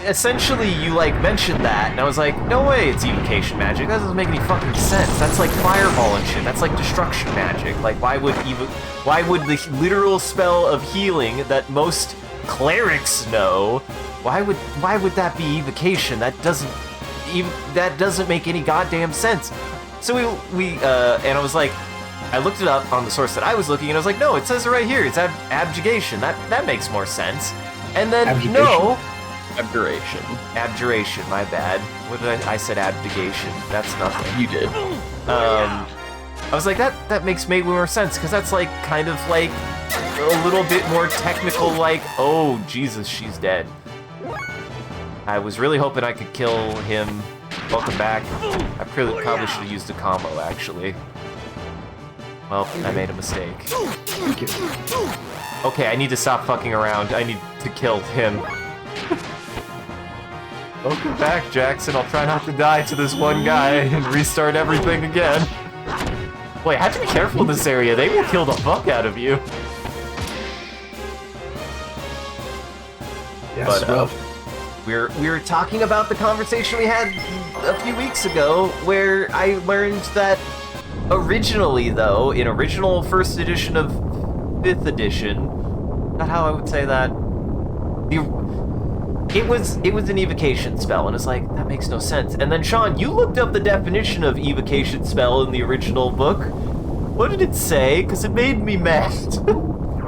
Essentially, you, like, mentioned that, and I was like, no way it's evocation magic. That doesn't make any fucking sense. That's like fireball and shit. That's like destruction magic. Like, why would the literal spell of healing that most clerics know, why would that be evocation? That doesn't make any goddamn sense. So and I was like, I looked it up on the source that I was looking, and I was like, no, it says it right here. It's abjuration. That makes more sense. And then no. Abjuration, my bad. What did I said abdication. That's nothing.
You did.
I was like, that makes way more sense, because that's like kind of like a little bit more technical, like, oh Jesus, she's dead. I was really hoping I could kill him. Welcome back. I probably should have used a combo, actually. Well, I made a mistake. Okay, I need to stop fucking around. I need to kill him. Welcome back, Jackson. I'll try not to die to this one guy and restart everything again. Wait, have to be careful in this area. They will kill the fuck out of you.
Yes,
but, we were talking about the conversation we had a few weeks ago, where I learned that originally, though, in original first edition of 5th edition, not how I would say that, it was an evocation spell, and it's like, that makes no sense. And then, Sean, you looked up the definition of evocation spell in the original book,
What did it say? Because it made me mad.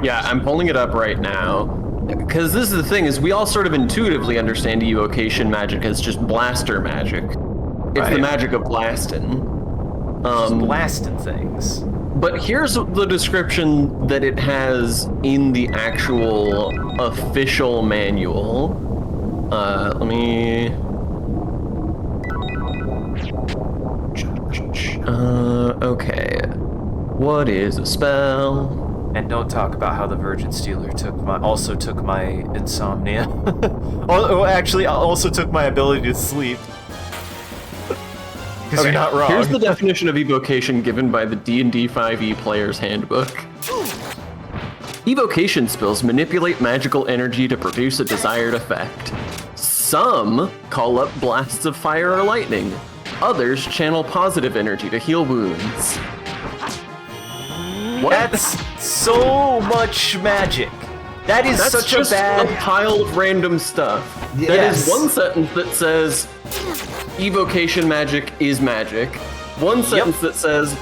Yeah, I'm pulling it up right now. Because this is the thing, is we all sort of intuitively understand evocation magic as just blaster magic. It's the magic of blasting.
Just blasting things.
But here's the description that it has in the actual official manual. Let me... okay. What is a spell?
And don't talk about how the Virgin Stealer also took my insomnia. Oh, actually, also took my ability to sleep. Because you're not wrong.
Here's the definition of evocation given by the D&D 5e Player's Handbook. Evocation spells manipulate magical energy to produce a desired effect. Some call up blasts of fire or lightning. Others channel positive energy to heal wounds. What?
That's so much magic. That's such
just
a bad...
pile of random stuff.
Yes.
That is one sentence that says evocation magic is magic. One sentence that says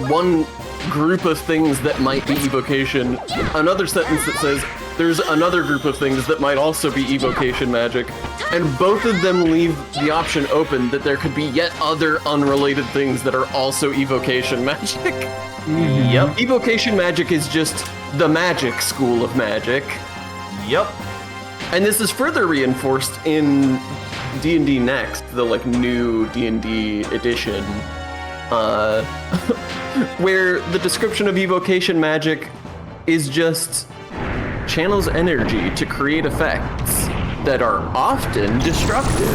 one group of things that might be evocation. Another sentence that says there's another group of things that might also be evocation magic. And both of them leave the option open that there could be yet other unrelated things that are also evocation magic.
Yep.
Evocation magic is just the magic school of magic.
Yep.
And this is further reinforced in D&D Next, the new D&D edition, where the description of evocation magic is just channels energy to create effects that are often destructive.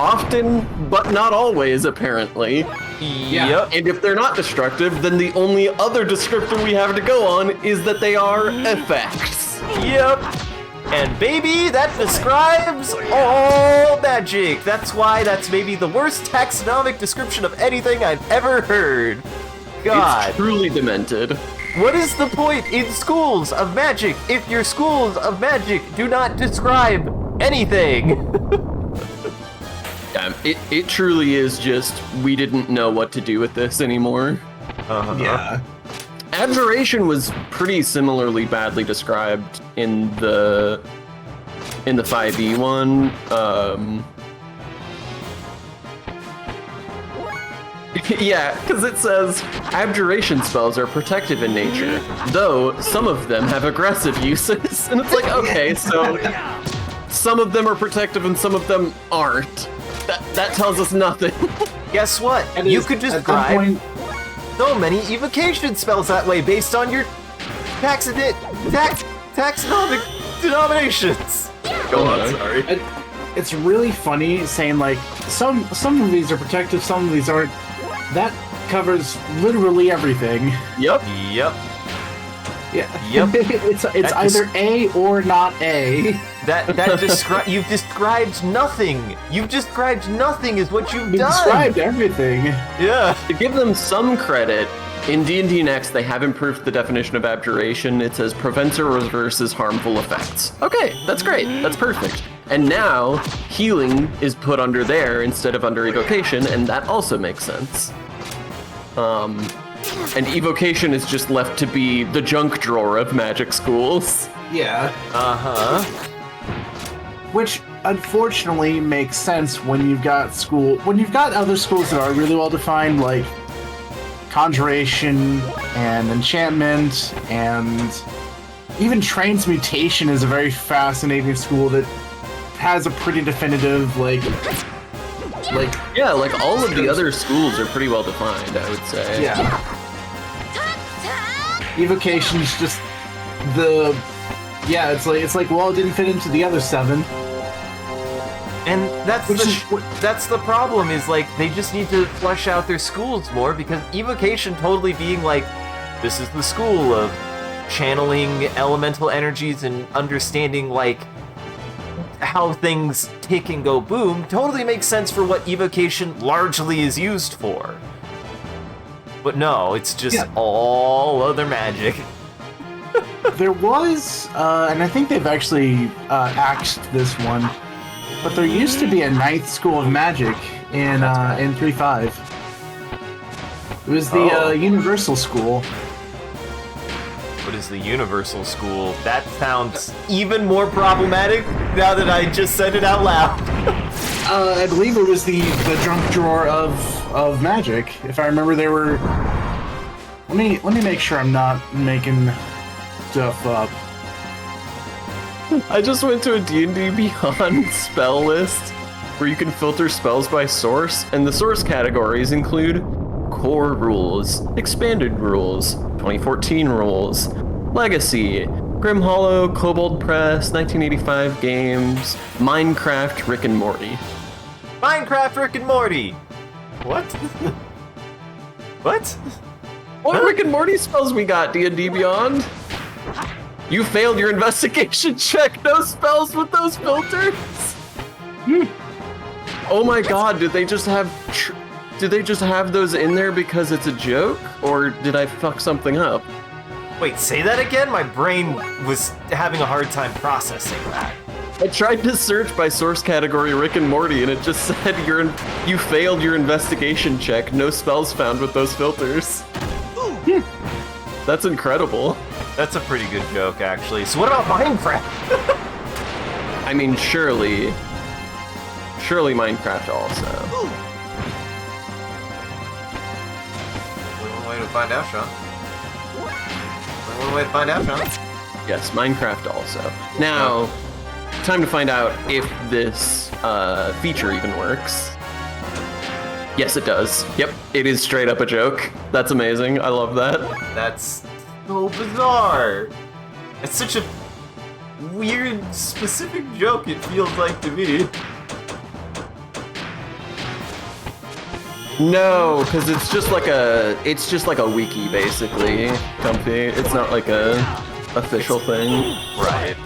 Often, but not always, apparently.
Yep.
And if they're not destructive, then the only other descriptor we have to go on is that they are effects.
Yep. And baby, that describes all magic. That's why that's maybe the worst taxonomic description of anything I've ever heard. God.
It's truly demented.
What is the point in schools of magic if your schools of magic do not describe anything?
It truly is just, we didn't know what to do with this anymore.
Yeah.
Abjuration was pretty similarly badly described in the 5e one. Yeah, because it says abjuration spells are protective in nature, though some of them have aggressive uses. And it's like, okay, so some of them are protective and some of them aren't. That tells us nothing.
Guess what? You could describe so many evocation spells that way based on your taxonomic denominations.
Go on, sorry.
It's really funny saying some of these are protective, some of these aren't. That covers literally everything.
Yep.
Yep.
Yeah.
Yep.
it's either A or not A.
You've described nothing. You've described nothing is what you've done.
Described everything.
Yeah.
To give them some credit, in D&D Next, they have improved the definition of abjuration. It says prevents or reverses harmful effects. Okay, that's great. That's perfect. And now, healing is put under there instead of under evocation, and that also makes sense. And evocation is just left to be the junk drawer of magic schools.
Yeah.
Uh-huh.
Which unfortunately makes sense when you've got other schools that are really well defined, like conjuration and enchantment, and even transmutation is a very fascinating school that has a pretty definitive
yeah, all of the other schools are pretty well defined, I would say.
Yeah. Evocation's just it's like well, it didn't fit into the other 7.
And that's the problem is they just need to flesh out their schools more, because evocation totally being this is the school of channeling elemental energies and understanding how things tick and go boom totally makes sense for what evocation largely is used for. But no, it's just all other magic.
There was, and I think they've actually axed this one, but there used to be a 9th school of magic in 3.5. It was the Universal School.
What is the Universal School? That sounds even more problematic now that I just said it out loud.
I believe it was the junk drawer of magic. If I remember, there were. Let me make sure I'm not making stuff up.
I just went to a D&D Beyond spell list where you can filter spells by source, and the source categories include core rules, expanded rules, 2014 rules, legacy, Grim Hollow, Kobold Press, 1985 games, Minecraft, Rick and Morty.
Minecraft Rick and Morty! What? What?
What Rick and Morty spells we got, D&D Beyond? You failed your investigation check. No spells with those filters. Oh my god, did they just have those in there because it's a joke? Or did I fuck something up?
Wait, say that again? My brain was having a hard time processing that.
I tried to search by source category Rick and Morty and it just said you failed your investigation check. No spells found with those filters. That's incredible.
That's a pretty good joke, actually. So what about Minecraft?
I mean, surely Minecraft also.
Only one way to find out, Sean. Only one way to find out, Sean.
Yes, Minecraft also. Now, time to find out if this feature even works. Yes, it does. Yep, it is straight up a joke. That's amazing. I love that.
That's so bizarre. It's such a weird, specific joke, it feels like to me.
No, because it's just like a wiki basically, Comfy. It's not like a official thing.
Right.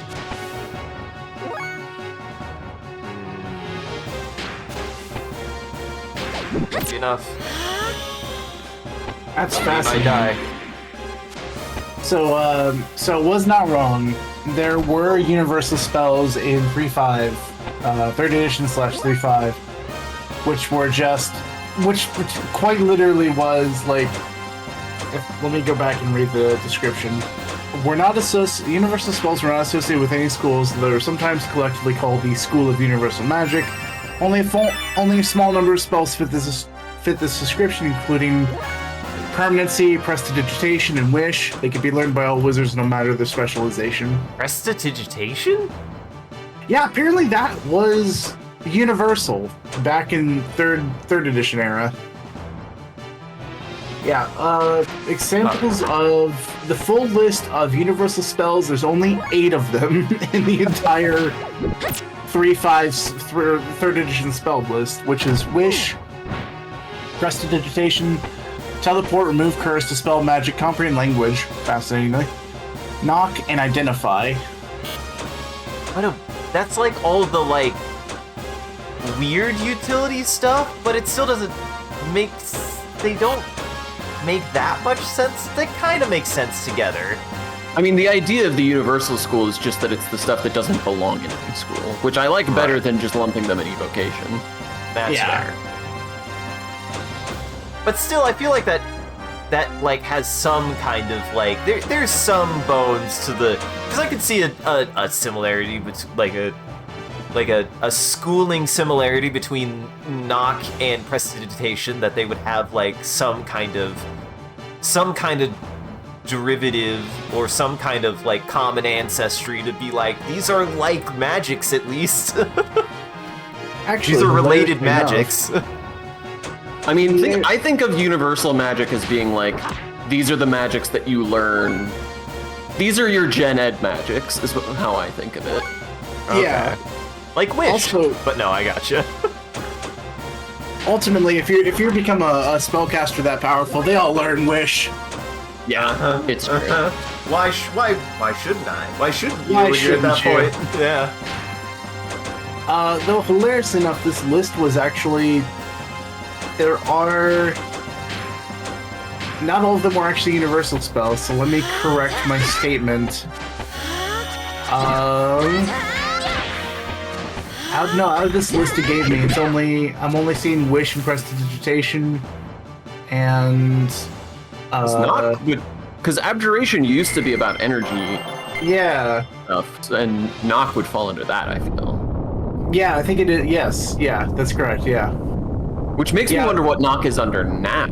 Easy enough.
That's
I
fascinating.
die.
So it was not wrong. There were universal spells in 3.5, 3rd edition /3.5, which quite literally was like. Let me go back and read the description. Universal spells were not associated with any schools. They were sometimes collectively called the School of Universal Magic. Only a small number of spells fit this description, including Permanency, Prestidigitation, and Wish. They could be learned by all wizards no matter their specialization.
Prestidigitation?
Yeah, apparently that was universal back in third edition era. Yeah, examples of the full list of universal spells, there's only 8 of them in the entire 3rd edition spell list, which is Wish, Prestidigitation, Teleport, Remove Curse, Dispel Magic, Comprehend Language, fascinatingly, Knock, and Identify.
That's like all the like weird utility stuff, but it still doesn't make. They don't make that much sense. They kind of make sense together.
I mean, the idea of the universal school is just that it's the stuff that doesn't belong in any school, which I like better than just lumping them in evocation.
That's fair. But still, I feel like that like has some kind of like there's some bones to the, because I could see a similarity between like a schooling similarity between Knock and Prestidigitation, that they would have like some kind of derivative or some kind of like common ancestry to be like, these are like magics at least.
Actually,
these are related
enough.
magics.
I mean, I think of universal magic as being like, these are the magics that you learn. These are your gen ed magics, is how I think of it.
Yeah.
Like Wish.
Also,
but no, I gotcha.
Ultimately, if you become a spellcaster that powerful, they all learn Wish.
Yeah, it's true.
Why shouldn't I? Why shouldn't you
Why
when you're at that
shouldn't
point? Yeah.
Though hilarious enough, this list was actually, there are, not all of them were actually universal spells, so let me correct my statement. Out of this list it gave me, I'm only seeing Wish and Prestidigitation and
It's not good. Because abjuration used to be about energy
yeah,
stuff, and knock would fall under that, I feel.
yeah, I think it is. Yes, yeah, that's correct. Yeah.
Which makes me
Yeah.
wonder what knock is under now.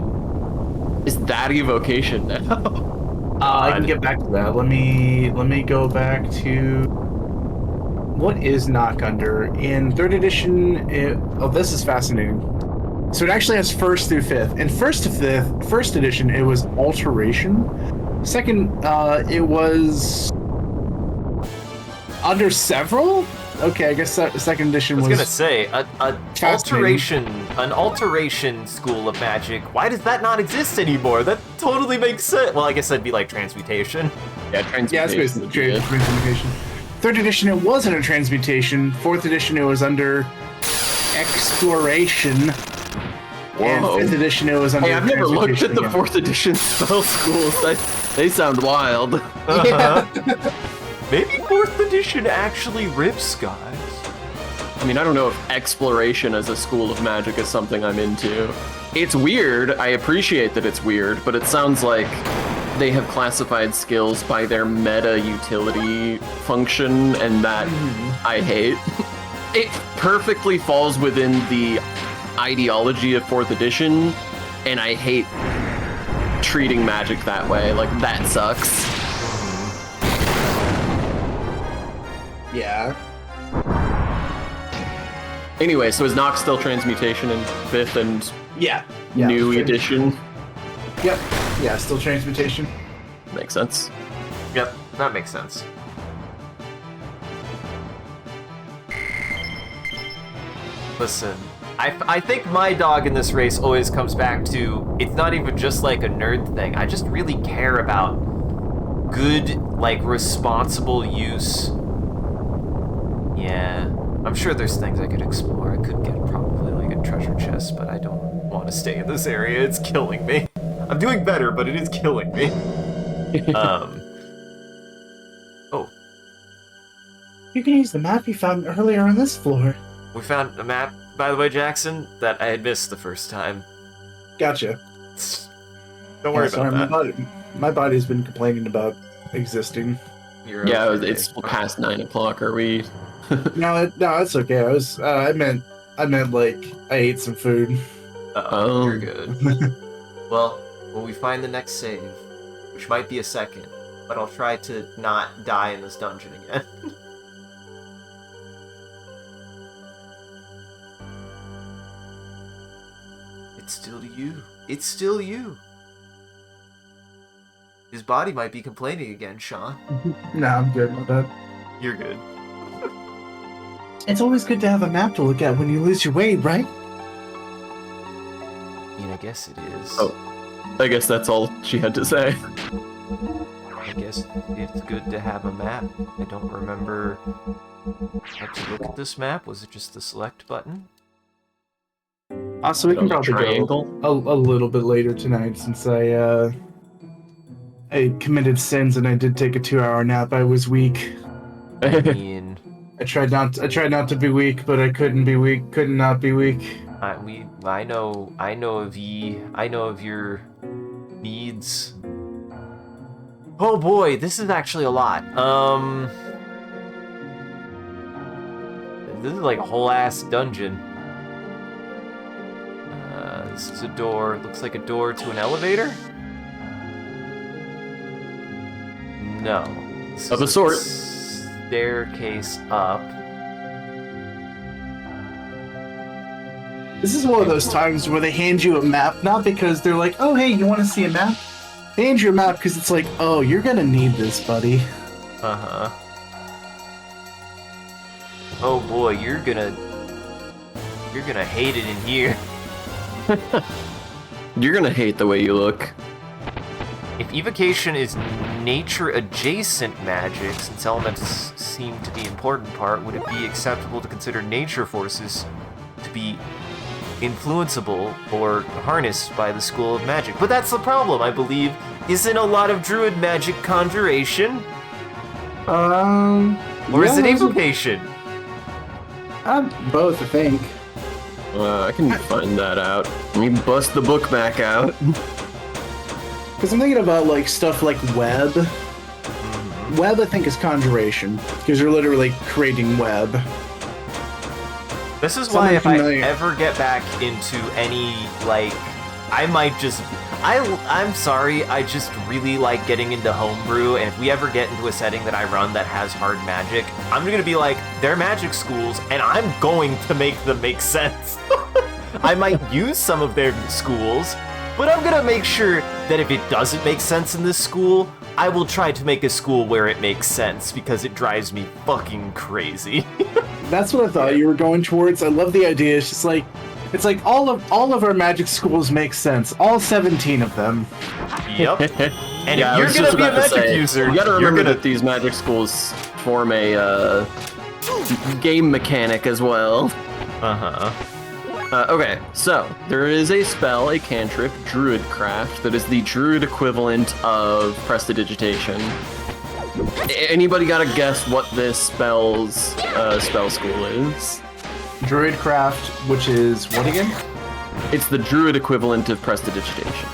Is that evocation now?
I can get back to that. Let me go back to what is knock under in third edition. This is fascinating. So it actually has first through fifth. In first edition, it was alteration. Second, it was under several. Okay, I guess second edition
I
was.
was gonna say
fascinating.
an alteration school of magic. Why does that not exist anymore? That totally makes sense. Well, I guess that'd be like transmutation.
Yeah, transmutation.
Yeah, it's basically transmutation. Third edition, it wasn't a transmutation. Fourth edition, it was under exploration. And
Whoa.
fifth edition, it was under.
Hey, I've never looked at the
transmutation
fourth edition spell schools. They sound wild.
Uh-huh. Maybe fourth edition actually rips, guys.
I mean, I don't know if exploration as a school of magic is something I'm into. It's weird. I appreciate that it's weird, but it sounds like they have classified skills by their meta utility function, and that I hate. It perfectly falls within the ideology of 4th edition, and I hate treating magic that way. Like, that sucks.
Yeah.
Anyway, so is Nox still transmutation in 5th and
Yeah.
new edition?
Yep. Yeah, still transmutation.
Makes sense.
Yep, that makes sense. Listen, I think my dog in this race always comes back to, it's not even just like a nerd thing. I just really care about good, like, responsible use. Yeah, I'm sure there's things I could explore. I could get probably like a treasure chest, but I don't want to stay in this area. It's killing me. I'm doing better, but it is killing me. Oh,
You can use the map you found earlier on this floor.
we found a map, by the way, Jackson, that I had missed the first time.
Gotcha.
Don't worry
Sorry,
about that.
my body's been complaining about existing.
You're
Yeah,
okay.
it's past 9 o'clock. Are we?
No, it's okay. I was, I meant like I ate some food.
Uh-oh, you're good. Well, when we find the next save, which might be a second, but I'll try to not die in this dungeon again. It's still you. It's still you. His body might be complaining again, Sean.
No, I'm good with that.
You're good.
It's always good to have a map to look at when you lose your weight, right?
I mean, I guess it is.
Oh. I guess that's all she had to say.
I guess it's good to have a map. I don't remember how to look at this map. Was it just the select button?
Also, we can
That was a
probably
triangle?
go a little bit later tonight since I committed sins and I did take a 2-hour nap. I was weak.
I mean,
I tried not to be weak, but I couldn't be weak. Could not be weak.
I know of your needs. Oh boy, this is actually a lot. This is like a whole ass dungeon. This is a door. Looks like a door to an elevator. No. This
Of
is
a sort.
Staircase up.
This is one of those times where they hand you a map, not because they're like, oh, hey, you want to see a map? They hand you a map because it's like, oh, you're gonna need this, buddy.
Uh-huh. Oh boy, you're gonna hate it in here.
You're gonna hate the way you look.
If evocation is nature-adjacent magic, since elements seem to be an important part, would it be acceptable to consider nature forces to be influenceable or harnessed by the school of magic? But that's the problem, I believe. Isn't a lot of druid magic conjuration? Or is it evocation?
Both, I think.
I can find that out. Let me bust the book back out.
Because I'm thinking about like stuff like web. Web, I think, is conjuration because you're literally creating web.
This is
Something
why if I
familiar.
ever get back into any, like, I might just... I'm sorry, I just really like getting into homebrew, and if we ever get into a setting that I run that has hard magic, I'm gonna be like, they're magic schools, and I'm going to make them make sense. I might use some of their schools, but I'm gonna make sure that if it doesn't make sense in this school, I will try to make a school where it makes sense, because it drives me fucking crazy.
That's what I thought you were going towards. I love the idea. It's like all of our magic schools make sense. All 17 of them.
Yep. And
Yeah, I
if
was
you're
just
gonna be a
about to
magic
say,
user,
you gotta
you're
remember
gonna...
that these magic schools form a game mechanic as well. Okay, so there is a spell, a cantrip, Druidcraft, that is the druid equivalent of Prestidigitation. Anybody got to guess what this spell's spell school is?
Druidcraft, which is what again?
It's the druid equivalent of Prestidigitation.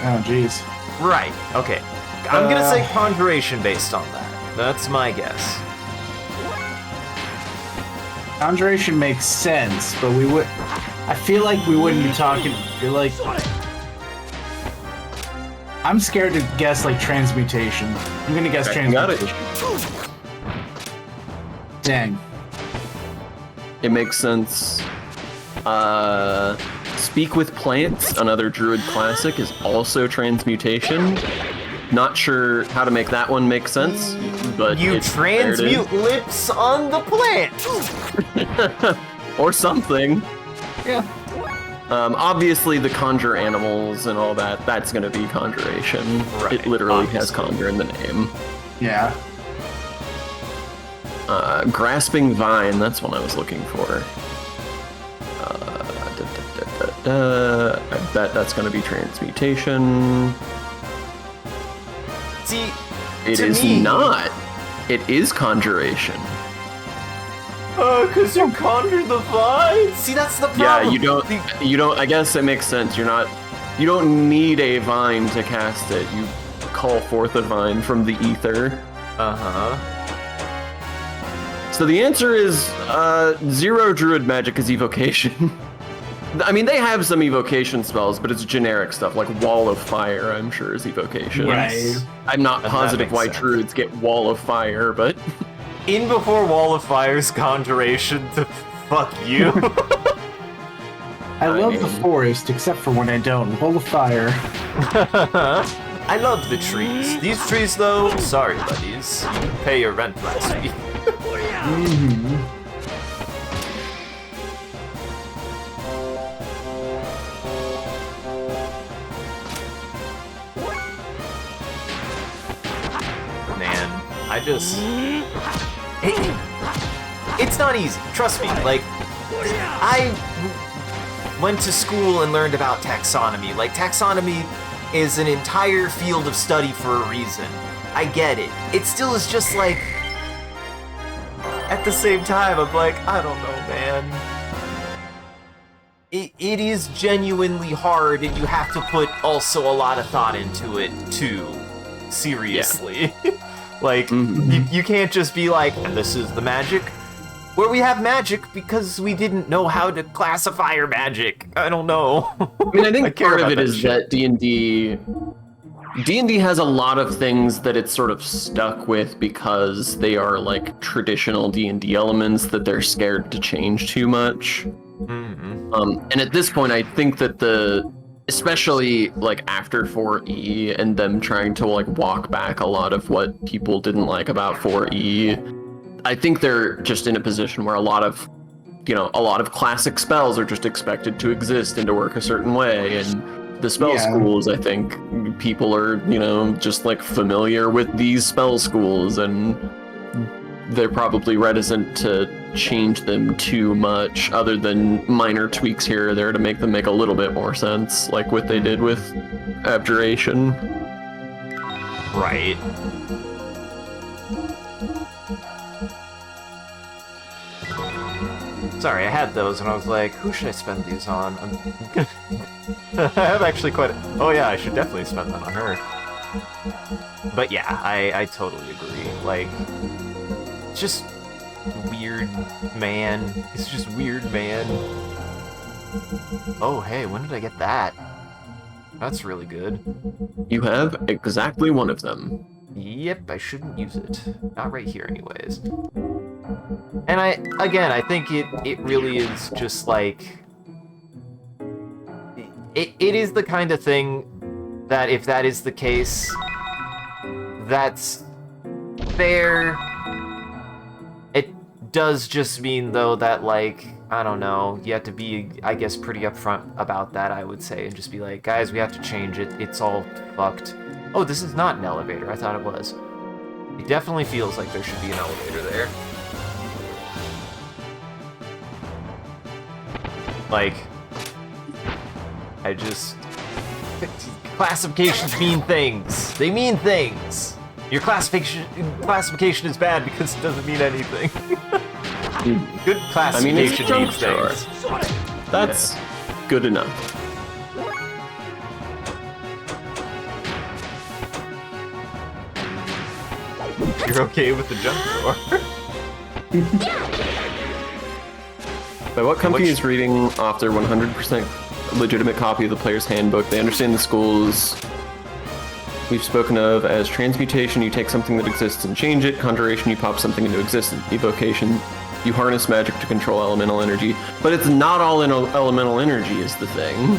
Oh, jeez.
Right, okay. I'm gonna say conjuration based on that. That's my guess.
Conjuration makes sense, but I feel like we wouldn't be talking. You're like, I'm scared to guess like transmutation. I'm gonna guess
Okay, got it.
transmutation. Dang.
It makes sense. Speak with Plants, another druid classic, is also transmutation. Not sure how to make that one make sense, but
You
there it
transmute lips on the plant!
is. Or something.
Yeah.
Obviously the conjure animals and all that, that's gonna be conjuration.
Right,
It literally has
obviously.
conjure in the name.
Yeah.
Grasping Vine, that's what I was looking for. I bet that's gonna be transmutation.
See,
It
to
is
me,
not. It is conjuration.
cause you conjured the vine? See, that's the
Yeah,
problem.
you don't, I guess it makes sense. You don't need a vine to cast it. You call forth a vine from the ether.
Uh-huh.
So the answer is, 0 druid magic is evocation. I mean, they have some evocation spells, but it's generic stuff, like Wall of Fire, I'm sure is evocation.
Right.
I'm not
That
positive
makes
why
sense.
druids get Wall of Fire, but...
In before Wall of Fire's conjuration to fuck you.
I love
mean-
the forest, except for when I don't. Wall of fire.
I love the trees. These trees, though, sorry, buddies. You didn't pay your rent last week. Man, I just... It's not easy, trust me. Like, I went to school and learned about taxonomy. Like, taxonomy is an entire field of study for a reason. I get it. It still is just like... At the same time, I'm like, I don't know, man. It is genuinely hard, and you have to put also a lot of thought into it, too. Seriously. Like, you can't just be like, this is the magic. Where we have magic because we didn't know how to classify our magic. I don't know.
I mean, I think
care
part of
about
it
that
is
shit.
that D&D has a lot of things that it's sort of stuck with because they are like traditional D&D elements that they're scared to change too much. And at this point, I think that especially like after 4E and them trying to like walk back a lot of what people didn't like about 4E, I think they're just in a position where a lot of classic spells are just expected to exist and to work a certain way. And the spell schools, I think people are, just like familiar with these spell schools and they're probably reticent to change them too much other than minor tweaks here or there to make them make a little bit more sense, like what they did with Abjuration.
Right. Sorry, I had those, and I was like, who should I spend these on? I have actually quite oh yeah, I should definitely spend that on her. But yeah, I totally agree. Like, it's just weird, man. It's just weird, man. Oh, hey, when did I get that? That's really good.
You have exactly one of them.
Yep, I shouldn't use it. Not right here, anyways. And I think it really is just like... It is the kind of thing that if that is the case, that's fair. It does just mean, though, that, like, I don't know, you have to be, I guess, pretty upfront about that, I would say, and just be like, guys, we have to change it. It's all fucked. Oh, this is not an elevator. I thought it was. It definitely feels like there should be an elevator there. Like, I just... Classifications mean things. They mean things. Your classification is bad because it doesn't mean anything. Good classification means things.
That's good enough.
You're okay with the jump door.
By what company is reading off their 100% legitimate copy of the player's handbook? They understand the schools we've spoken of as transmutation. You take something that exists and change it. Conjuration, you pop something into existence. Evocation, you harness magic to control elemental energy. But it's not all in elemental energy is the thing.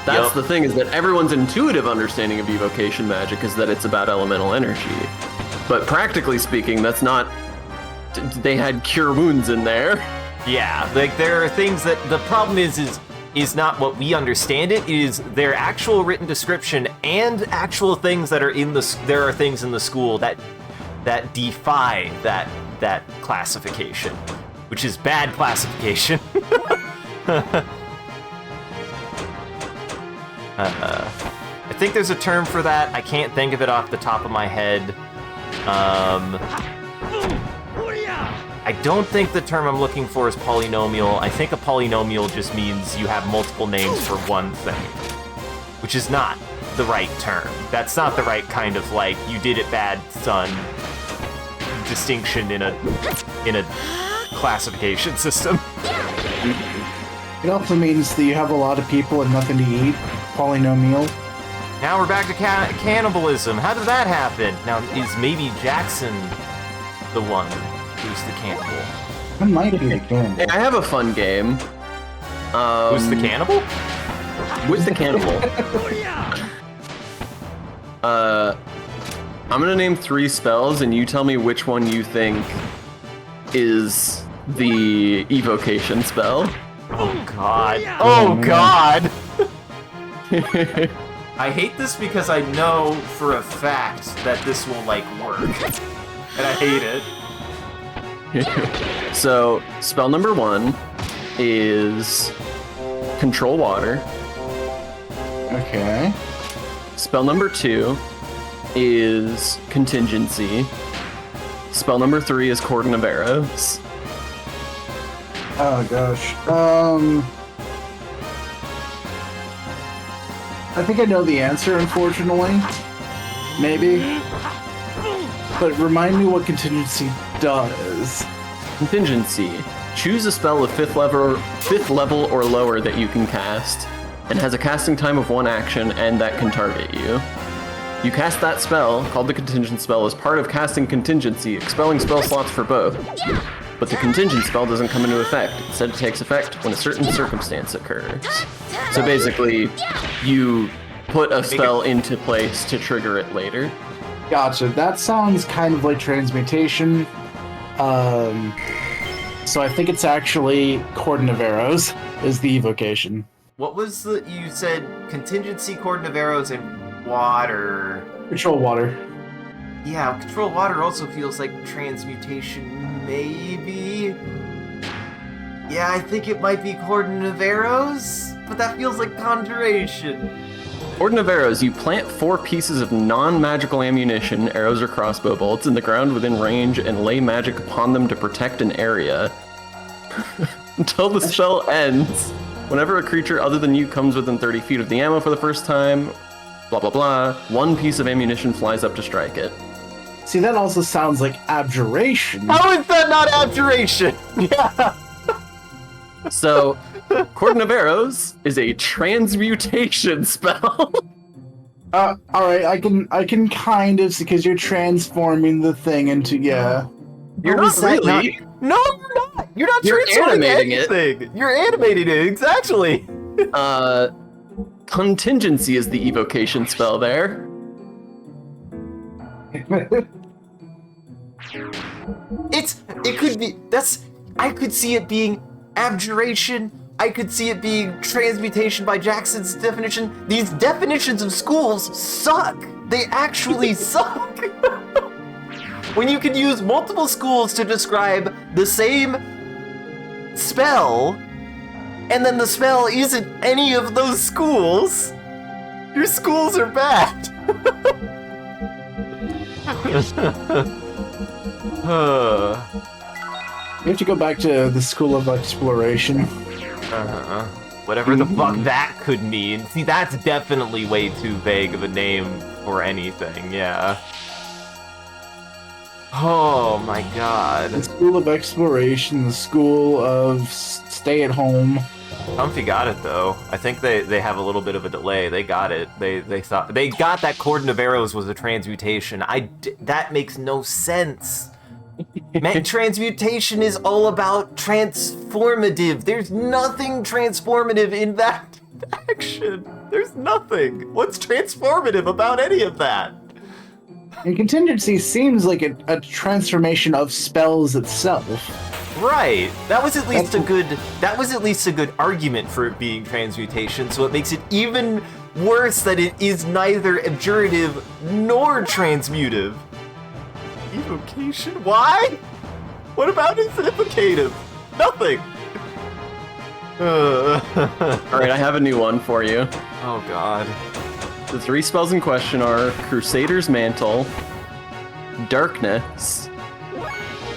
That's the thing, is that everyone's intuitive understanding of evocation magic is that it's about elemental energy. But practically speaking, that's not... They had cure wounds in there.
Yeah, like there are things that the problem is not what we understand it. It is their actual written description and actual things that are in the. There are things in the school that defy that classification, which is bad classification. I think there's a term for that. I can't think of it off the top of my head. I don't think the term I'm looking for is polynomial. I think a polynomial just means you have multiple names for one thing, which is not the right term. That's not the right kind of, like, you did it bad, son, distinction in a classification system.
It also means that you have a lot of people and nothing to eat. Polynomial.
Now we're back to cannibalism. How did that happen? Now, is maybe Jackson the one who's the cannibal?
That might be the cannibal.
Hey, I have a fun game.
Who's the cannibal?
With the cannibal. I'm gonna name 3 spells, and you tell me which one you think is the evocation spell.
Oh God! Oh God! I hate this because I know for a fact that this will, like, work. And I hate it.
So, spell number 1 is Control Water.
Okay.
Spell number 2 is Contingency. Spell number 3 is Cordon of Arrows.
Oh gosh. I think I know the answer, unfortunately. Maybe. But remind me what contingency does.
Contingency. Choose a spell of 5th level or lower that you can cast, and has a casting time of 1 action, and that can target you. You cast that spell, called the contingent spell, as part of casting Contingency, expelling spell slots for both. But the contingent spell doesn't come into effect. Instead, it takes effect when a certain circumstance occurs. So basically, you put a spell into place to trigger it later.
Gotcha. That sounds kind of like transmutation. So I think it's actually Cordon of Arrows is the evocation.
What was the... You said contingency, Cordon of Arrows, and water.
Control Water.
Yeah, Control Water also feels like transmutation, maybe? Yeah, I think it might be Cordon of Arrows, but that feels like Conjuration.
Cordon of Arrows, you plant 4 pieces of non-magical ammunition, arrows or crossbow bolts, in the ground within range and lay magic upon them to protect an area. Until the spell ends, whenever a creature other than you comes within 30 feet of the ammo for the first time, blah blah blah, one piece of ammunition flies up to strike it.
See, that also sounds like abjuration.
How is that not abjuration? Yeah.
So, Cordon of Arrows is a transmutation spell.
All right, I can kind of see, because you're transforming the thing into
You're not really.
No, you're not. You're not
You're
transforming
animating it.
anything. You're animating it, exactly.
Contingency is the evocation spell there.
It could be, I could see it being abjuration. I could see it being transmutation by Jackson's definition. These definitions of schools suck. They actually suck. When you can use multiple schools to describe the same spell, and then the spell isn't any of those schools, your schools are bad.
We have to go back to the School of Exploration.
Whatever the fuck that could mean. See, that's definitely way too vague of a name for anything, yeah. Oh my god.
The School of Exploration, the School of Stay at Home.
Comfy got it though. I think they have a little bit of a delay. They got it. They thought they got that Cordon of Arrows was a transmutation. That makes no sense. Transmutation is all about transformative. There's nothing transformative in that action. There's nothing. What's transformative about any of that?
And contingency seems like a transformation of spells itself.
Right. That was at least a good argument for it being transmutation, so it makes it even worse that it is neither abjurative nor transmutive. Evocation? Why? What about it's evocative? Nothing.
Alright, I have a new one for you.
Oh god.
The 3 spells in question are Crusader's Mantle, Darkness,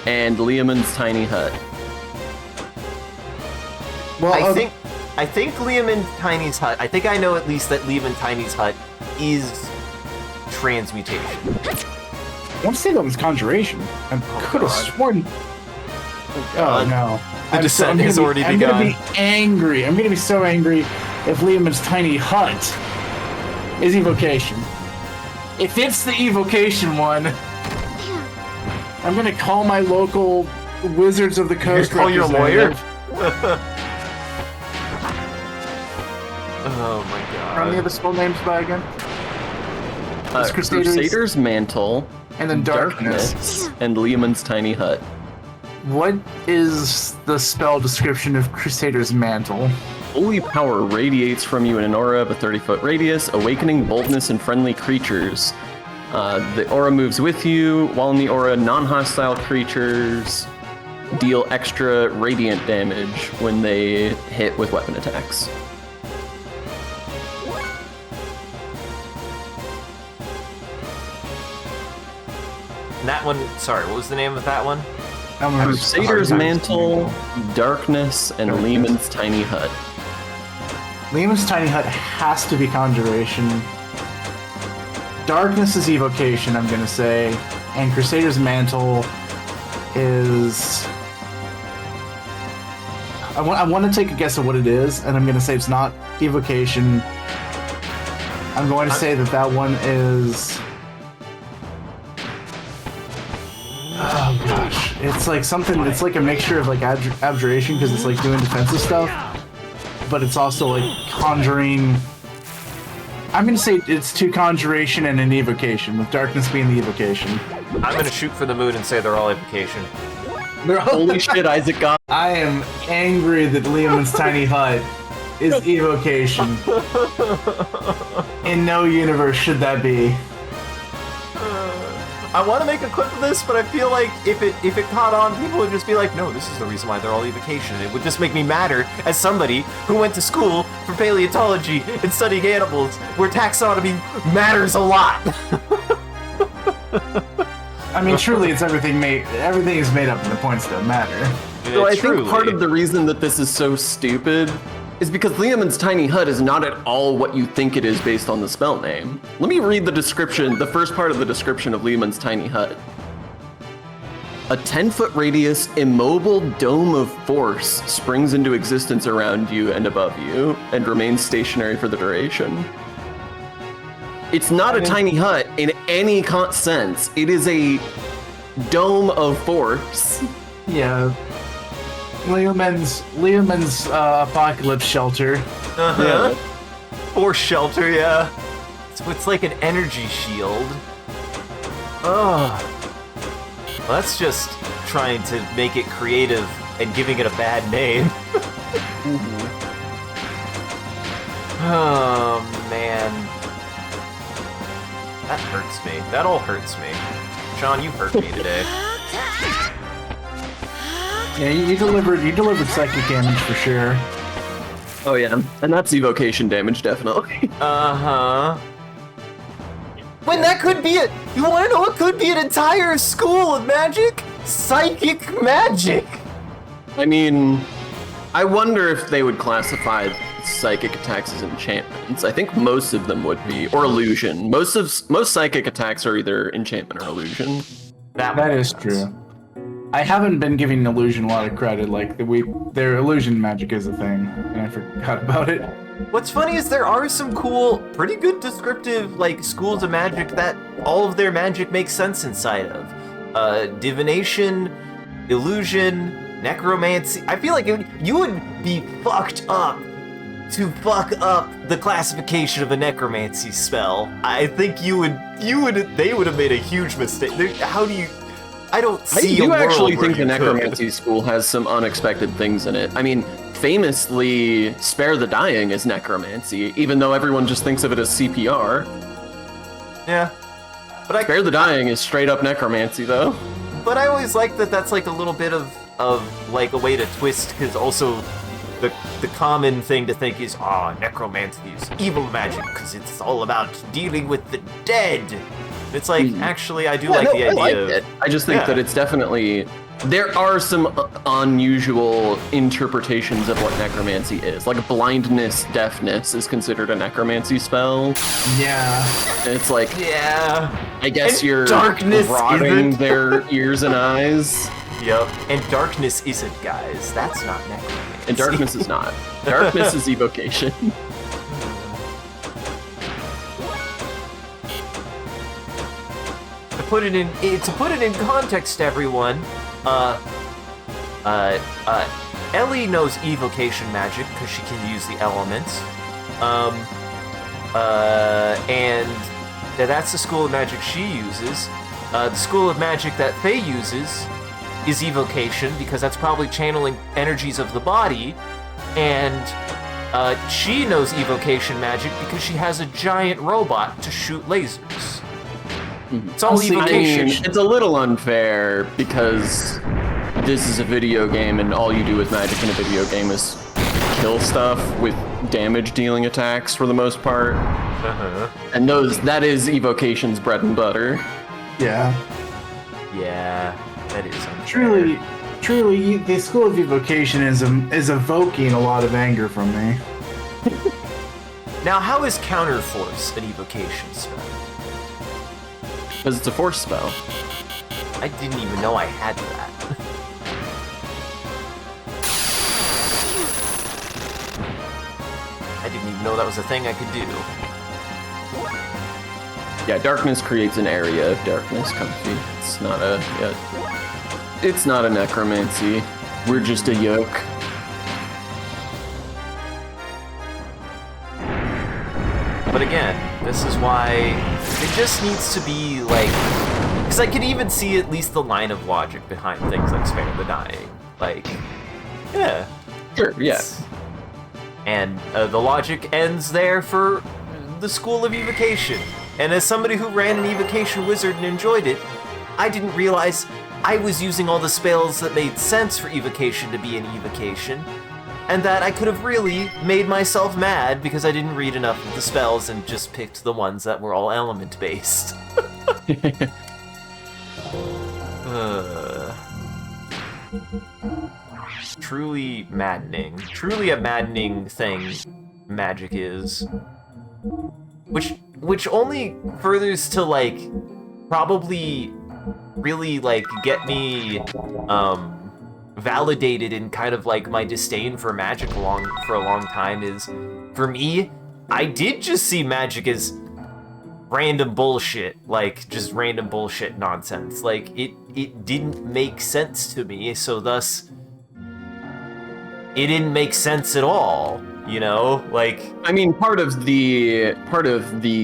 and Leomund's Tiny Hut.
Well,
I think Liam and Tiny's Hut, I think I know at least that Liam and Tiny's Hut is transmutation.
I want to say that was Conjuration. I could have sworn. Oh no.
The descent has already begun.
I'm gonna be angry. I'm gonna be so angry if Liam's Tiny Hut is evocation. If it's the evocation one, I'm gonna call my local Wizards of the Coast.
Call your lawyer? Oh my god.
Run the other spell names by again.
Crusader's Mantle,
and then Darkness.
and Leomund's Tiny Hut.
What is the spell description of Crusader's Mantle?
Holy power radiates from you in an aura of a 30-foot radius, awakening boldness in friendly creatures. The aura moves with you. While in the aura, non-hostile creatures deal extra radiant damage when they hit with weapon attacks.
That one, sorry, what was the name of that one?
Crusader's Mantle, Darkness, and Leomund's Tiny Hut.
Leomund's Tiny Hut has to be Conjuration. Darkness is Evocation, I'm gonna say. And Crusader's Mantle is... I want to take a guess at what it is, and I'm gonna say it's not Evocation. I'm going to say that one is... Oh gosh, it's like something. It's like a mixture of like abjuration because it's like doing defensive stuff, but it's also like conjuring. I'm gonna say it's 2 conjuration and an evocation, with darkness being the evocation.
I'm gonna shoot for the moon and say they're all evocation.
Holy shit, Isaac got.
I am angry that Leomund's Tiny Hut is evocation. In no universe should that be.
I want to make a clip of this, but I feel like if it caught on, people would just be like, no, this is the reason why they're all evocation. It would just make me madder as somebody who went to school for paleontology and studying animals, where taxonomy matters a lot.
I mean, truly, it's everything is made up and the points don't matter.
So I think part of the reason that this is so stupid is because Leomund's tiny hut is not at all what you think it is based on the spell name. Let me read the description, the first part of the description of Leomund's tiny hut. A 10-foot radius immobile dome of force springs into existence around you and above you and remains stationary for the duration. It's not a tiny hut in any sense. It is a dome of force.
Yeah. Leomund's apocalypse shelter.
Uh-huh. Or shelter, yeah. It's like an energy shield. Oh. Well, that's just trying to make it creative and giving it a bad name. Oh, man. That hurts me. That all hurts me. Sean, you hurt me today.
Yeah, you delivered psychic damage for sure.
Oh yeah, and that's evocation damage, definitely.
Uh-huh. When that could be it! You wanna know what could be an entire school of magic? Psychic magic!
I mean, I wonder if they would classify psychic attacks as enchantments. I think most of them would be, or illusion. Most psychic attacks are either enchantment or illusion.
That is true. I haven't been giving illusion a lot of credit. Like their illusion magic is a thing, and I forgot about it.
What's funny is there are some cool, pretty good descriptive, like, schools of magic that all of their magic makes sense inside of. Divination, illusion, necromancy. I feel like you would be fucked up to fuck up the classification of a necromancy spell. I think they would have made a huge mistake. How do you... I don't see a world
actually
where
think the
you
necromancy
could.
school has some unexpected things in it. I mean, famously, Spare the Dying is necromancy, even though everyone just thinks of it as CPR.
Yeah. But
Spare the Dying is straight up necromancy, though.
But I always like that that's like a little bit of like a way to twist, because also the common thing to think is, necromancy is evil magic, because it's all about dealing with the dead. It's like, actually, I do like the idea of...
it. I just think that it's definitely... There are some unusual interpretations of what necromancy is. Like blindness, deafness is considered a necromancy spell.
Yeah.
And it's like,
yeah,
I guess
and
you're
darkness
rotting
isn't.
their ears and eyes.
Yep. And darkness isn't, guys. That's not necromancy.
And darkness is not. Darkness is evocation.
To put it in context, everyone, Ellie knows evocation magic because she can use the elements. And that's the school of magic she uses. The school of magic that Faye uses is evocation, because that's probably channeling energies of the body. And she knows evocation magic because she has a giant robot to shoot lasers. It's all evocation.
I mean, it's a little unfair because this is a video game and all you do with magic in a video game is kill stuff with damage dealing attacks for the most part. And that is evocation's bread and butter.
Yeah.
Yeah, that is unfair.
Truly, the school of evocation is evoking a lot of anger from me.
Now, how is Counterforce an evocation spell?
Because it's a force spell.
I didn't even know I had that. I didn't even know that was a thing I could do.
Yeah, darkness creates an area of darkness, comfy. It's not it's not a necromancy. We're just a yoke.
But again, this is why it just needs to be like... Because I could even see at least the line of logic behind things like Spare the Dying. Like, yeah.
Sure, yeah.
And the logic ends there for the School of Evocation. And as somebody who ran an Evocation Wizard and enjoyed it, I didn't realize I was using all the spells that made sense for Evocation to be an Evocation, and that I could have really made myself mad because I didn't read enough of the spells and just picked the ones that were all element-based. Truly maddening. Truly a maddening thing magic is. Which only furthers to, like, probably really, like, get me, validated in kind of, like, my disdain for magic for a long time is, for me, I did just see magic as random bullshit, like, just random bullshit nonsense. Like, it didn't make sense to me, so thus, it didn't make sense at all, you know? Like...
I mean, part of the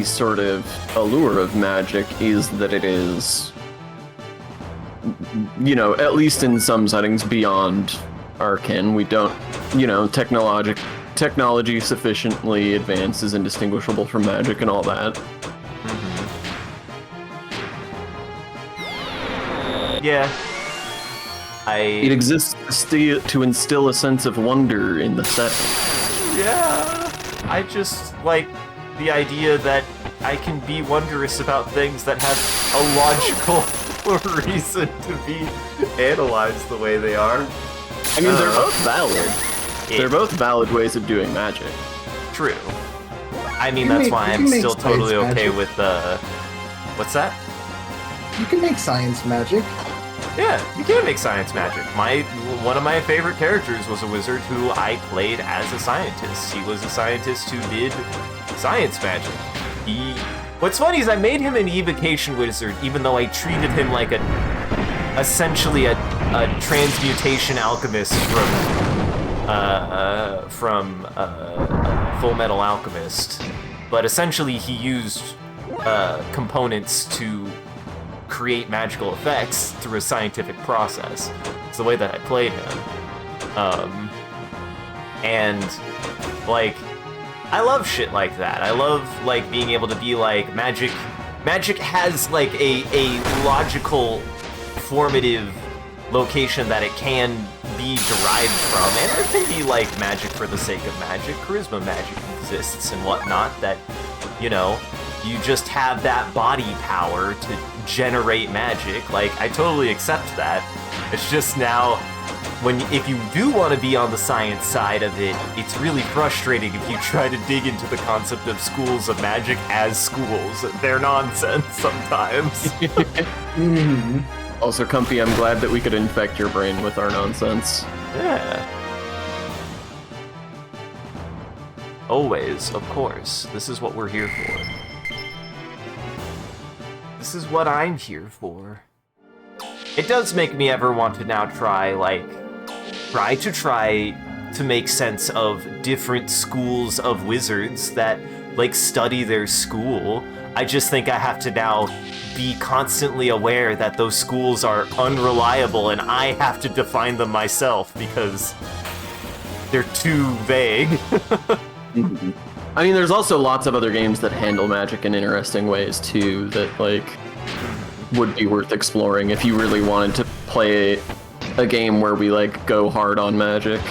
sort of allure of magic is that it is, you know, at least in some settings beyond our ken. We don't, you know, technology sufficiently advanced is indistinguishable from magic and all that.
Yeah.
It exists to instill a sense of wonder in the set.
Yeah. I just like the idea that I can be wondrous about things that have a logical reason to be analyzed the way they are.
I mean, they're both valid. They're both valid ways of doing magic.
True. I mean, that's why I'm still totally okay with what's that?
You can make science magic.
Yeah, you can make science magic. One of my favorite characters was a wizard who I played as a scientist. He was a scientist who did science magic. What's funny is I made him an evocation wizard, even though I treated him like essentially a transmutation alchemist from Full Metal Alchemist. But essentially he used components to create magical effects through a scientific process. It's the way that I played him. And, like, I love shit like that. I love, like, being able to be like, magic has, like, a logical, formative location that it can be derived from, and there can be, like, magic for the sake of magic. Charisma magic exists and whatnot that, you know, you just have that body power to generate magic. Like, I totally accept that. It's just now, if you do want to be on the science side of it, it's really frustrating if you try to dig into the concept of schools of magic as schools. They're nonsense sometimes.
Also, Comfy, I'm glad that we could infect your brain with our nonsense.
Yeah. Always, of course. This is what we're here for. This is what I'm here for. It does make me ever want to now try to make sense of different schools of wizards that, like, study their school. I just think I have to now be constantly aware that those schools are unreliable and I have to define them myself because they're too vague.
I mean, there's also lots of other games that handle magic in interesting ways, too, that, like, would be worth exploring if you really wanted to play a game where we, like, go hard on magic.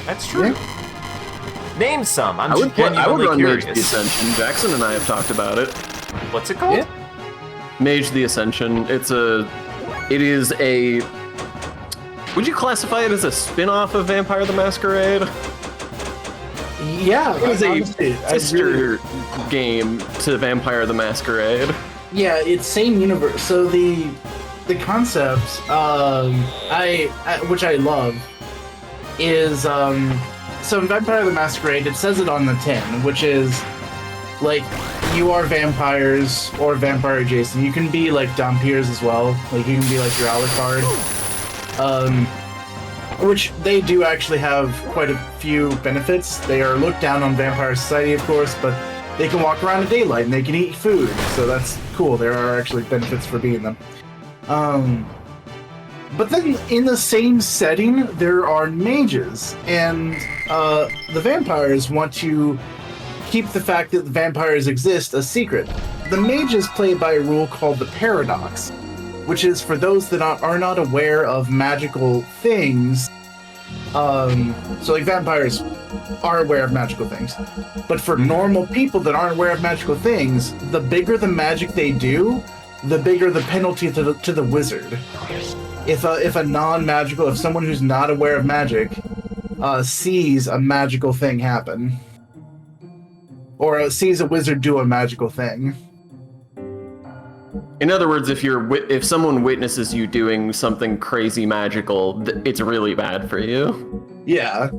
That's true. Yeah. Name some. I would
run
curious.
Mage the Ascension. Jackson and I have talked about it.
What's it called?
Yeah. Mage the Ascension. It is a... Would you classify it as a spin-off of Vampire the Masquerade?
Yeah,
it is a sister game to Vampire the Masquerade.
Yeah, it's same universe. So the concept, which I love, is so in Vampire the Masquerade, it says it on the tin, which is like you are vampires or vampire adjacent. You can be like Dompiers as well. Like you can be like your Alucard. Which they do actually have quite a few benefits. They are looked down on Vampire Society, of course, but they can walk around in daylight and they can eat food, so that's cool. There are actually benefits for being them. But then in the same setting, there are mages, and the vampires want to keep the fact that the vampires exist a secret. The mages play by a rule called the paradox, which is for those that are not aware of magical things. So like vampires are aware of magical things, but for normal people that aren't aware of magical things, the bigger the magic they do, the bigger the penalty to the wizard. if a non-magical, if someone who's not aware of magic sees a magical thing happen, or sees a wizard do a magical thing.
In other words, if someone witnesses you doing something crazy magical, it's really bad for you.
Yeah.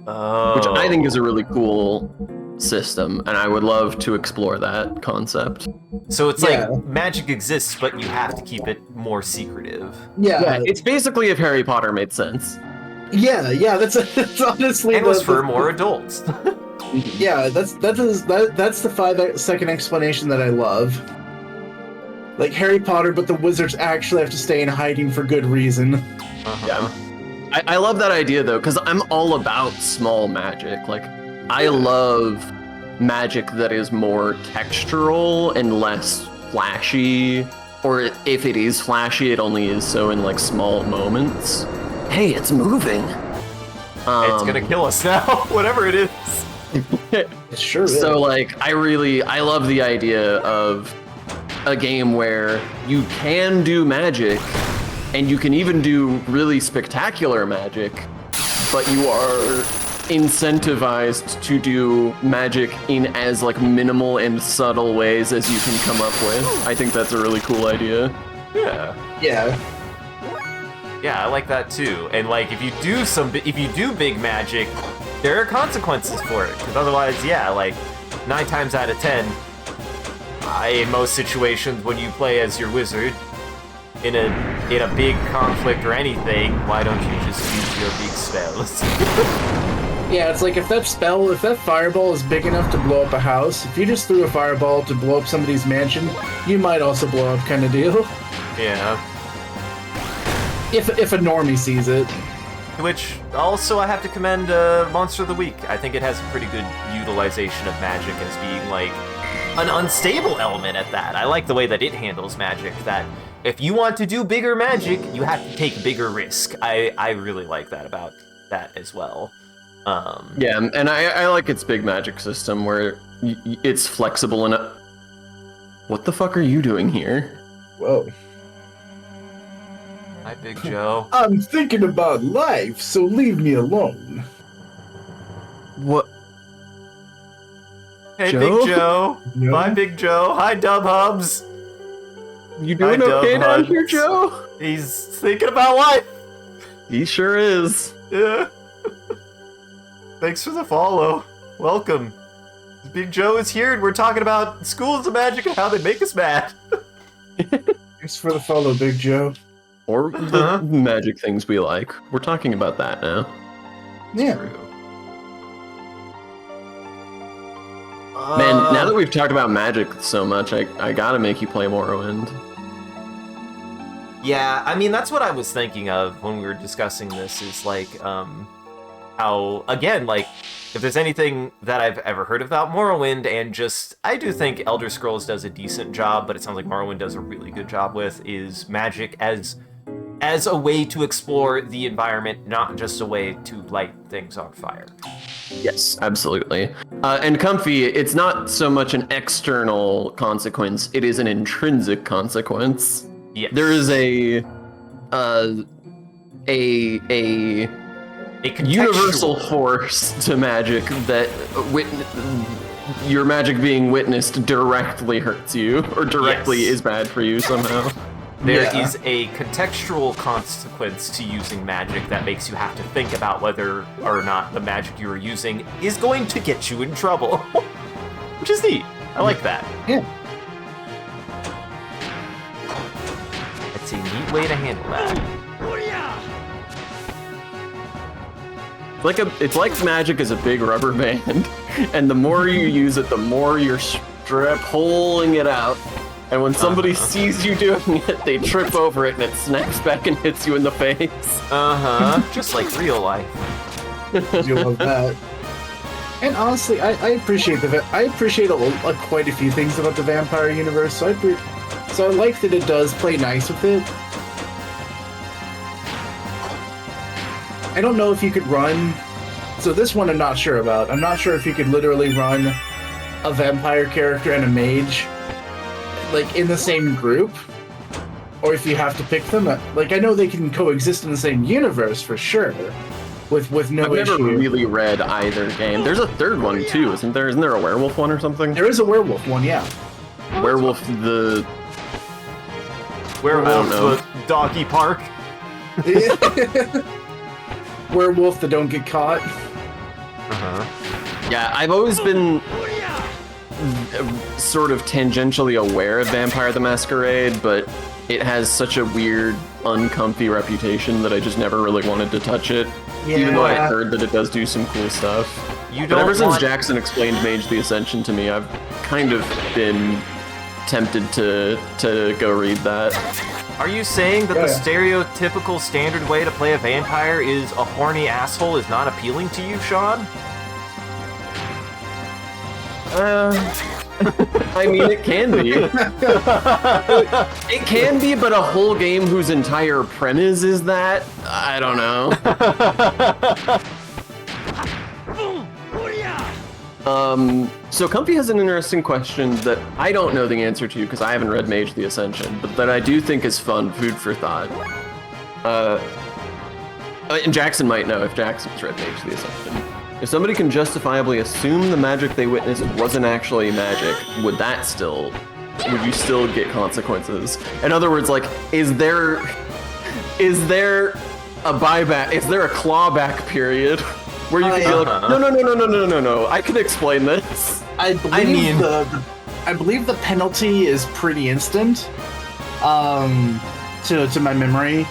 Oh.
Which I think is a really cool system, and I would love to explore that concept.
So it's
Yeah.
like magic exists, but you have to keep it more secretive.
Yeah.
It's basically if Harry Potter made sense.
Yeah. That's honestly.
And was for more adults.
Yeah, that's the 5-second explanation that I love. Like Harry Potter, but the wizards actually have to stay in hiding for good reason.
Uh-huh.
I love that idea though, because I'm all about small magic. Like, I love magic that is more textural and less flashy. Or if it is flashy, it only is so in like small moments. Hey, it's moving.
It's gonna kill us now, whatever it is.
It sure is.
So like, I love the idea of a game where you can do magic, and you can even do really spectacular magic, but you are incentivized to do magic in as like minimal and subtle ways as you can come up with. I think that's a really cool idea.
Yeah.
Yeah.
Yeah, I like that too. And like, if you do big magic, there are consequences for it. Because otherwise, yeah, like 9 times out of 10, in most situations when you play as your wizard in a big conflict or anything, why don't you just use your big spells?
Yeah, it's like if that fireball is big enough to blow up a house, if you just threw a fireball to blow up somebody's mansion, you might also blow up, kind of deal.
Yeah.
If a normie sees it.
Which also I have to commend Monster of the Week. I think it has a pretty good utilization of magic as being like an unstable element at that. I like the way that it handles magic, that if you want to do bigger magic, you have to take bigger risk. I really like that about that as well.
Yeah, and I like its big magic system where it's flexible enough. What the fuck are you doing here?
Whoa.
Hi, Big Joe.
I'm thinking about life, so leave me alone.
What?
Hey,
Joe?
Big Joe.
No.
Bye, Big Joe. Hi, Dub Hubs.
You doing
Hi,
okay
Dub
down
Hubs.
here, Joe?
He's thinking about life.
He sure is.
Yeah. Thanks for the follow. Welcome. Big Joe is here, and we're talking about schools of magic and how they make us mad.
Thanks for the follow, Big Joe.
Or the magic things we like. We're talking about that now.
Yeah.
Man, now that we've talked about magic so much, I gotta make you play Morrowind.
Yeah, I mean, that's what I was thinking of when we were discussing this, is like, how, again, like, if there's anything that I've ever heard about Morrowind, and just, I do think Elder Scrolls does a decent job, but it sounds like Morrowind does a really good job with, is magic as a way to explore the environment, not just a way to light things on fire.
Yes, absolutely. And Comfy, it's not so much an external consequence, it is an intrinsic consequence.
Yes.
There is a universal force to magic that your magic being witnessed directly hurts you, or directly is bad for you somehow.
There is a contextual consequence to using magic that makes you have to think about whether or not the magic you are using is going to get you in trouble. Which is neat. I like that.
Yeah.
It's a neat way to handle that.
It's like magic is a big rubber band, and the more you use it, the more you're pulling it out. And when somebody sees you doing it, they trip over it and it snaps back and hits you in the face.
Just like real life.
You love that. And honestly, I appreciate quite a few things about the vampire universe. So I like that it does play nice with it. I don't know if you could run. So this one I'm not sure about. I'm not sure if you could literally run a vampire character and a mage, like, in the same group. or if you have to pick them. Like, I know they can coexist in the same universe for sure, with no
I've never
issue.
really read either game. There's a third one too, isn't there? Isn't there a werewolf one or something?
There is a werewolf one, yeah.
Werewolf the...
Werewolf
know.
the doggy park.
Werewolf that don't get caught.
Yeah, I've always been sort of tangentially aware of Vampire the Masquerade, but it has such a weird, uncomfy reputation that I just never really wanted to touch it. Even though I
Yeah.
heard that it does do some cool stuff.
You
But ever
don't
since
want...
Jackson explained Mage the Ascension to me, I've kind of been tempted to go read that.
Are you saying that
Yeah,
the
yeah.
stereotypical standard way to play a vampire is a horny asshole is not appealing to you, Sean?
I mean, it can be. It can be, but a whole game whose entire premise is that? I don't know. So Comfy has an interesting question that I don't know the answer to because I haven't read Mage the Ascension, but that I do think is fun, food for thought. And Jackson might know if Jackson's read Mage the Ascension. If somebody can justifiably assume the magic they witnessed wasn't actually magic, would you still get consequences? In other words, like, is there a buyback? Is there a clawback period where you can be like, no, I can explain this.
I believe I believe the penalty is pretty instant. To my memory,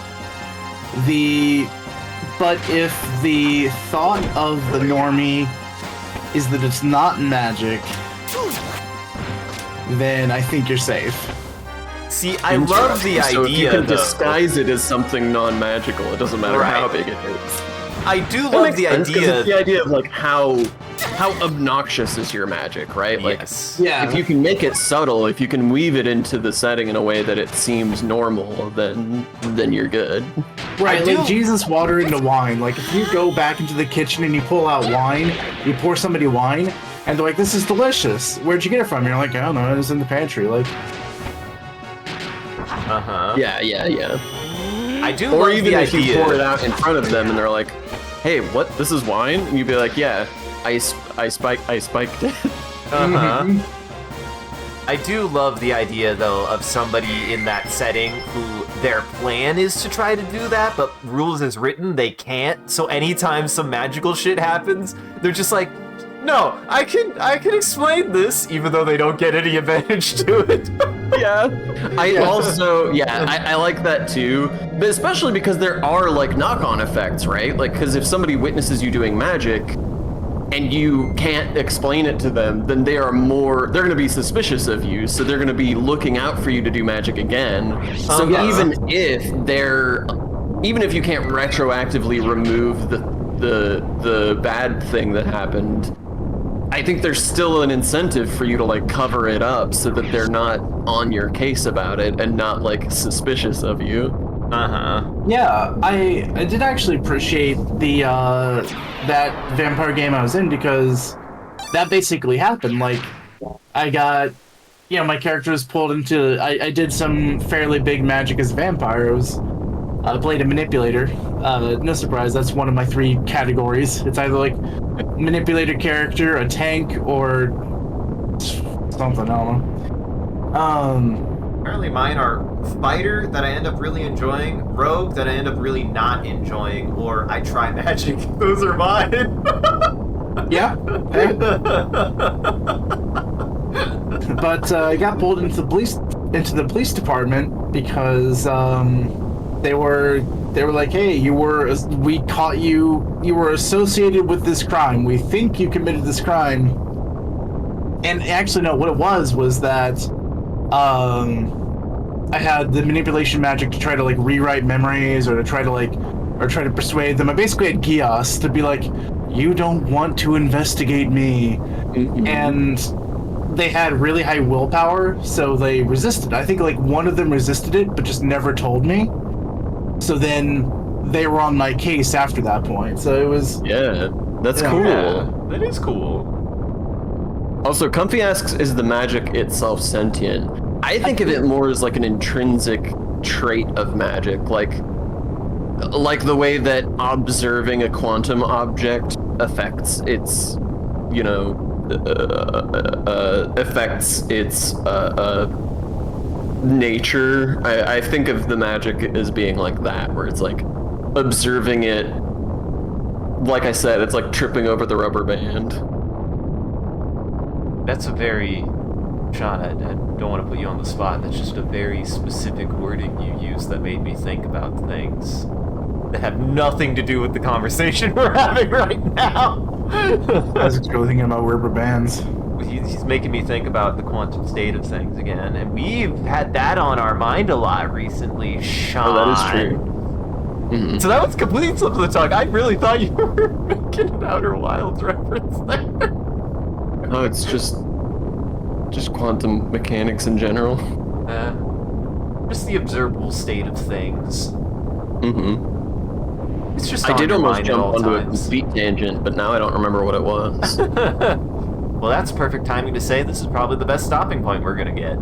but if the thought of the normie is that it's not magic, then I think you're safe.
See, I love the
So if you
idea,
can
though.
disguise it as something non-magical, it doesn't matter how
Right.
big it is.
I do
That
love
makes
the
sense, 'cause
idea.
it's the idea of like how obnoxious is your magic, right? Like,
Yes.
Yeah.
if you can make it subtle, if you can weave it into the setting in a way that it seems normal, then you're good.
Right,
I
like
do-
Jesus water into wine. Like, if you go back into the kitchen and you pull out wine, you pour somebody wine, and they're like, "This is delicious. Where'd you get it from?" You're like, "I don't know. It was in the pantry." Like,
Yeah.
I do
Or
love
even
the
if you
idea.
pour it out in front of them and they're like, "Hey, what? This is wine?" And you'd be like, "Yeah, I spiked it."
I do love the idea, though, of somebody in that setting who their plan is to try to do that, but rules as written, they can't. So anytime some magical shit happens, they're just like, "No, I can explain this," even though they don't get any advantage to it.
Yeah. I like that too, but especially because there are like knock-on effects, right? Like, because if somebody witnesses you doing magic and you can't explain it to them, then they're going to be suspicious of you, so they're going to be looking out for you to do magic again. So even if you can't retroactively remove the bad thing that happened, I think there's still an incentive for you to like cover it up so that they're not on your case about it and not like suspicious of you.
yeah, I did actually appreciate the that vampire game I was in because that basically happened. Like, I got, my character was pulled into. I did some fairly big magic as a vampire. I played a manipulator. No surprise, that's one of my 3 categories. It's either like manipulator character, a tank, or something. I don't know.
Apparently mine are fighter that I end up really enjoying, rogue that I end up really not enjoying, or I try magic. Those are mine.
Yeah. But I got pulled into the police department because they were like, "Hey, we caught you. You were associated with this crime. We think you committed this crime." And actually, no. What it was that I had the manipulation magic to try to like rewrite memories or to try to persuade them. I basically had Gios to be like, "You don't want to investigate me," and they had really high willpower, so they resisted. I think like one of them resisted it, but just never told me. So then they were on my case after that point. So it was
That's cool.
Yeah, that is cool.
Also, Comfy asks, is the magic itself sentient? I think of it more as like an intrinsic trait of magic, like the way that observing a quantum object affects its, affects its nature. I think of the magic as being like that, where it's like observing it. Like I said, it's like tripping over the rubber band.
That's a very... Sean, I don't want to put you on the spot. That's just a very specific wording you use that made me think about things that have nothing to do with the conversation we're having right now.
I was just thinking about rubber bands.
He's making me think about the quantum state of things again, and we've had that on our mind a lot recently, Sean.
Oh, that is true. Mm-hmm.
So that was complete slip of the tongue. I really thought you were making an Outer Wilds reference there.
No, it's just quantum mechanics in general.
Just the observable state of things.
Mm-hmm.
It's just
I did almost jump onto a
times.
complete tangent, but now I don't remember what it was.
Well, that's perfect timing to say this is probably the best stopping point we're gonna get.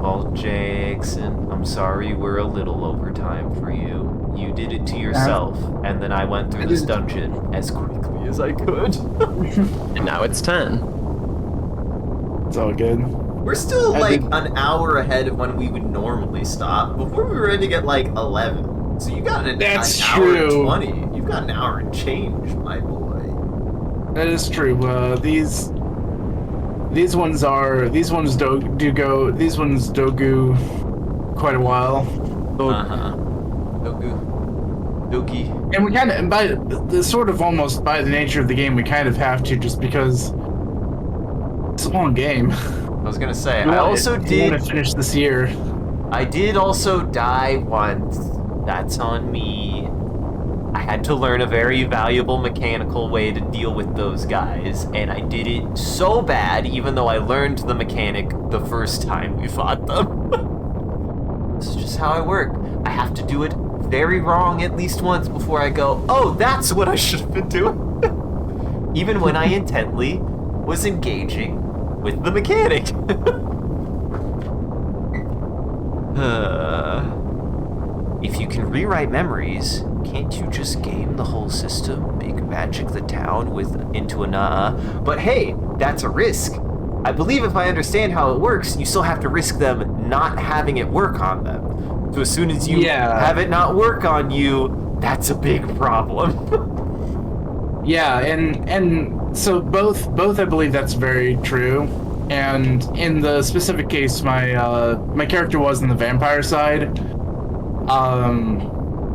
Well, Jackson, I'm sorry we're a little over time for you. You did it to yourself, and then I went through this dungeon as quickly as I could.
And now it's 10.
It's all good.
We're still like an hour ahead of when we would normally stop. Before we were ready to get like 11. So you got an hour and 20. You've got an hour and change, my boy.
That is true. These ones do go quite a while.
Doki.
And we kind of, by the sort of almost by the nature of the game, we kind of have to, just because it's a long game.
I was gonna say, I
want
also
to
did
finish this year.
I did also die once. That's on me. I had to learn a very valuable mechanical way to deal with those guys, and I did it so bad, even though I learned the mechanic the first time we fought them. This is just how I work. I have to do it very wrong at least once before I go, oh, that's what I should have been doing. Even when I intently was engaging with the mechanic. If you can rewrite memories, can't you just game the whole system, make magic the town into a But hey, that's a risk. I believe if I understand how it works, you still have to risk them not having it work on them. So as soon as you have it not work on you, that's a big problem.
Yeah, and so both I believe that's very true. And in the specific case, my character was in the vampire side.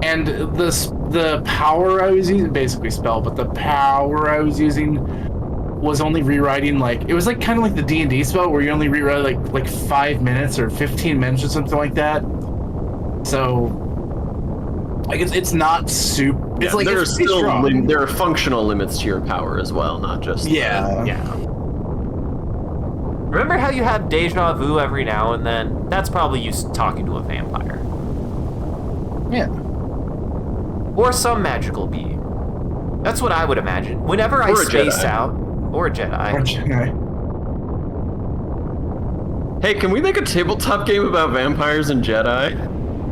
And the power I was using, basically spell, but the power I was using was only rewriting, like, it was like kind of like the D&D spell where you only rewrite like 5 minutes or 15 minutes or something like that. So like it's not super. It's like
there are still
strong.
there are functional limits to your power as well, not just
yeah.
Remember how you have deja vu every now and then? That's probably you talking to a vampire.
Yeah.
Or some magical being. That's what I would imagine. Whenever I space out, or a Jedi.
Hey, can we make a tabletop game about vampires and Jedi?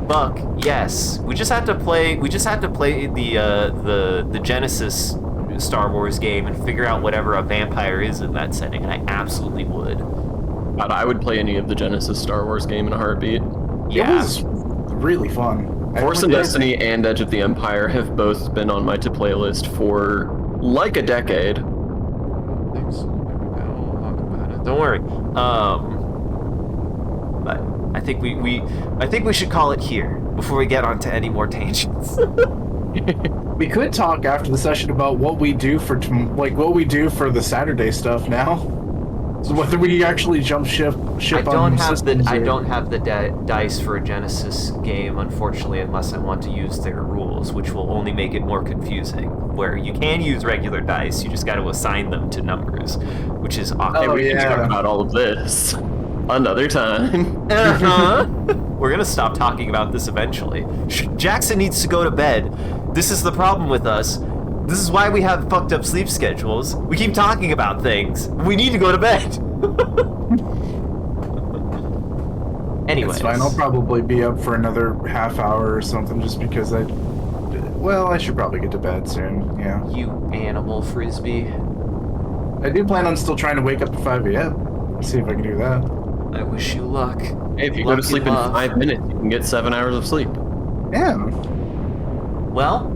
Buck, yes. We just had to play the Genesis Star Wars game and figure out whatever a vampire is in that setting, and I absolutely would.
God, I would play any of the Genesis Star Wars game in a heartbeat.
Yeah. It was really fun.
Force and Destiny and Edge of the Empire have both been on my to-play list for like a decade.
Don't worry. But I think we should call it here before we get onto any more tangents.
We could talk after the session about what we do for the Saturday stuff now. So whether we actually jump ship
I don't have the dice for a Genesis game, unfortunately, unless I want to use their rules, which will only make it more confusing. Where you can use regular dice, you just got to assign them to numbers, which is awkward.
Oh, we can talk about all of this another time.
We're gonna stop talking about this eventually. Jackson needs to go to bed. This is the problem with us. This is why we have fucked up sleep schedules. We keep talking about things. We need to go to bed. Anyways.
It's fine. I'll probably be up for another half hour or something just because I should probably get to bed soon. Yeah.
You animal frisbee.
I do plan on still trying to wake up at 5 a.m. See if I can do that.
I wish you luck.
Hey, if you go to sleep in 5 minutes, you can get 7 hours of sleep.
Yeah.
Well,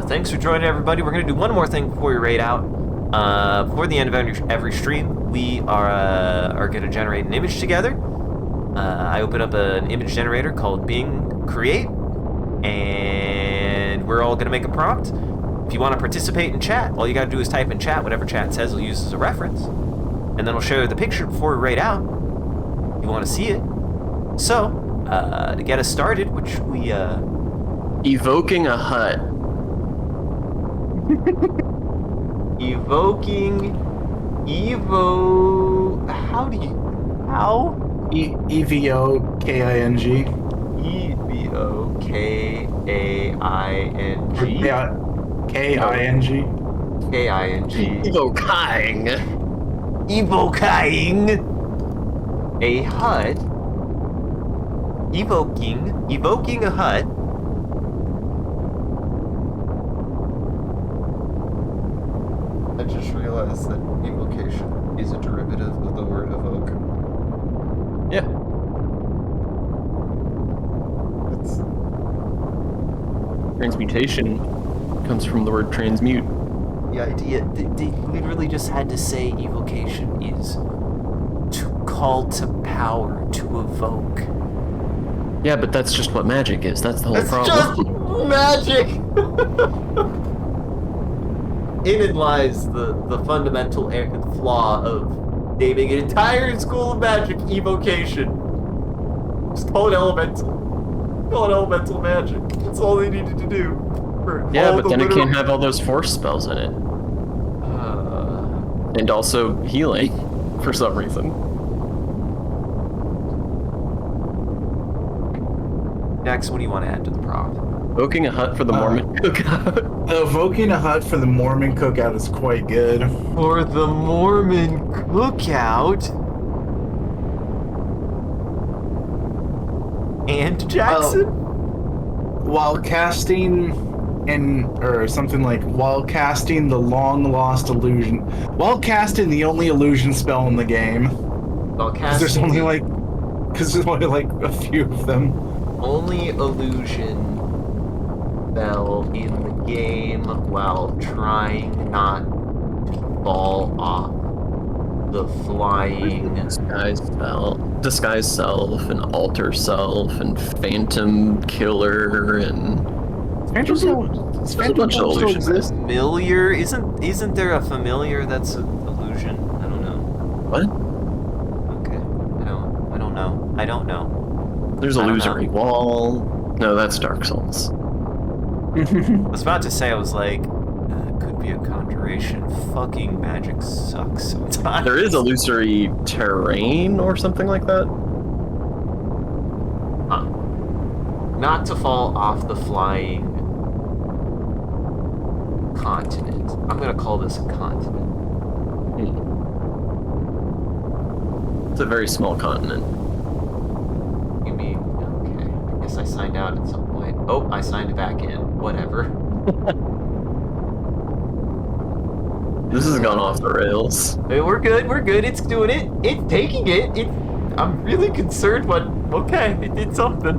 thanks for joining, everybody. We're going to do one more thing before we raid out. Before the end of every stream, we are going to generate an image together. I open up an image generator called Bing Create, and we're all going to make a prompt. If you want to participate in chat, all you got to do is type in chat whatever chat says we'll use as a reference, and then we'll show you the picture before we raid out. If you want to see it. So, to get us started, which we...
Evoking a hut.
How do you... How?
EVOKING.
EVOKAING.
Yeah. KING.
KING.
Evoking.
Evoking a hut. Evoking a hut.
I just realized that evocation is a derivative of the word evoke.
Yeah. Transmutation comes from the word transmute.
The idea, they literally just had to say evocation is to call to power, to evoke.
Yeah, but that's just what magic is. That's the whole
It's
problem.
just magic! In it lies the fundamental flaw of naming an entire school of magic evocation. Just call it elemental. Call it elemental magic. That's all they needed to do.
Yeah, but then it can't have all those force spells in it. And also healing, for some reason.
Next, what do you want to add to the prompt?
Evoking a hut for the Mormon cookout.
Evoking a hut for the Mormon cookout is quite good.
For the Mormon cookout. And Jackson?
While casting while casting the long lost illusion. While casting the only illusion spell in the game.
While
Because there's only like a few of them.
Only illusion spell in the game while trying not to fall off the flying
disguise self, and alter self, and phantom killer, and
Phantom
there's a bunch of illusions.
familiar. Isn't there a familiar that's an illusion? I don't know.
What?
Okay. I don't know.
There's
I don't
illusory
know.
wall. No, that's Dark Souls.
I was about to say, I was like, it could be a conjuration. Fucking magic sucks sometimes.
There is illusory terrain or something like that.
Huh. Not to fall off the flying continent. I'm gonna call this a continent.
It's a very small continent.
You mean, okay. I guess I signed out at some point. Oh, I signed back in. Whatever.
This has gone off the rails.
Hey, we're good. It's doing it. It's taking it. I'm really concerned, but okay, it did something.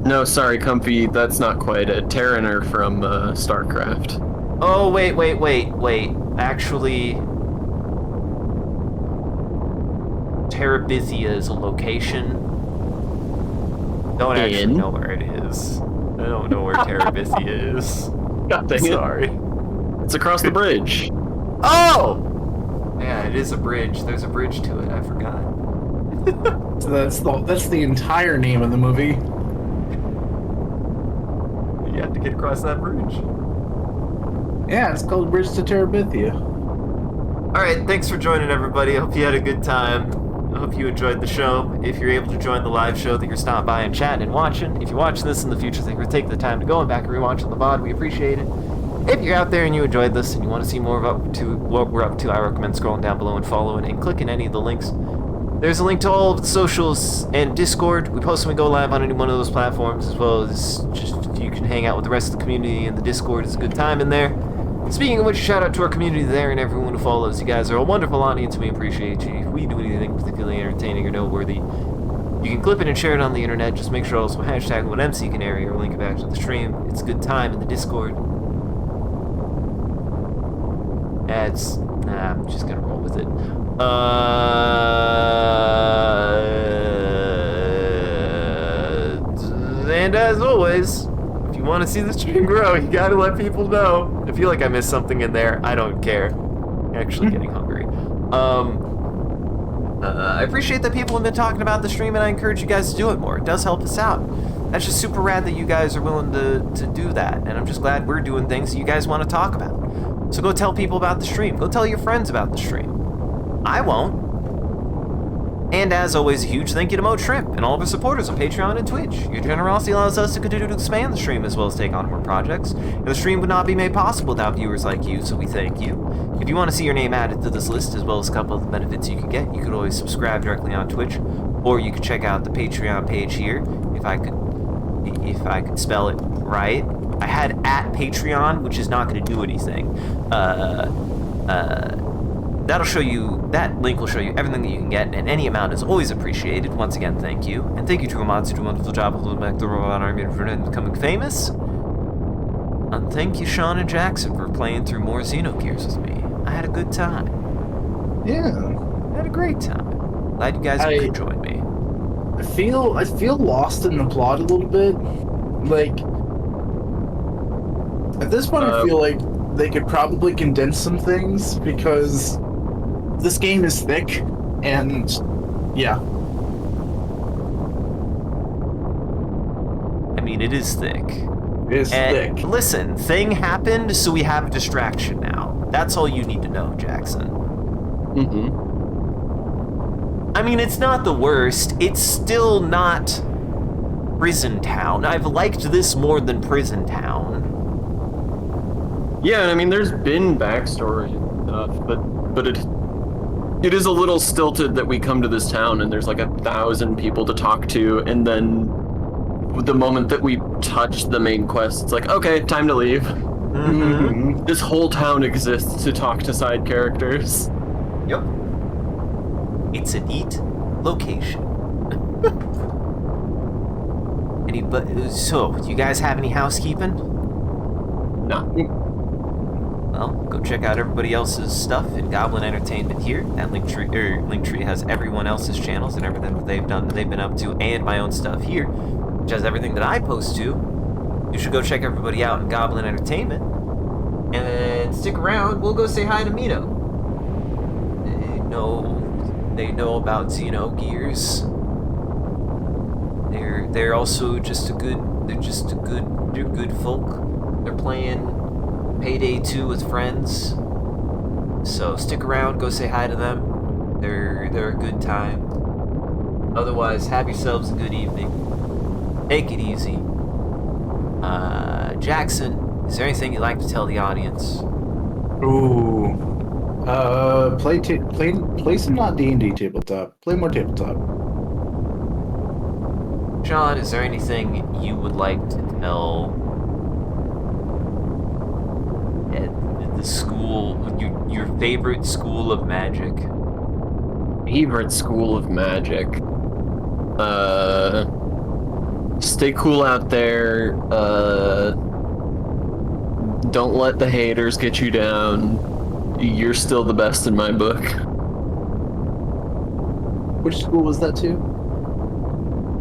No, sorry, Comfy, that's not quite a Terraner from StarCraft.
Oh, wait. Actually, Terabithia is a location. Don't actually know where it is. I don't know where Terabithia is.
God dang it.
Sorry.
It's across the bridge.
Oh! Yeah, it is a bridge. There's a bridge to it. I forgot.
So that's the entire name of the movie.
You have to get across that bridge.
Yeah, it's called Bridge to Terabithia.
Alright, thanks for joining, everybody. I hope you had a good time. I hope you enjoyed the show. If you're able to join the live show, that you're stopping by and chatting and watching. If you're watching this in the future, thank you for taking the time to go and back and rewatching the VOD. We appreciate it. if you're out there and you enjoyed this and you want to see more of what we're up to, I recommend scrolling down below and following and clicking any of the links. There's a link to all of the socials and Discord. We post when we go live on any one of those platforms, as well as just you can hang out with the rest of the community, and the Discord is a good time in there. Speaking of which, shout out to our community there and everyone who follows. You guys are a wonderful audience, and we appreciate you. If we do anything particularly entertaining or noteworthy, you can clip it and share it on the internet. Just make sure to also hashtag with MCCanary or link it back to the stream. It's a good time in the Discord. I'm just gonna roll with it. And as always, if you want to see the stream grow, you gotta let people know. I feel like I missed something in there. I don't care. I'm actually getting hungry. I appreciate that people have been talking about the stream, and I encourage you guys to do it more. It does help us out. That's just super rad that you guys are willing to do that, and I'm just glad we're doing things that you guys want to talk about. So go tell people about the stream. Go tell your friends about the stream. I won't. And as always, a huge thank you to Mo Shrimp and all of our supporters on Patreon and Twitch. Your generosity allows us to continue to expand the stream as well as take on more projects. And the stream would not be made possible without viewers like you, so we thank you. If you want to see your name added to this list, as well as a couple of the benefits you can get, you could always subscribe directly on Twitch, or you could check out the Patreon page here, if I could spell it right. I had at Patreon, which is not going to do anything. That'll show you, that link will show you everything that you can get, and any amount is always appreciated. Once again, thank you. And thank you to Amatsu, who did a wonderful job of holding back the robot army and becoming famous. And thank you, Sean and Jackson, for playing through more Xenogears with me. I had a good time.
Yeah.
I had a great time. Glad you guys could join me.
I feel lost in the plot a little bit. Like, at this point, I feel like they could probably condense some things, because this game is thick, and yeah.
I mean, it is thick.
It is thick.
Listen, thing happened, so we have a distraction now. That's all you need to know, Jackson.
Mm-hmm.
I mean, it's not the worst. It's still not Prison Town. I've liked this more than Prison Town.
Yeah, I mean, there's been backstory and stuff, but it is a little stilted that we come to this town and there's like 1,000 people to talk to, and then the moment that we touch the main quest, it's like, okay, time to leave.
Mm-hmm.
This whole town exists to talk to side characters.
Yep. It's a neat location. So, do you guys have any housekeeping?
No.
Well, go check out everybody else's stuff in Goblin Entertainment here. That Linktree has everyone else's channels and everything that they've done, that they've been up to, and my own stuff here, which has everything that I post to. You should go check everybody out in Goblin Entertainment. And stick around, we'll go say hi to Mito. They know about Xenogears. They're also just they're good folk. They're playing Payday 2 with friends. So stick around, go say hi to them. They're a good time. Otherwise, have yourselves a good evening. Take it easy. Jackson, is there anything you'd like to tell the audience?
Ooh. Play some not D&D tabletop. Play more tabletop.
Sean, is there anything you would like to tell at the school, your favorite school of magic?
Favorite school of magic? Stay cool out there. Don't let the haters get you down. You're still the best in my book.
Which school was that to?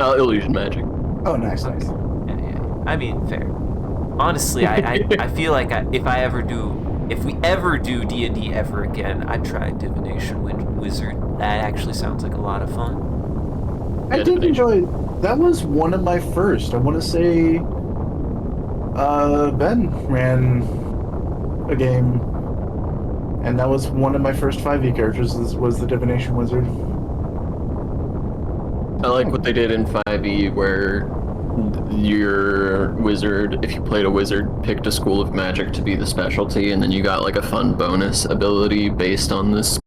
Illusion magic.
Oh, nice.
Yeah. I mean, fair. Honestly, I feel like if we ever do D&D ever again, I'd try Divination Wizard. That actually sounds like a lot of fun.
I did enjoy it. That was one of my first. I want to say Ben ran a game, and that was one of my first 5e characters, was the Divination Wizard.
I like what they did in 5e, where your wizard, if you played a wizard, picked a school of magic to be the specialty, and then you got like a fun bonus ability based on this